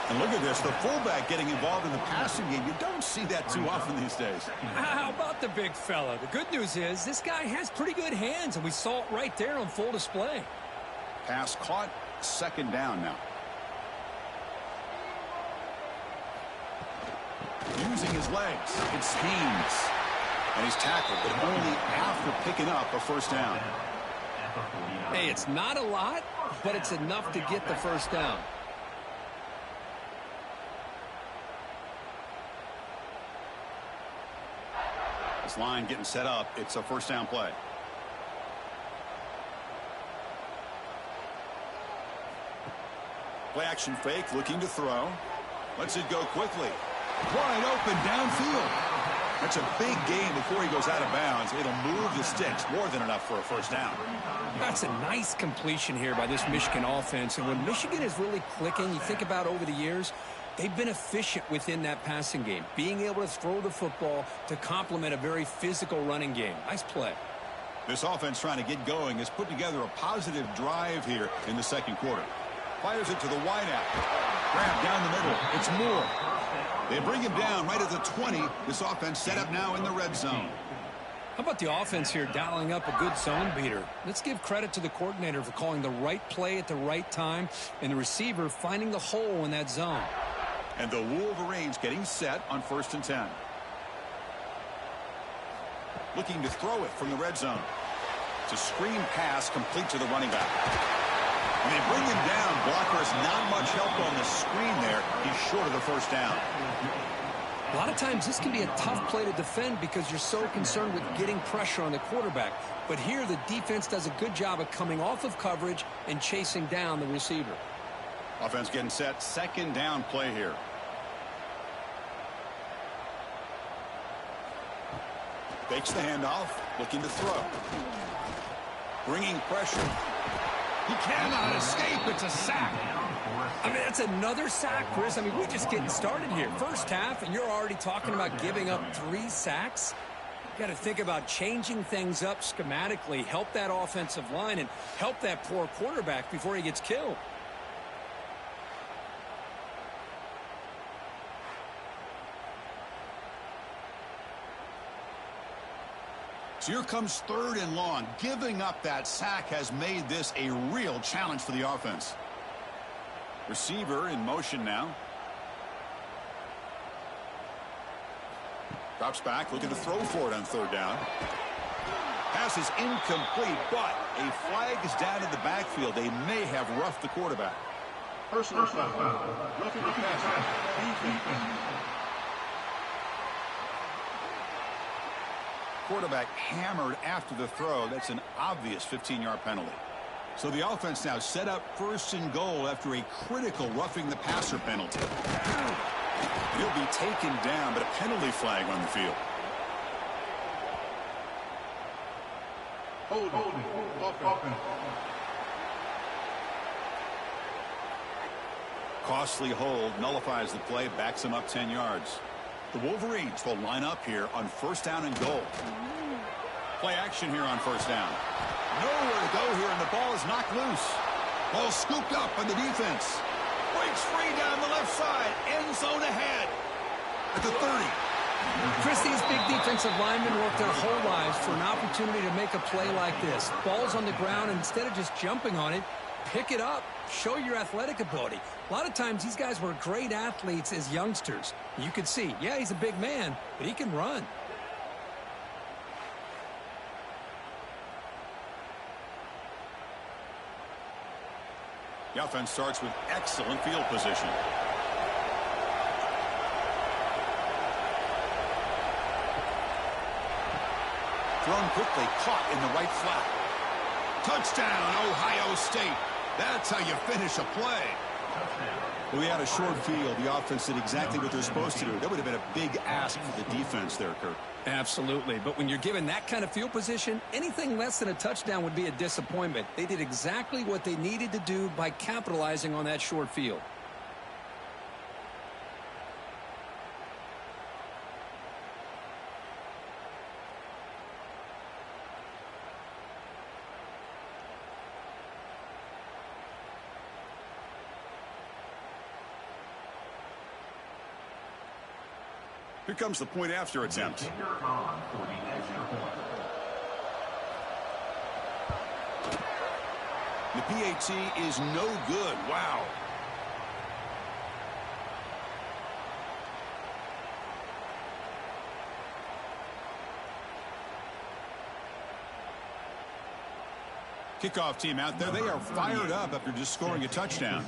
And look at this, the fullback getting involved in the passing game. You don't see that too often these days. How about the big fella? The good news is this guy has pretty good hands, and we saw it right there on full display. Pass caught, 2nd down now. Using his legs, it's Haynes. And he's tackled, but only after picking up a 1st down. Hey, it's not a lot, but it's enough to get the 1st down. This line getting set up. It's a 1st down play. Play action fake, looking to throw. Lets it go quickly. Wide open downfield. That's a big gain before he goes out of bounds. It'll move the sticks, more than enough for a 1st down. That's a nice completion here by this Michigan offense. And when Michigan is really clicking, you think about over the years, they've been efficient within that passing game, being able to throw the football to complement a very physical running game. Nice play. This offense trying to get going has put together a positive drive here in the 2nd quarter. Fires it to the wideout. Grab down the middle. It's Moore. They bring him down right at the 20. This offense set up now in the red zone. How about the offense here dialing up a good zone beater? Let's give credit to the coordinator for calling the right play at the right time and the receiver finding the hole in that zone. And the Wolverines getting set on 1st and 10. Looking to throw it from the red zone. It's a screen pass complete to the running back. And they bring him down. Blockers not much help on the screen there. He's short of the 1st down. A lot of times this can be a tough play to defend because you're so concerned with getting pressure on the quarterback. But here the defense does a good job of coming off of coverage and chasing down the receiver. Offense getting set. 2nd down play here. Fakes the handoff. Looking to throw. Bringing pressure. He cannot escape. It's a sack. I mean, that's another sack, Chris. I mean, we're just getting started here. 1st half, and you're already talking about giving up 3 sacks. You got to think about changing things up schematically, help that offensive line, and help that poor quarterback before he gets killed. So here comes 3rd and long. Giving up that sack has made this a real challenge for the offense. Receiver in motion now. Drops back, looking to throw for it on 3rd down. Pass is incomplete, but a flag is down in the backfield. They may have roughed the quarterback. Personal foul. Roughing the passer. Defense. quarterback hammered after the throw. That's an obvious 15-yard penalty. So the offense now set up 1st and goal after a critical roughing the passer penalty. He'll be taken down, but a penalty flag on the field. Holding. Offense. Costly hold nullifies the play, backs him up 10 yards. The Wolverines will line up here on 1st down and goal. Play action here on 1st down. Nowhere to go here, and the ball is knocked loose. Ball scooped up on the defense. Breaks free down the left side. End zone ahead. At the 30. Chris, these big defensive linemen work their whole lives for an opportunity to make a play like this. Ball's on the ground, and instead of just jumping on it, pick it up. Show your athletic ability. A lot of times, these guys were great athletes as youngsters. You could see, yeah, he's a big man, but he can run. The offense starts with excellent field position. Thrown quickly, caught in the right flat. Touchdown, Ohio State. That's how you finish a play. Well, we had a short field. The offense did exactly what they're supposed to do. That would have been a big ask for the defense there, Kurt. Absolutely. But when you're given that kind of field position, anything less than a touchdown would be a disappointment. They did exactly what they needed to do by capitalizing on that short field. Here comes the point after attempt. Kicker on for the extra point. The PAT is no good. Wow. Kickoff team out there. They are fired up after just scoring a touchdown.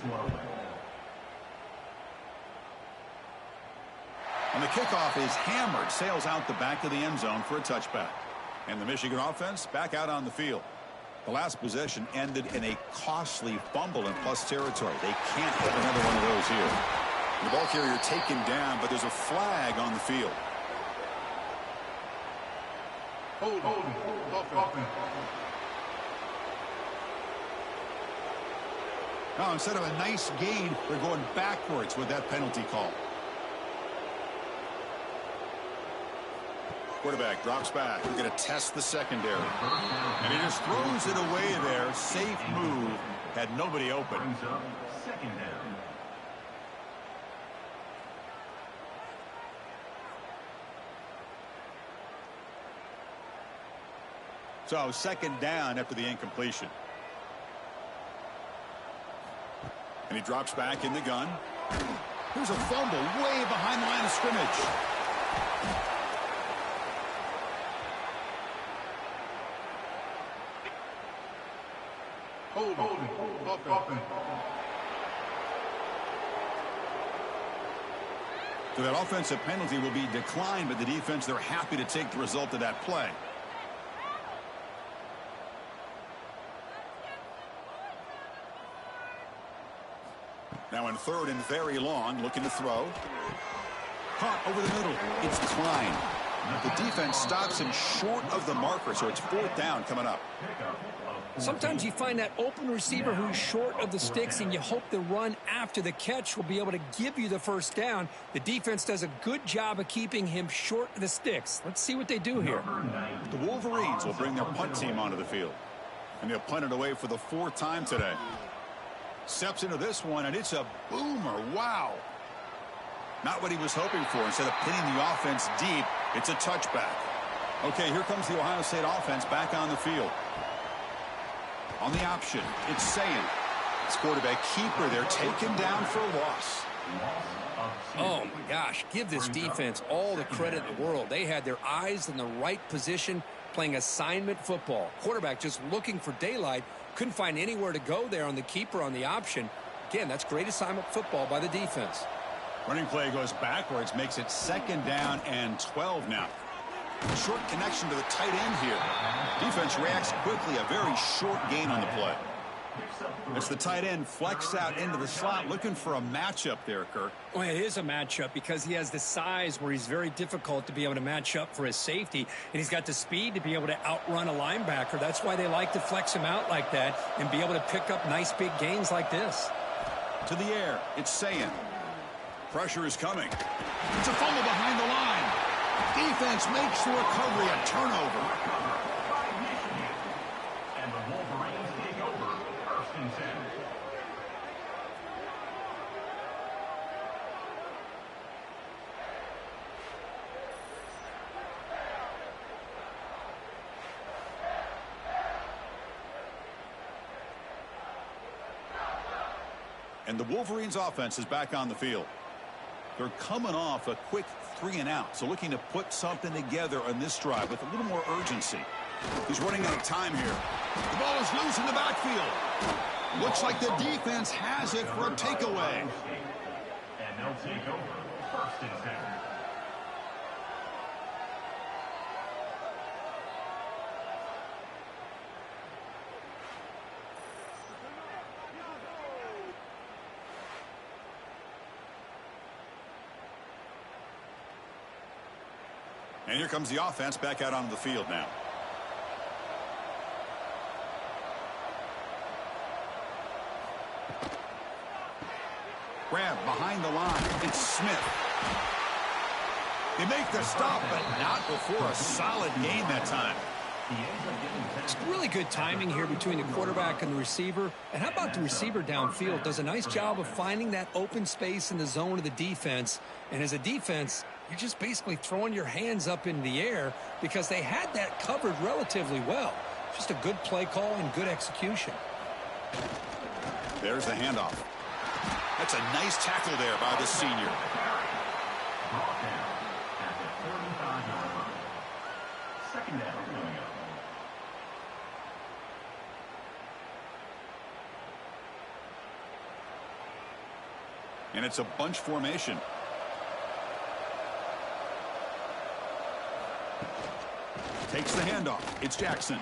And the kickoff is hammered, sails out the back of the end zone for a touchback. And the Michigan offense back out on the field. The last possession ended in a costly fumble in plus territory. They can't have another one of those here. The ball carrier taken down, but there's a flag on the field. Holding. Offense. Now, instead of a nice gain, they're going backwards with that penalty call. Quarterback drops back. We're going to test the secondary. And he just throws it away there. Safe move. Had nobody open. Brings up 2nd down. So 2nd down after the incompletion. And he drops back in the gun. There's a fumble way behind the line of scrimmage. Holding. Offense. So that offensive penalty will be declined by the defense. They're happy to take the result of that play. Now in 3rd and very long, looking to throw. Caught over the middle. It's Klein. The defense stops him short of the marker, so it's 4th down coming up. Sometimes you find that open receiver who's short of the sticks, and you hope the run after the catch will be able to give you the 1st down. The defense does a good job of keeping him short of the sticks. Let's see what they do here. The Wolverines will bring their punt team onto the field. And they'll punt it away for the 4th time today. Steps into this one, and it's a boomer. Wow. Not what he was hoping for. Instead of pinning the offense deep, it's a touchback. Okay, here comes the Ohio State offense back on the field. On the option, it's Sayin. It's quarterback keeper. They're taken down for a loss. Oh, my gosh. Give this defense all the credit in the world. They had their eyes in the right position, playing assignment football. Quarterback just looking for daylight. Couldn't find anywhere to go there on the keeper on the option. Again, that's great assignment football by the defense. Running play goes backwards, makes it 2nd down and 12 now. Short connection to the tight end here. Defense reacts quickly. A very short gain on the play. It's the tight end flexed out into the slot, looking for a matchup there, Kirk. Well, it is a matchup because he has the size where he's very difficult to be able to match up for his safety, and he's got the speed to be able to outrun a linebacker. That's why they like to flex him out like that and be able to pick up nice big gains like this. To the air, it's Sayin. Pressure is coming. It's a fumble behind the line. Defense makes the recovery, a turnover. And the Wolverines take over 1st and 10. And the Wolverines offense is back on the field. They're coming off a quick 3-and-out, so looking to put something together on this drive with a little more urgency. He's running out of time here. The ball is loose in the backfield. Looks like the defense has it for a takeaway. And they'll take over 1st and 10. And here comes the offense back out onto the field now. Grab behind the line. It's Smith. They make the stop, but not before a solid gain that time. It's really good timing here between the quarterback and the receiver. And how about the receiver downfield? Does a nice job of finding that open space in the zone of the defense. And as a defense, you're just basically throwing your hands up in the air because they had that covered relatively well. Just a good play call and good execution. There's the handoff. That's a nice tackle there by the senior. Brought down at the 35-yard line. 2nd down coming up. And it's a bunch formation. Takes the handoff. It's Jackson.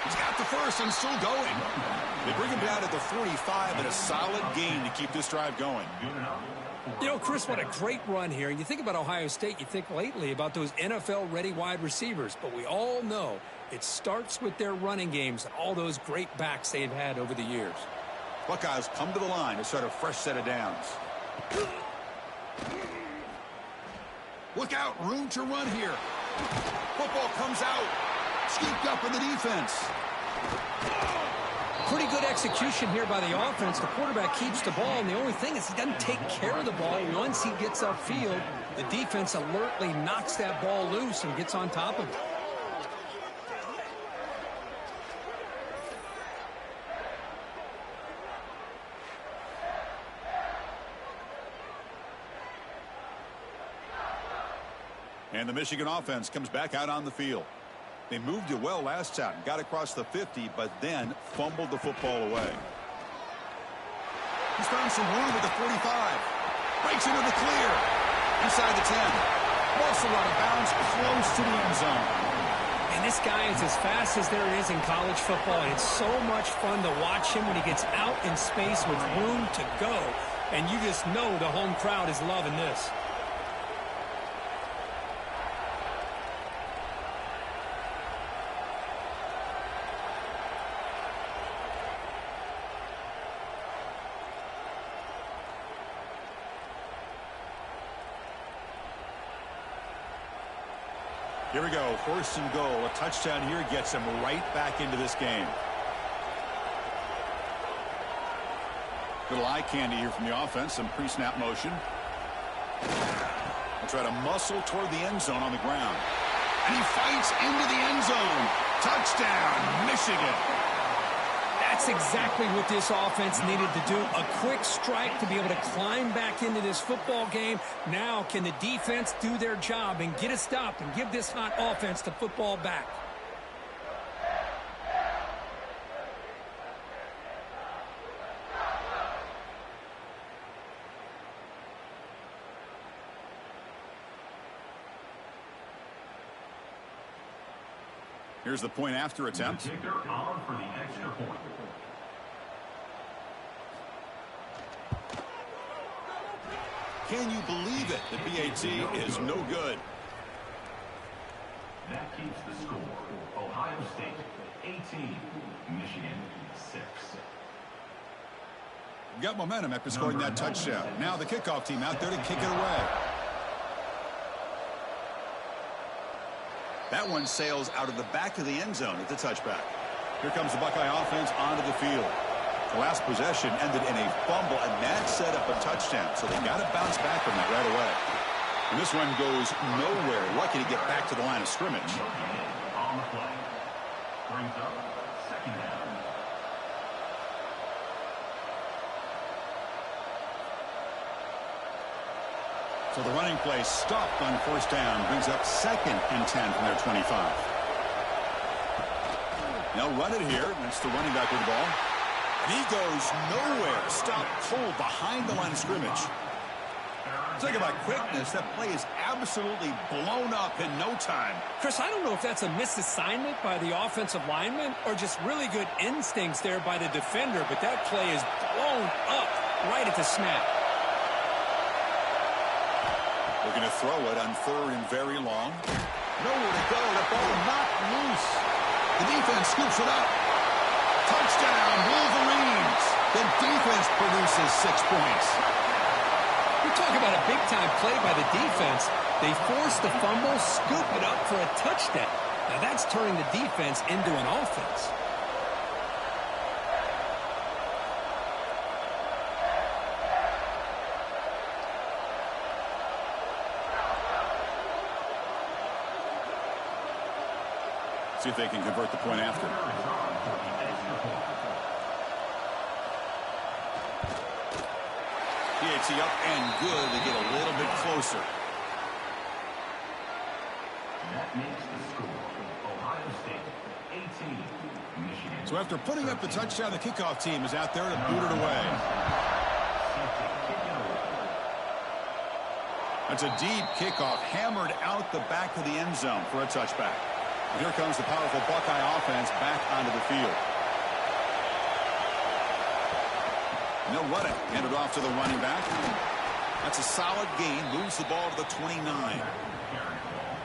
He's got the first and still going. They bring him down at the 45 and a solid gain to keep this drive going. You know, Chris, what a great run here. And you think about Ohio State, you think lately about those NFL-ready wide receivers. But we all know it starts with their running games and all those great backs they've had over the years. Buckeyes come to the line to start a fresh set of downs. Look out, room to run here. Football comes out. Scooped up in the defense. Pretty good execution here by the offense. The quarterback keeps the ball, and the only thing is he doesn't take care of the ball once he gets upfield. The defense alertly knocks that ball loose and gets on top of it. And the Michigan offense comes back out on the field. They moved it well last time, got across the 50, but then fumbled the football away. He's found some room at the 45. Breaks into the clear. Inside the 10. Also out of bounds, close to the end zone. And this guy is as fast as there is in college football, and it's so much fun to watch him when he gets out in space with room to go. And you just know the home crowd is loving this. Here we go, 1st and goal. A touchdown here gets him right back into this game. Little eye candy here from the offense, some pre-snap motion. They'll try to muscle toward the end zone on the ground. And he fights into the end zone. Touchdown, Michigan. That's exactly what this offense needed to do. A quick strike to be able to climb back into this football game. Now can the defense do their job and get a stop and give this hot offense the football back? Here's the point after attempt. Kicker on for the extra point. Can you believe it? The BAT is no good. That keeps the score. Ohio State 18, Michigan 6. Got momentum after scoring that touchdown. Now the kickoff team out there to kick it away. That one sails out of the back of the end zone at the touchback. Here comes the Buckeye offense onto the field. The last possession ended in a fumble, and that set up a touchdown. So they got to bounce back from that right away. And this one goes nowhere. Lucky to get back to the line of scrimmage. On the play. Brings up second down. So the running play stopped on first down. Brings up 2nd and 10 from their 25. They'll run it here. That's the running back with the ball. And he goes nowhere. Stop cold behind the line of scrimmage. Talk about quickness. That play is absolutely blown up in no time. Chris, I don't know if that's a misassignment by the offensive lineman or just really good instincts there by the defender, but that play is blown up right at the snap. Looking to throw it on 3rd and very long. Nowhere to go. The ball knocked loose. The defense scoops it up. Touchdown, Wolverines. The defense produces 6 points. We're talking about a big-time play by the defense. They force the fumble, scoop it up for a touchdown. Now that's turning the defense into an offense. See if they can convert the point after. PAT up and good to get a little bit closer. That makes the score. Ohio State 18, Michigan. So after putting up the touchdown, the kickoff team is out there to boot it away. That's a deep kickoff, hammered out the back of the end zone for a touchback. And here comes the powerful Buckeye offense back onto the field. And they'll run it. Hand it off to the running back. That's a solid gain. Moves the ball to the 29.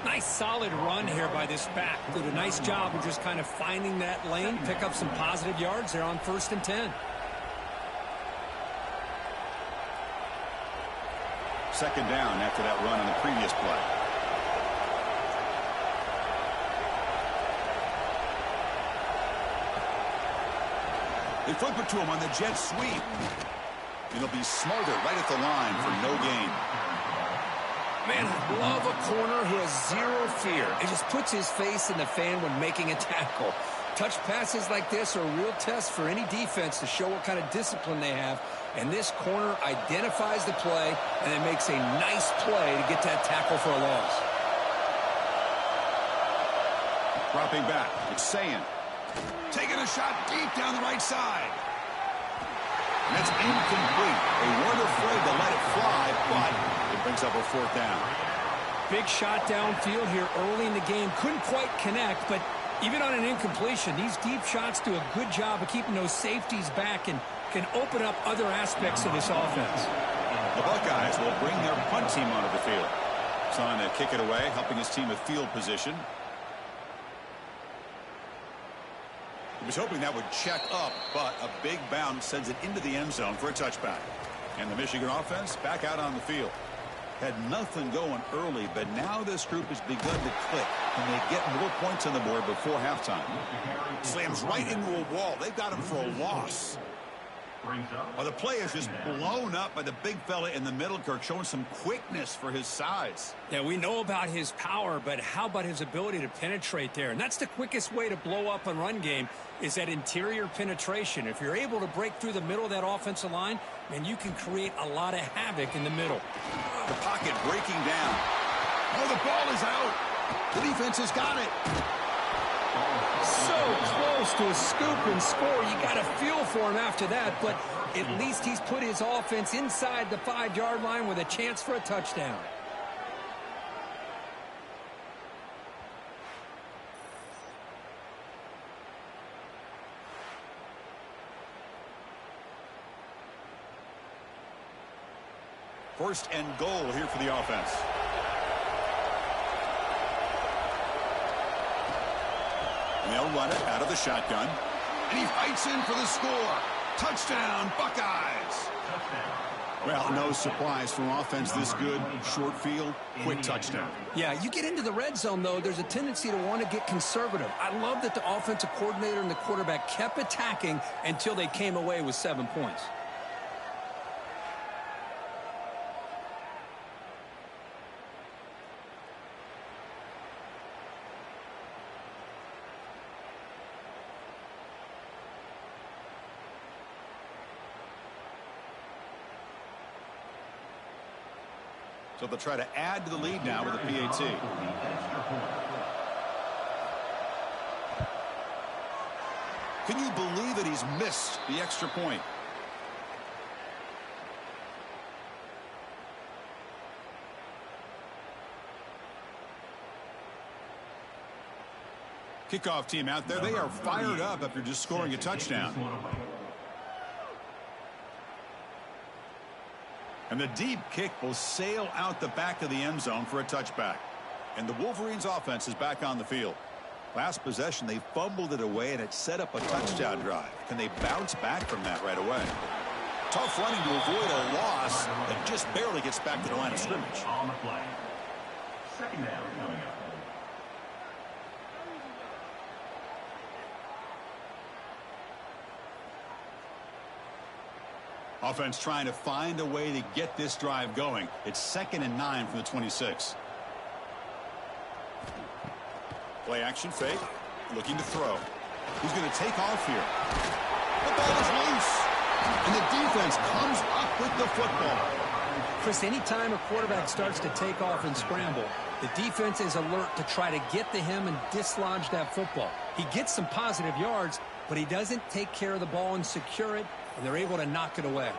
Nice solid run here by this back. Did a nice job of just kind of finding that lane, pick up some positive yards there on 1st and 10. 2nd down after that run on the previous play. They flip it to him on the jet sweep. And he'll be smarter right at the line for no gain. Man, I love a corner who has zero fear. It just puts his face in the fan when making a tackle. Touch passes like this are a real test for any defense to show what kind of discipline they have. And this corner identifies the play and then makes a nice play to get that tackle for a loss. Dropping back. It's Sayin. Taking a shot deep down the right side. And that's incomplete. They weren't afraid to let it fly, but it brings up a 4th down. Big shot downfield here early in the game. Couldn't quite connect, but even on an incompletion, these deep shots do a good job of keeping those safeties back and can open up other aspects of this offense. The Buckeyes will bring their punt team onto the field. Son to kick it away, helping his team with field position. He was hoping that would check up, but a big bounce sends it into the end zone for a touchback. And the Michigan offense back out on the field. Had nothing going early, but now this group has begun to click, and they get more points on the board before halftime. Slams right into a wall. They've got him for a loss. Well, the play is just blown up by the big fella in the middle, Kirk, showing some quickness for his size. Yeah, we know about his power, but how about his ability to penetrate there? And that's the quickest way to blow up a run game is that interior penetration. If you're able to break through the middle of that offensive line, then you can create a lot of havoc in the middle. The pocket breaking down. Oh, the ball is out. The defense has got it. So close to a scoop and score. You got a feel for him after that, but at least he's put his offense inside the 5-yard line with a chance for a touchdown. First and goal here for the offense. And they'll run it out of the shotgun. And he fights in for the score. Touchdown, Buckeyes. Well, no surprise from offense this good. Short field, quick touchdown. Yeah, you get into the red zone, though, there's a tendency to want to get conservative. I love that the offensive coordinator and the quarterback kept attacking until they came away with 7 points. So they'll try to add to the lead now with a PAT. Can you believe it? He's missed the extra point. Kickoff team out there. They are fired up after just scoring a touchdown. And the deep kick will sail out the back of the end zone for a touchback. And the Wolverines offense is back on the field. Last possession, they fumbled it away, and it set up a touchdown drive. Can they bounce back from that right away? Tough running to avoid a loss that just barely gets back to the line of scrimmage. On the play. Second down coming up. Offense trying to find a way to get this drive going. It's 2nd and 9 from the 26. Play action fake. Looking to throw. Who's going to take off here? The ball is loose. And the defense comes up with the football. Chris, anytime a quarterback starts to take off and scramble, the defense is alert to try to get to him and dislodge that football. He gets some positive yards, but he doesn't take care of the ball and secure it, and they're able to knock it away.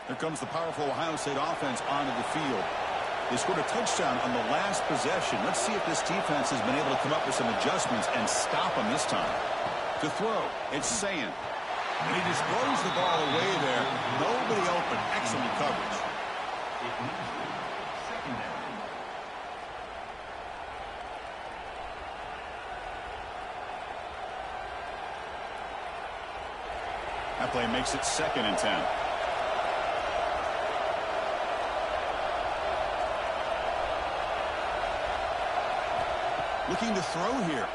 Here comes the powerful Ohio State offense onto the field. They scored a touchdown on the last possession. Let's see if this defense has been able to come up with some adjustments and stop them this time. To throw, it's Sand. And he just throws the ball away there. Nobody open. Excellent coverage. Second down. That play makes it 2nd and 10. Looking to throw here.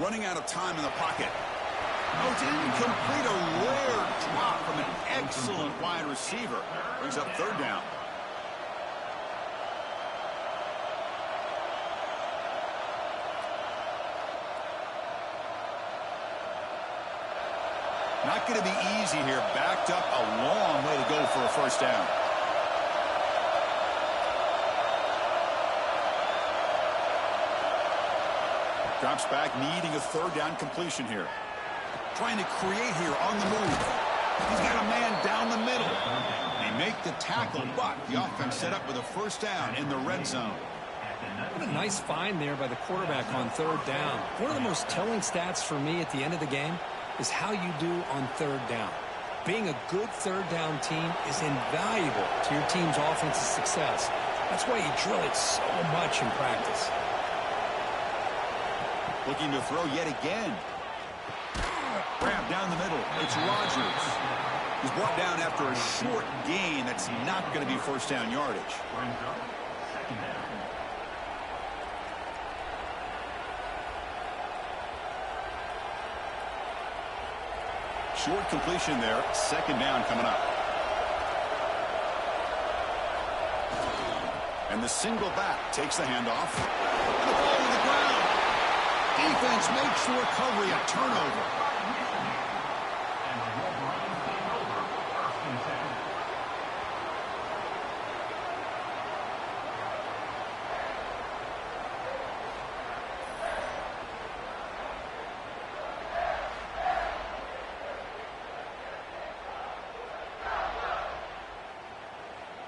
Running out of time in the pocket. Oh, it's incomplete. A rare drop from an excellent wide receiver. Brings up 3rd down. Not going to be easy here. Backed up a long way to go for a 1st down. Drops back, needing a 3rd down completion here. Trying to create here on the move. He's got a man down the middle. They make the tackle, but the offense set up with a 1st down in the red zone. What a nice find there by the quarterback on 3rd down. One of the most telling stats for me at the end of the game is how you do on 3rd down. Being a good 3rd down team is invaluable to your team's offensive success. That's why you drill it so much in practice. Looking to throw yet again. Grab down the middle. It's Rodgers. He's brought down after a short gain. That's not going to be 1st down yardage. Second down. Short completion there. 2nd down coming up. And the single back takes the handoff. And the ball to the ground. Defense makes the recovery a turnover. And the Wolverines take over 1st and 10.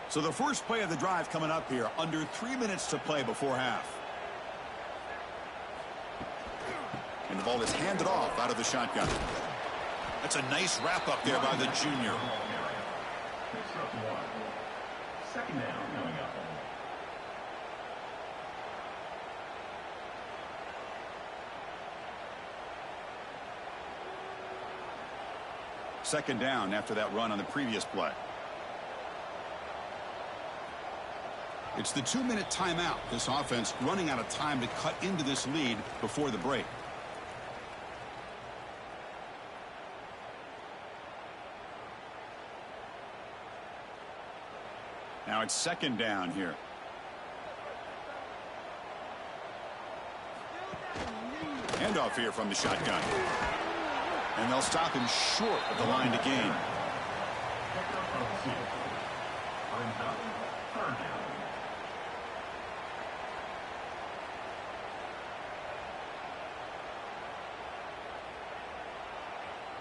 So the first play of the drive coming up here. Under 3 minutes to play before half. And the ball is handed off out of the shotgun. That's a nice wrap up there by the junior. Second down coming up. Second down after that run on the previous play. It's the 2-minute timeout. This offense running out of time to cut into this lead before the break. Now it's second down here. Handoff here from the shotgun. And they'll stop him short of the line to gain.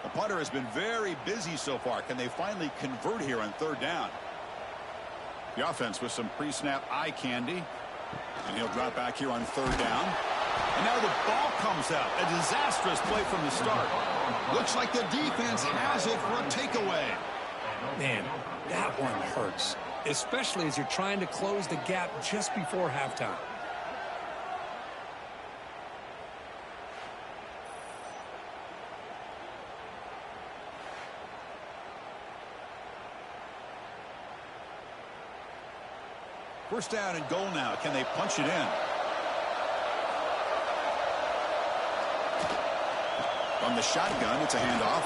The punter has been very busy so far. Can they finally convert here on third down? The offense with some pre-snap eye candy. And he'll drop back here on third down. And now the ball comes out. A disastrous play from the start. Looks like the defense has it for a takeaway. Man, that one hurts, especially as you're trying to close the gap just before halftime. First down and goal now. Can they punch it in? From the shotgun, it's a handoff.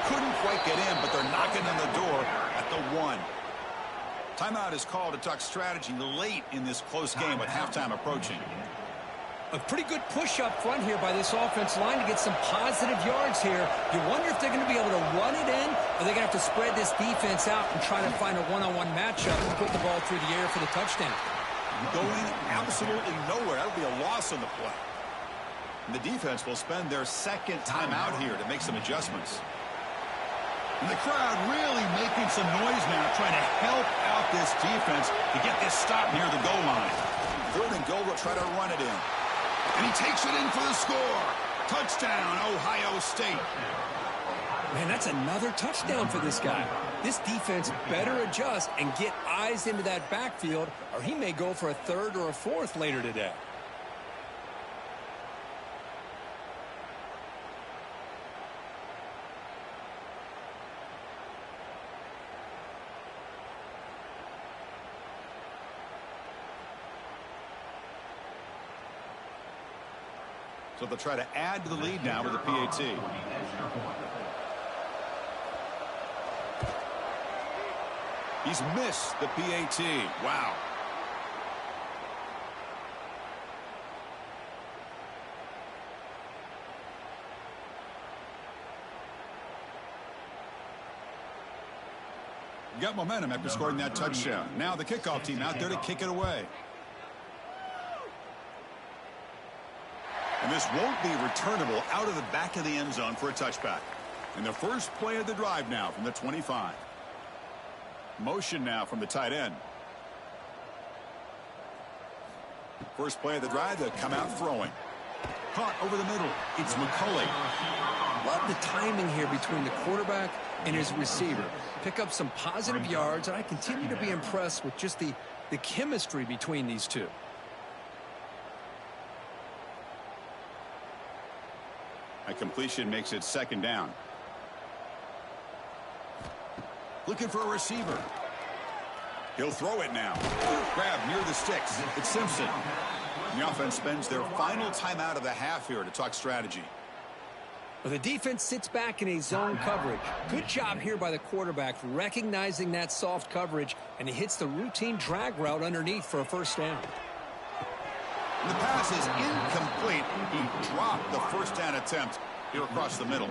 Couldn't quite get in, but they're knocking on the door at the 1. Timeout is called to talk strategy late in this close game with halftime approaching. A pretty good push up front here by this offense line to get some positive yards here. You wonder if they're going to be able to run it in, or they're going to have to spread this defense out and try to find a one-on-one matchup and put the ball through the air for the touchdown. Going absolutely nowhere. That'll be a loss on the play. And the defense will spend their second timeout here to make some adjustments. And the crowd really making some noise now, trying to help out this defense to get this stop near the goal line. Third and goal, will try to run it in. And he takes it in for the score. Touchdown, Ohio State. Man, that's another touchdown for this guy. This defense better adjust and get eyes into that backfield, or he may go for a third or a fourth later today. So they'll try to add to the lead now with a PAT. He's missed the PAT. Wow. Got momentum after scoring that touchdown. Now the kickoff team out there to kick it away. And this won't be returnable out of the back of the end zone for a touchback. And the first play of the drive now from the 25. Motion now from the tight end. First play of the drive, they'll come out throwing. Caught over the middle. It's McCulley. Love the timing here between the quarterback and his receiver. Pick up some positive yards, and I continue to be impressed with just the chemistry between these two. A completion makes it second down. Looking for a receiver. He'll throw it now. Grab near the sticks. It's Simpson. And the offense spends their final timeout of the half here to talk strategy. Well, the defense sits back in a zone coverage. Good job here by the quarterback recognizing that soft coverage, and he hits the routine drag route underneath for a first down. The pass is incomplete. He dropped the first down attempt here across the middle.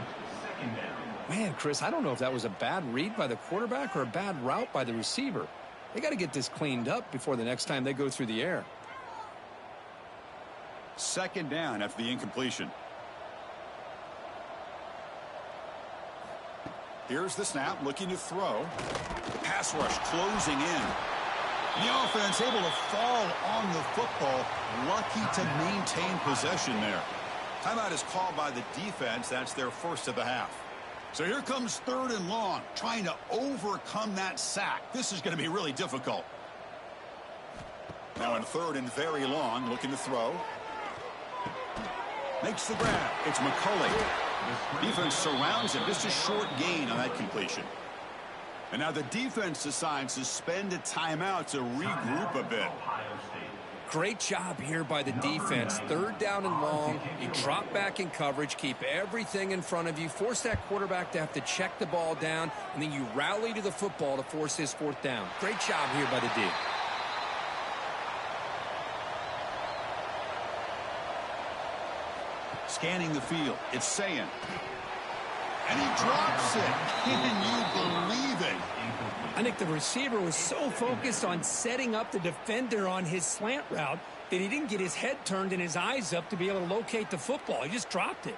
Man, Chris, I don't know if that was a bad read by the quarterback or a bad route by the receiver. They got to get this cleaned up before the next time they go through the air. Second down after the incompletion. Here's the snap, looking to throw. Pass rush closing in. The offense able to fall on the football. Lucky to maintain possession there. Timeout is called by the defense. That's their first of the half. So here comes 3rd and long, trying to overcome that sack. This is going to be really difficult. Now in 3rd and very long, looking to throw. Makes the grab. It's McCulley. Defense surrounds him. Just a short gain on that completion. And now the defense decides to spend a timeout to regroup a bit. Great job here by the defense. 3rd down and long. You drop back in coverage, keep everything in front of you, force that quarterback to have to check the ball down, and then you rally to the football to force his 4th down. Great job here by the D. Scanning the field. It's saying. And he drops it. Can you believe it? I think the receiver was so focused on setting up the defender on his slant route that he didn't get his head turned and his eyes up to be able to locate the football. He just dropped it.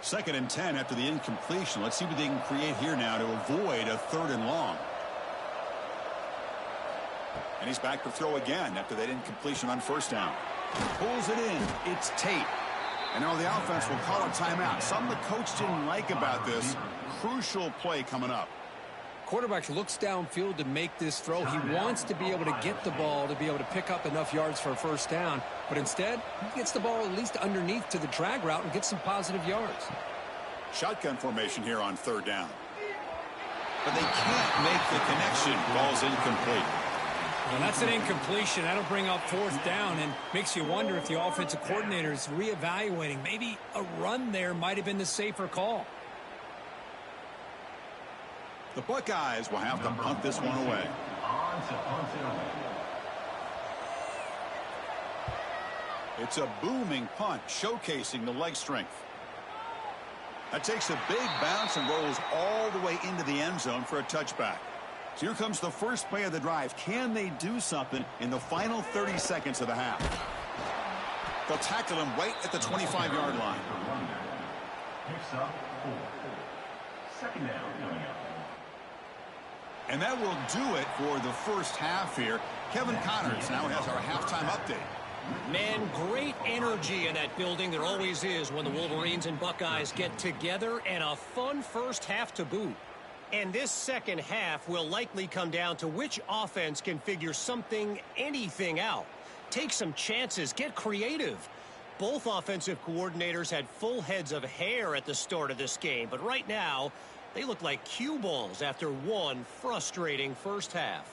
2nd and 10 after the incompletion. Let's see what they can create here now to avoid a 3rd and long. And he's back to throw again after that incompletion on 1st down. Pulls it in. It's Tate. And now the offense will call a timeout. Something the coach didn't like about this. Crucial play coming up. Quarterback looks downfield to make this throw. He wants to be able to get the ball to be able to pick up enough yards for a 1st down. But instead, he gets the ball at least underneath to the drag route and gets some positive yards. Shotgun formation here on 3rd down. But they can't make the connection. Ball's incomplete. Well, that's an incompletion. That'll bring up 4th down and makes you wonder if the offensive coordinator is reevaluating. Maybe a run there might have been the safer call. The Buckeyes will have to punt this one away. It's a booming punt, showcasing the leg strength. That takes a big bounce and rolls all the way into the end zone for a touchback. So here comes the first play of the drive. Can they do something in the final 30 seconds of the half? They'll tackle him right at the 25-yard line. Picks up 4. 2nd down coming up. And that will do it for the first half here. Kevin Connors now has our halftime update. Man, great energy in that building. There always is when the Wolverines and Buckeyes get together, and a fun first half to boot. And this 2nd half will likely come down to which offense can figure something, anything out. Take some chances, get creative. Both offensive coordinators had full heads of hair at the start of this game, but right now, they look like cue balls after one frustrating first half.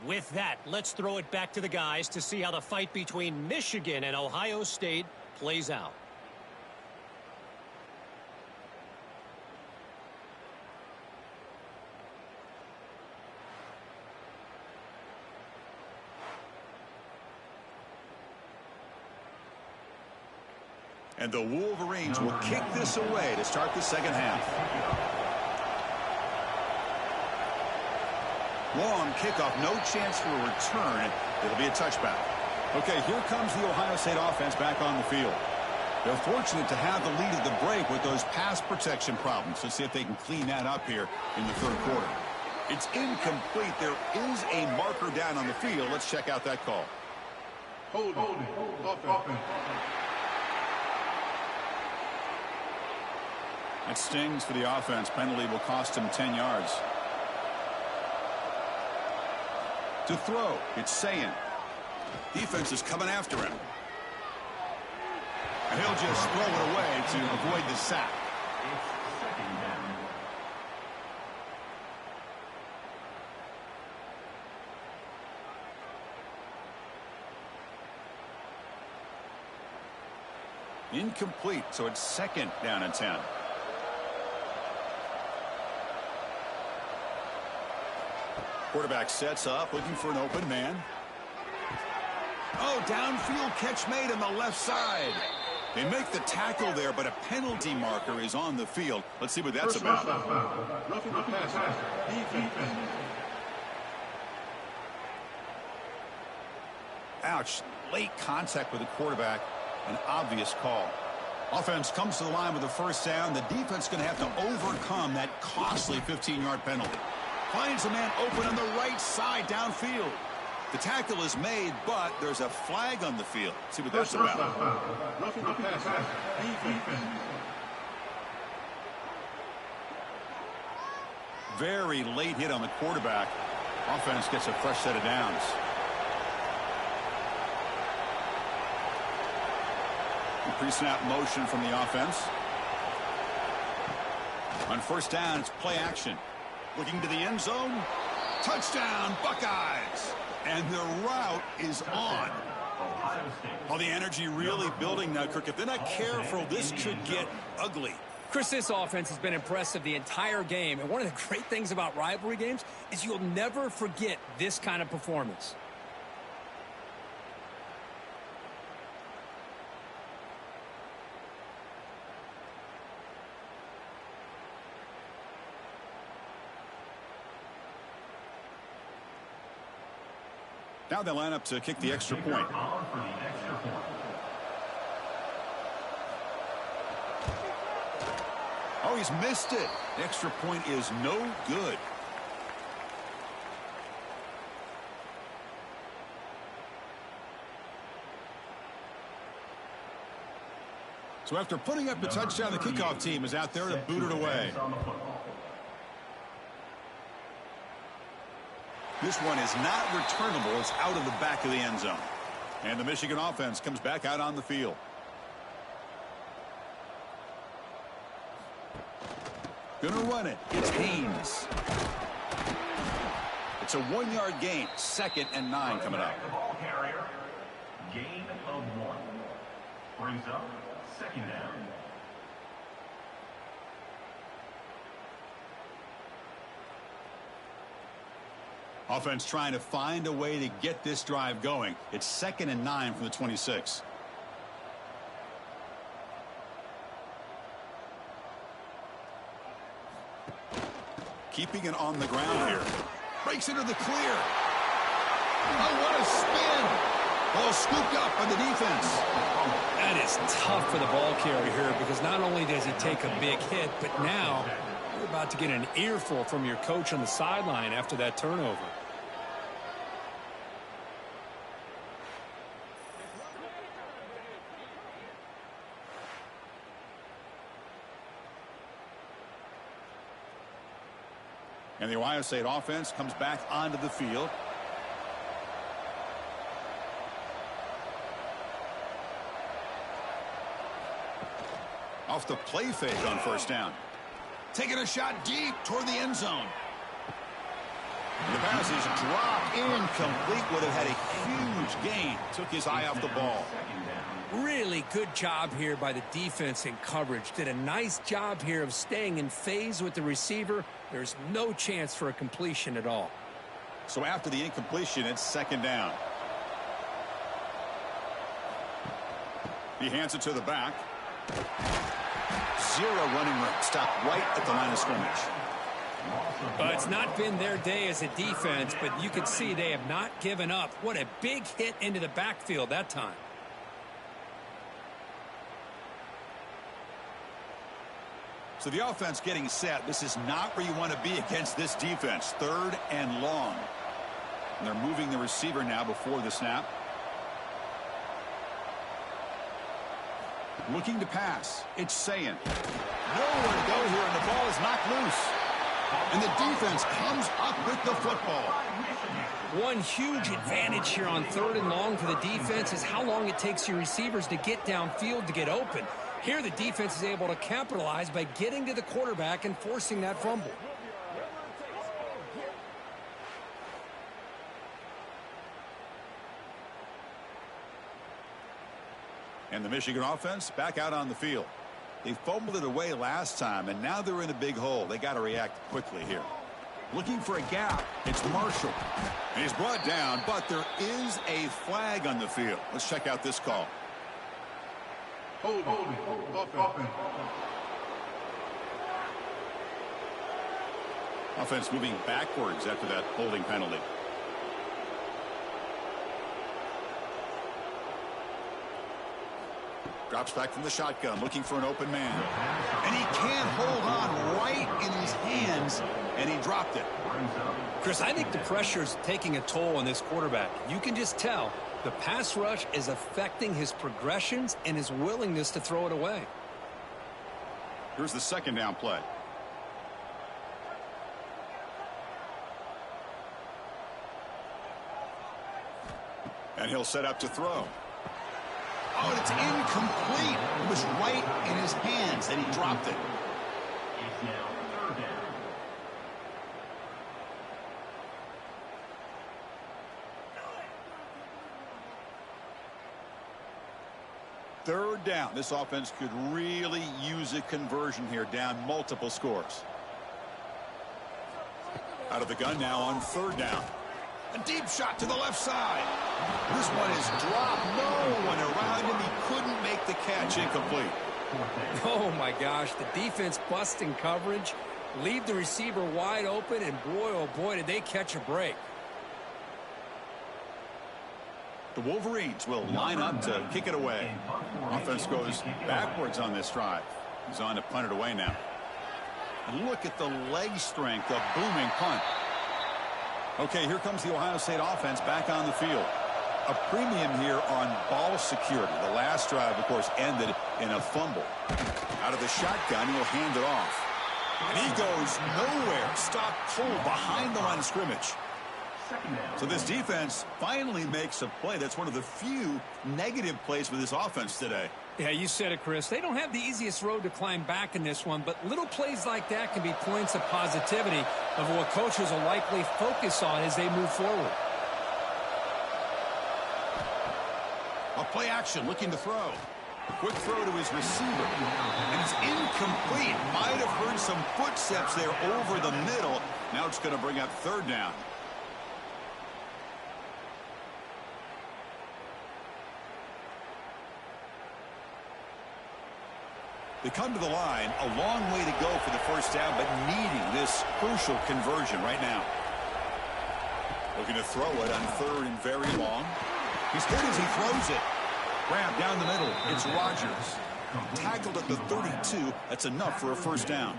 With that, let's throw it back to the guys to see how the fight between Michigan and Ohio State plays out. And the Wolverines will kick this away to start the 2nd half. Long kickoff, no chance for a return. It'll be a touchback. Okay, here comes the Ohio State offense back on the field. They're fortunate to have the lead at the break with those pass protection problems. Let's see if they can clean that up here in the 3rd quarter. It's incomplete. There is a marker down on the field. Let's check out that call. Hold it. Offense. That stings for the offense. Penalty will cost him 10 yards. To throw, it's Sayin. Defense is coming after him. And he'll just throw it away to avoid the sack. It's 2nd down. Incomplete, so it's 2nd down and 10. Quarterback sets up, looking for an open man. Oh, downfield catch made on the left side. They make the tackle there, but a penalty marker is on the field. Let's see what that's about. Roughing the pass. Defense. Ouch. Late contact with the quarterback. An obvious call. Offense comes to the line with a 1st down. The defense is going to have to overcome that costly 15-yard penalty. Finds a man open on the right side downfield. The tackle is made, but there's a flag on the field. See what that's First about. foul. Roughing the passer. Defense. Very late hit on the quarterback. Offense gets a fresh set of downs. Pre-snap motion from the offense. On first down, it's play action. Looking to the end zone. Touchdown, Buckeyes! And the route is on. Oh, the energy really building now, Kirk. If they're not careful, this could get ugly. Chris, this offense has been impressive the entire game. And one of the great things about rivalry games is you'll never forget this kind of performance. Now they line up to kick the extra point. Oh, he's missed it. The extra point is no good. So after putting up a touchdown, the kickoff team is out there to boot it away. This one is not returnable. It's out of the back of the end zone. And the Michigan offense comes back out on the field. Gonna run it. It's Haynes. It's a 1-yard gain. 2nd and 9 coming up. The ball carrier. Gain of 1. Brings up 2nd down. Offense trying to find a way to get this drive going. It's 2nd and 9 from the 26. Keeping it on the ground here. Breaks into the clear. Oh, what a spin. Ball scooped up by the defense. That is tough for the ball carrier here because not only does he take a big hit, but now you're about to get an earful from your coach on the sideline after that turnover. And the Ohio State offense comes back onto the field. Off the play fake on first down. Taking a shot deep toward the end zone. The pass is dropped incomplete. Would have had a huge gain. Took his eye off the ball. Really good job here by the defense in coverage. Did a nice job here of staying in phase with the receiver. There's no chance for a completion at all. So after the incompletion, it's 2nd down. He hands it to the back. 0 running room. Stopped right at the line of scrimmage. Well, it's not been their day as a defense, but you can see they have not given up. What a big hit into the backfield that time. So the offense getting set. This is not where you want to be against this defense. 3rd and long. And they're moving the receiver now before the snap. Looking to pass. It's Sayin. Nowhere to go here, and the ball is knocked loose. And the defense comes up with the football. One huge advantage here on 3rd and long for the defense is how long it takes your receivers to get downfield to get open. Here the defense is able to capitalize by getting to the quarterback and forcing that fumble. And the Michigan offense back out on the field. They fumbled it away last time, and now they're in a big hole. They got to react quickly here. Looking for a gap. It's Marshall. And he's brought down, but there is a flag on the field. Let's check out this call. Holding. Offense moving backwards after that holding penalty. Drops back from the shotgun, looking for an open man. And he can't hold on right in his hands and he dropped it. Chris, I think the pressure is taking a toll on this quarterback. You can just tell the pass rush is affecting his progressions and his willingness to throw it away. Here's the second down play. And he'll set up to throw. Oh, and it's incomplete. It was right in his hands, and he dropped it. It's now third down. Third down. This offense could really use a conversion here, down multiple scores. Out of the gun now on third down. A deep shot to the left side. This one is dropped. No one around him. He couldn't make the catch. Incomplete. Oh, my gosh. The defense busting coverage, leave the receiver wide open, and boy, oh, boy, did they catch a break. The Wolverines will line up to kick it away. Offense goes backwards on this drive. He's on to punt it away now. And look at the leg strength, a booming punt. Okay, here comes the Ohio State offense back on the field. A premium here on ball security. The last drive, of course, ended in a fumble. Out of the shotgun, he'll hand it off. And he goes nowhere. Stopped cold behind the line of scrimmage. So this defense finally makes a play. That's one of the few negative plays for this offense today. Yeah, you said it, Chris. They don't have the easiest road to climb back in this one, but little plays like that can be points of positivity of what coaches will likely focus on as they move forward. A play action, looking to throw. Quick throw to his receiver. And it's incomplete. Might have heard some footsteps there over the middle. Now it's going to bring up third down. They come to the line, a long way to go for the first down, but needing this crucial conversion right now. Looking to throw it on third and very long. He's good as he throws it. Grab down the middle. It's Rodgers. Tackled at the 32. That's enough for a first down.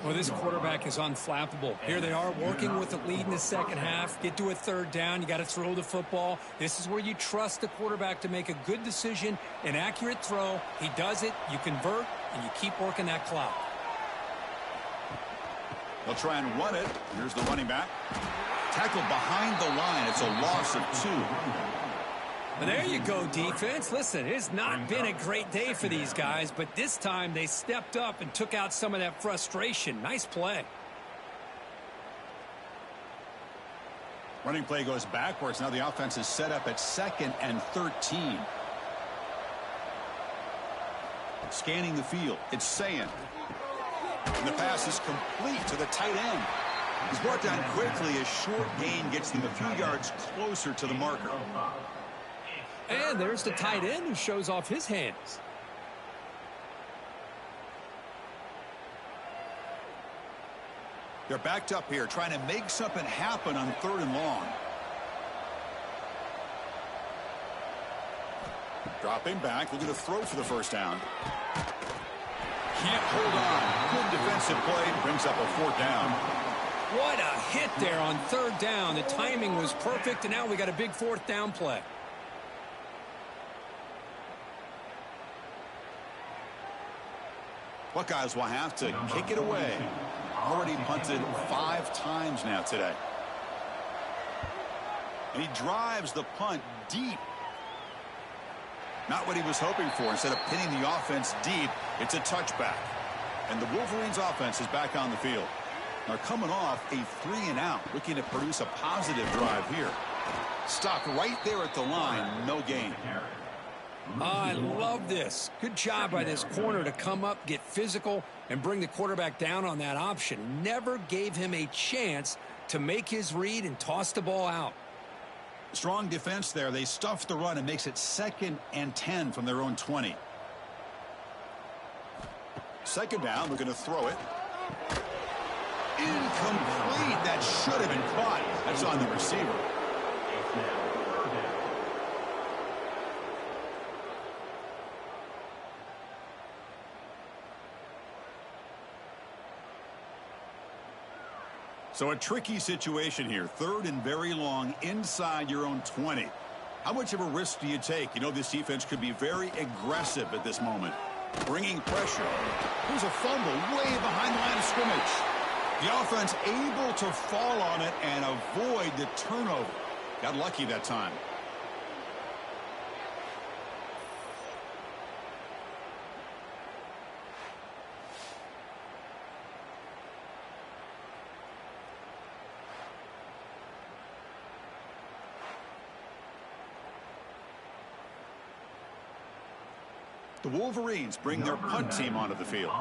Well, this quarterback is unflappable. Here they are working with the lead in the second half. Get to a third down. You got to throw the football. This is where you trust the quarterback to make a good decision, an accurate throw. He does it. You convert, and you keep working that clock. They'll try and run it. Here's the running back. Tackled behind the line. It's a loss of 2. Well, there you go, defense. Listen, it's not been a great day for these guys, but this time they stepped up and took out some of that frustration. Nice play. Running play goes backwards. Now the offense is set up at 2nd and 13. Scanning the field. It's Sayin. And the pass is complete to the tight end. He's brought down quickly. A short gain gets them a few yards closer to the marker. And there's the tight end who shows off his hands. They're backed up here, trying to make something happen on third and long. Dropping back, looking to throw for the first down. Can't hold on. Good defensive play, brings up a fourth down. What a hit there on third down. The timing was perfect, and now we got a big fourth down play. Buckeyes will have to kick it away. Already punted 5 times now today. And he drives the punt deep. Not what he was hoping for. Instead of pinning the offense deep, it's a touchback. And the Wolverines offense is back on the field. They're coming off a 3-and-out, looking to produce a positive drive here. Stopped right there at the line, no gain. I love this. Good job by this corner to come up, get physical, and bring the quarterback down on that option. Never gave him a chance to make his read and toss the ball out. Strong defense there. They stuff the run and makes it 2nd and 10 from their own 20. Second down, we're going to throw it. Incomplete. That should have been caught. That's on the receiver. So a tricky situation here. 3rd and very long inside your own 20. How much of a risk do you take? You know this defense could be very aggressive at this moment. Bringing pressure. Here's a fumble way behind the line of scrimmage. The offense able to fall on it and avoid the turnover. Got lucky that time. The Wolverines bring their punt team onto the field.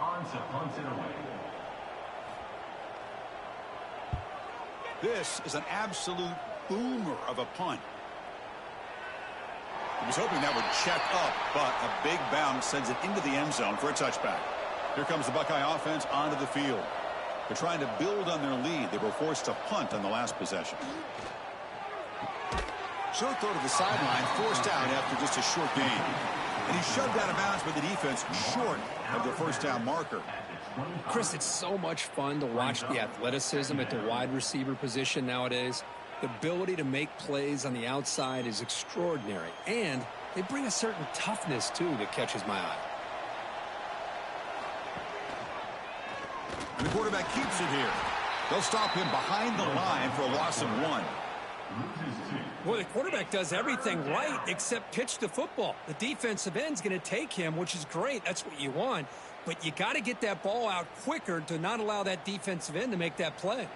This is an absolute boomer of a punt. He was hoping that would check up, but a big bounce sends it into the end zone for a touchback. Here comes the Buckeye offense onto the field. They're trying to build on their lead. They were forced to punt on the last possession. Short throw to the sideline, forced out after just a short gain. And he shoved out of bounds with the defense short of the first down marker. Chris, it's so much fun to watch the athleticism at the wide receiver position nowadays. The ability to make plays on the outside is extraordinary. And they bring a certain toughness, too, that catches my eye. And the quarterback keeps it here. They'll stop him behind the line for a loss of 1. Well, the quarterback does everything right except pitch the football. The defensive end's going to take him, which is great. That's what you want. But you got to get that ball out quicker to not allow that defensive end to make that play.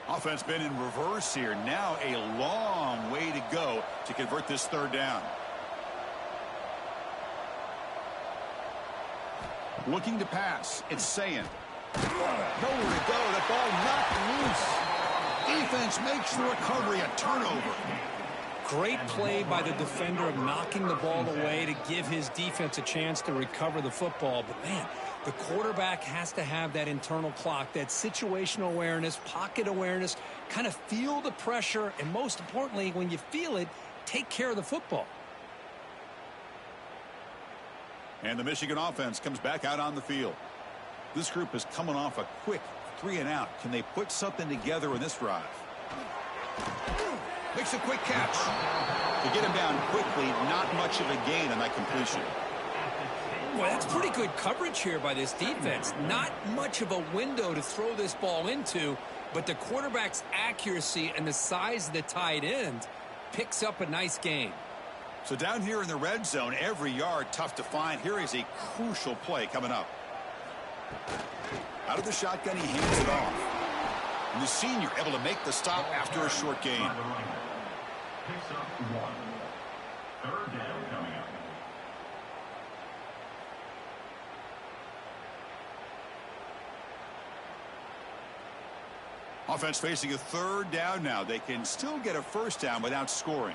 Offense been in reverse here. Now a long way to go to convert this 3rd down. Looking to pass. It's saying. Nowhere to go. That ball knocked loose. Defense makes the recovery a turnover. Great play by the defender of knocking the ball away to give his defense a chance to recover the football. But, man, the quarterback has to have that internal clock, that situational awareness, pocket awareness, kind of feel the pressure, and most importantly, when you feel it, take care of the football. And the Michigan offense comes back out on the field. This group is coming off a quick 3-and-out. Can they put something together in this drive? Makes a quick catch. To get him down quickly, not much of a gain on that completion. Well, that's pretty good coverage here by this defense. Not much of a window to throw this ball into, but the quarterback's accuracy and the size of the tight end picks up a nice gain. So down here in the red zone, every yard tough to find. Here is a crucial play coming up. Out of the shotgun, he hands it off. And the senior able to make the stop after a short gain. Picks up 1. 3rd down coming up. Offense facing a 3rd down now. They can still get a 1st down without scoring.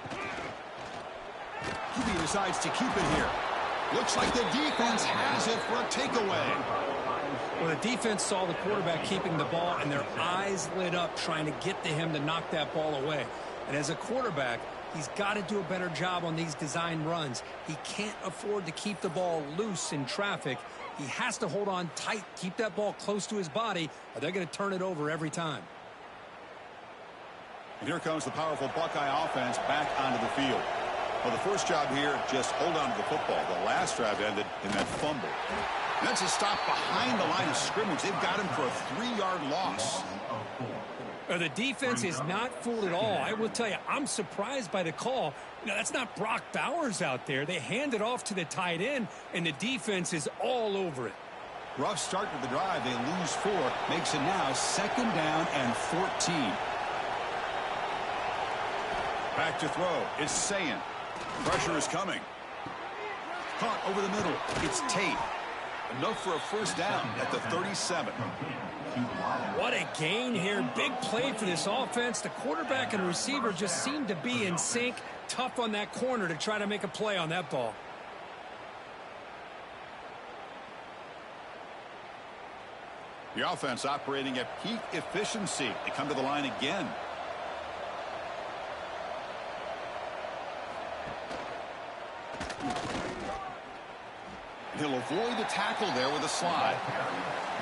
QB decides to keep it here. Looks like the defense has it for a takeaway. Well, the defense saw the quarterback keeping the ball, and their eyes lit up trying to get to him to knock that ball away. And as a quarterback, he's got to do a better job on these design runs. He can't afford to keep the ball loose in traffic. He has to hold on tight, keep that ball close to his body, or they're going to turn it over every time. And here comes the powerful Buckeye offense back onto the field. Well, the first job here, just hold on to the football. The last drive ended in that fumble. And that's a stop behind the line of scrimmage. They've got him for a 3-yard loss. The defense is not fooled at all. I will tell you, I'm surprised by the call. You know, that's not Brock Bowers out there. They hand it off to the tight end, and the defense is all over it. Rough start to the drive. They lose 4. Makes it now 2nd down and 14. Back to throw. It's Sayin. Pressure is coming. Caught over the middle. It's Tate. Enough for a 1st down at the 37. What a gain here. Big play for this offense. The quarterback and receiver just seem to be in sync. Tough on that corner to try to make a play on that ball. The offense operating at peak efficiency. They come to the line again. He'll avoid the tackle there with a slide.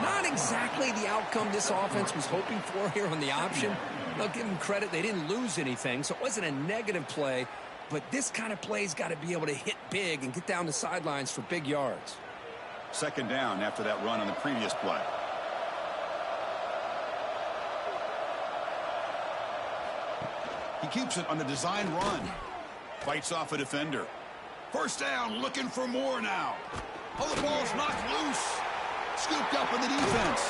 Not exactly the outcome this offense was hoping for here on the option. I'll give them credit. They didn't lose anything, so it wasn't a negative play. But this kind of play's got to be able to hit big and get down the sidelines for big yards. Second down after that run on the previous play. He keeps it on the design run. Fights off a defender. First down, looking for more now. Oh, the ball's knocked loose. Scooped up in the defense.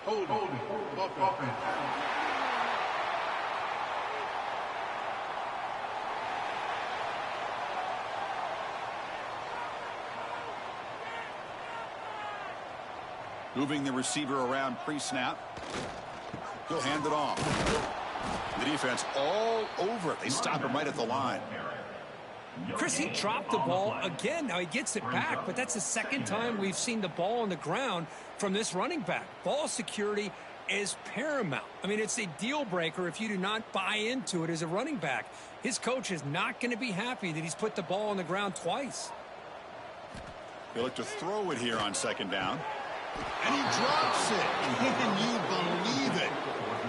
Hold, offense. Moving the receiver around pre-snap. He'll hand it off. The defense all over it. They stop him right at the line. Chris, he dropped the ball again. Now he gets it back, but that's the second time we've seen the ball on the ground from this running back. Ball security is paramount. I mean, it's a deal breaker if you do not buy into it as a running back. His coach is not going to be happy that he's put the ball on the ground twice. He'll look to throw it here on second down. And he drops it. Can you believe it?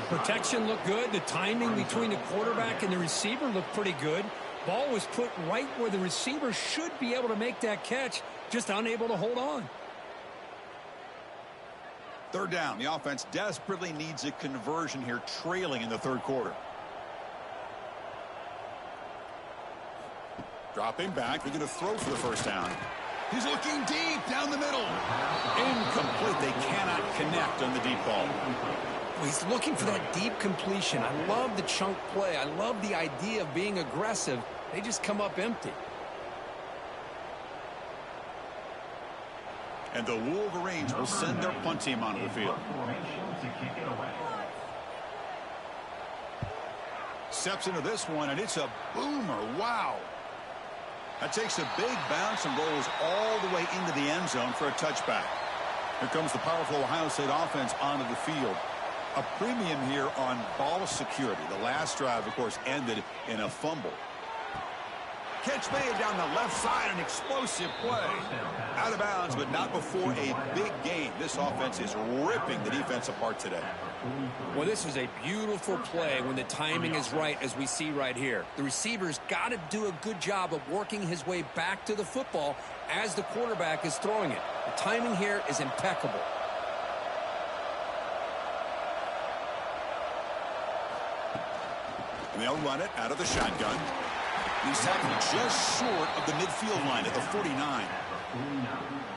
Protection looked good. The timing between the quarterback and the receiver looked pretty good. Ball was put right where the receiver should be able to make that catch, just unable to hold on. Third down. The offense desperately needs a conversion here, trailing in the third quarter. Dropping back. They're going to throw for the first down. He's looking deep down the middle. Incomplete. They cannot connect on the deep ball. He's looking for that deep completion. I love the chunk play. I love the idea of being aggressive. They just come up empty. And the Wolverines will send their punt team onto the field. Steps into this one, and it's a boomer. Wow. That takes a big bounce and rolls all the way into the end zone for a touchback. Here comes the powerful Ohio State offense onto the field. A premium here on ball security. The last drive, of course, ended in a fumble. Catch made down the left side, an explosive play. Out of bounds, but not before a big gain. This offense is ripping the defense apart today. Well, this is a beautiful play when the timing is right, as we see right here. The receiver's got to do a good job of working his way back to the football as the quarterback is throwing it. The timing here is impeccable. And they'll run it out of the shotgun. He's tackled just short of the midfield line at the 49.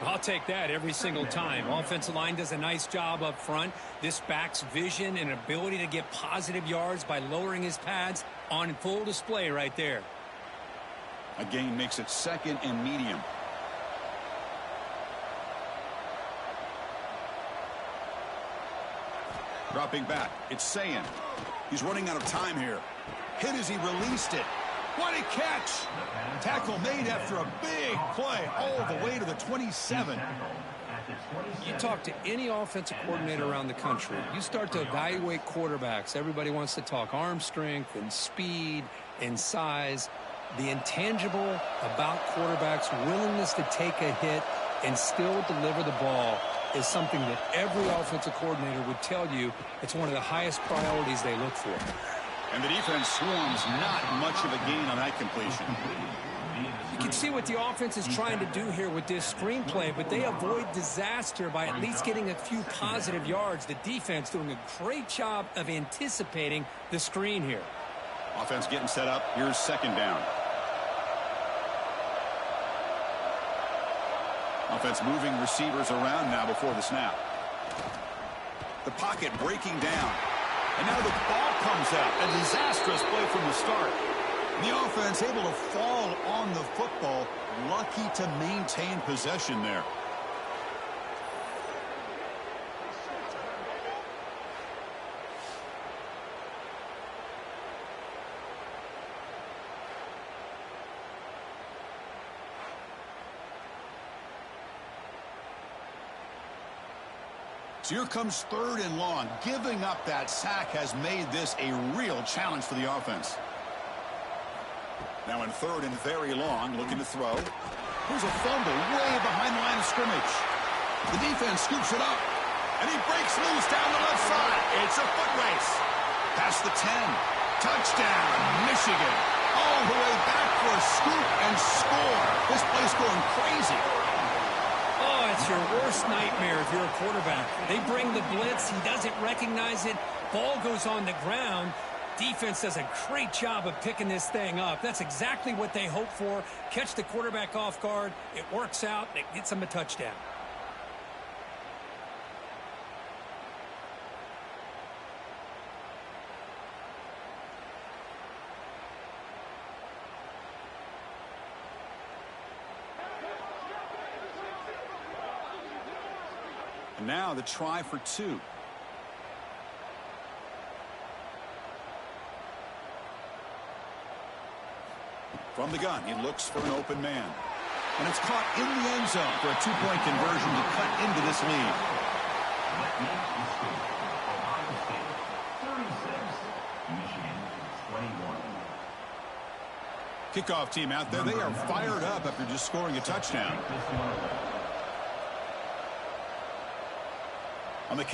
I'll take that every single time. Offensive line does a nice job up front. This back's vision and ability to get positive yards by lowering his pads on full display right there. A gain makes it second and medium. Dropping back. It's Sayin. He's running out of time here. Hit as he released it. What a catch! Tackle made after a big play all the way to the 27. You talk to any offensive coordinator around the country, you start to evaluate quarterbacks. Everybody wants to talk arm strength and speed and size. The intangible about quarterbacks' willingness to take a hit and still deliver the ball is something that every offensive coordinator would tell you it's one of the highest priorities they look for. And the defense swarms not much of a gain on that completion. You can see what the offense is trying to do here with this screenplay, but they avoid disaster by at least getting a few positive yards. The defense doing a great job of anticipating the screen here. Offense getting set up. Here's second down. Offense moving receivers around now before the snap. The pocket breaking down. And now the ball comes out. A disastrous play from the start. The offense able to fall on the football. Lucky to maintain possession there. So here comes third and long. Giving up that sack has made this a real challenge for the offense. Now in third and very long, looking to throw. Here's a fumble way behind the line of scrimmage. The defense scoops it up, and he breaks loose down the left side. It's a foot race. Past the 10. Touchdown, Michigan. All the way back for a scoop and score. This place going crazy. Oh, it's your worst nightmare if you're a quarterback. They bring the blitz. He doesn't recognize it. Ball goes on the ground. Defense does a great job of picking this thing up. That's exactly what they hope for. Catch the quarterback off guard. It works out. It gets them a touchdown. And now the try for 2. From the gun, he looks for an open man. And it's caught in the end zone for a 2-point conversion to cut into this lead. Ohio State 36, Michigan 21. Kickoff team out there. They are fired up after just scoring a touchdown. On the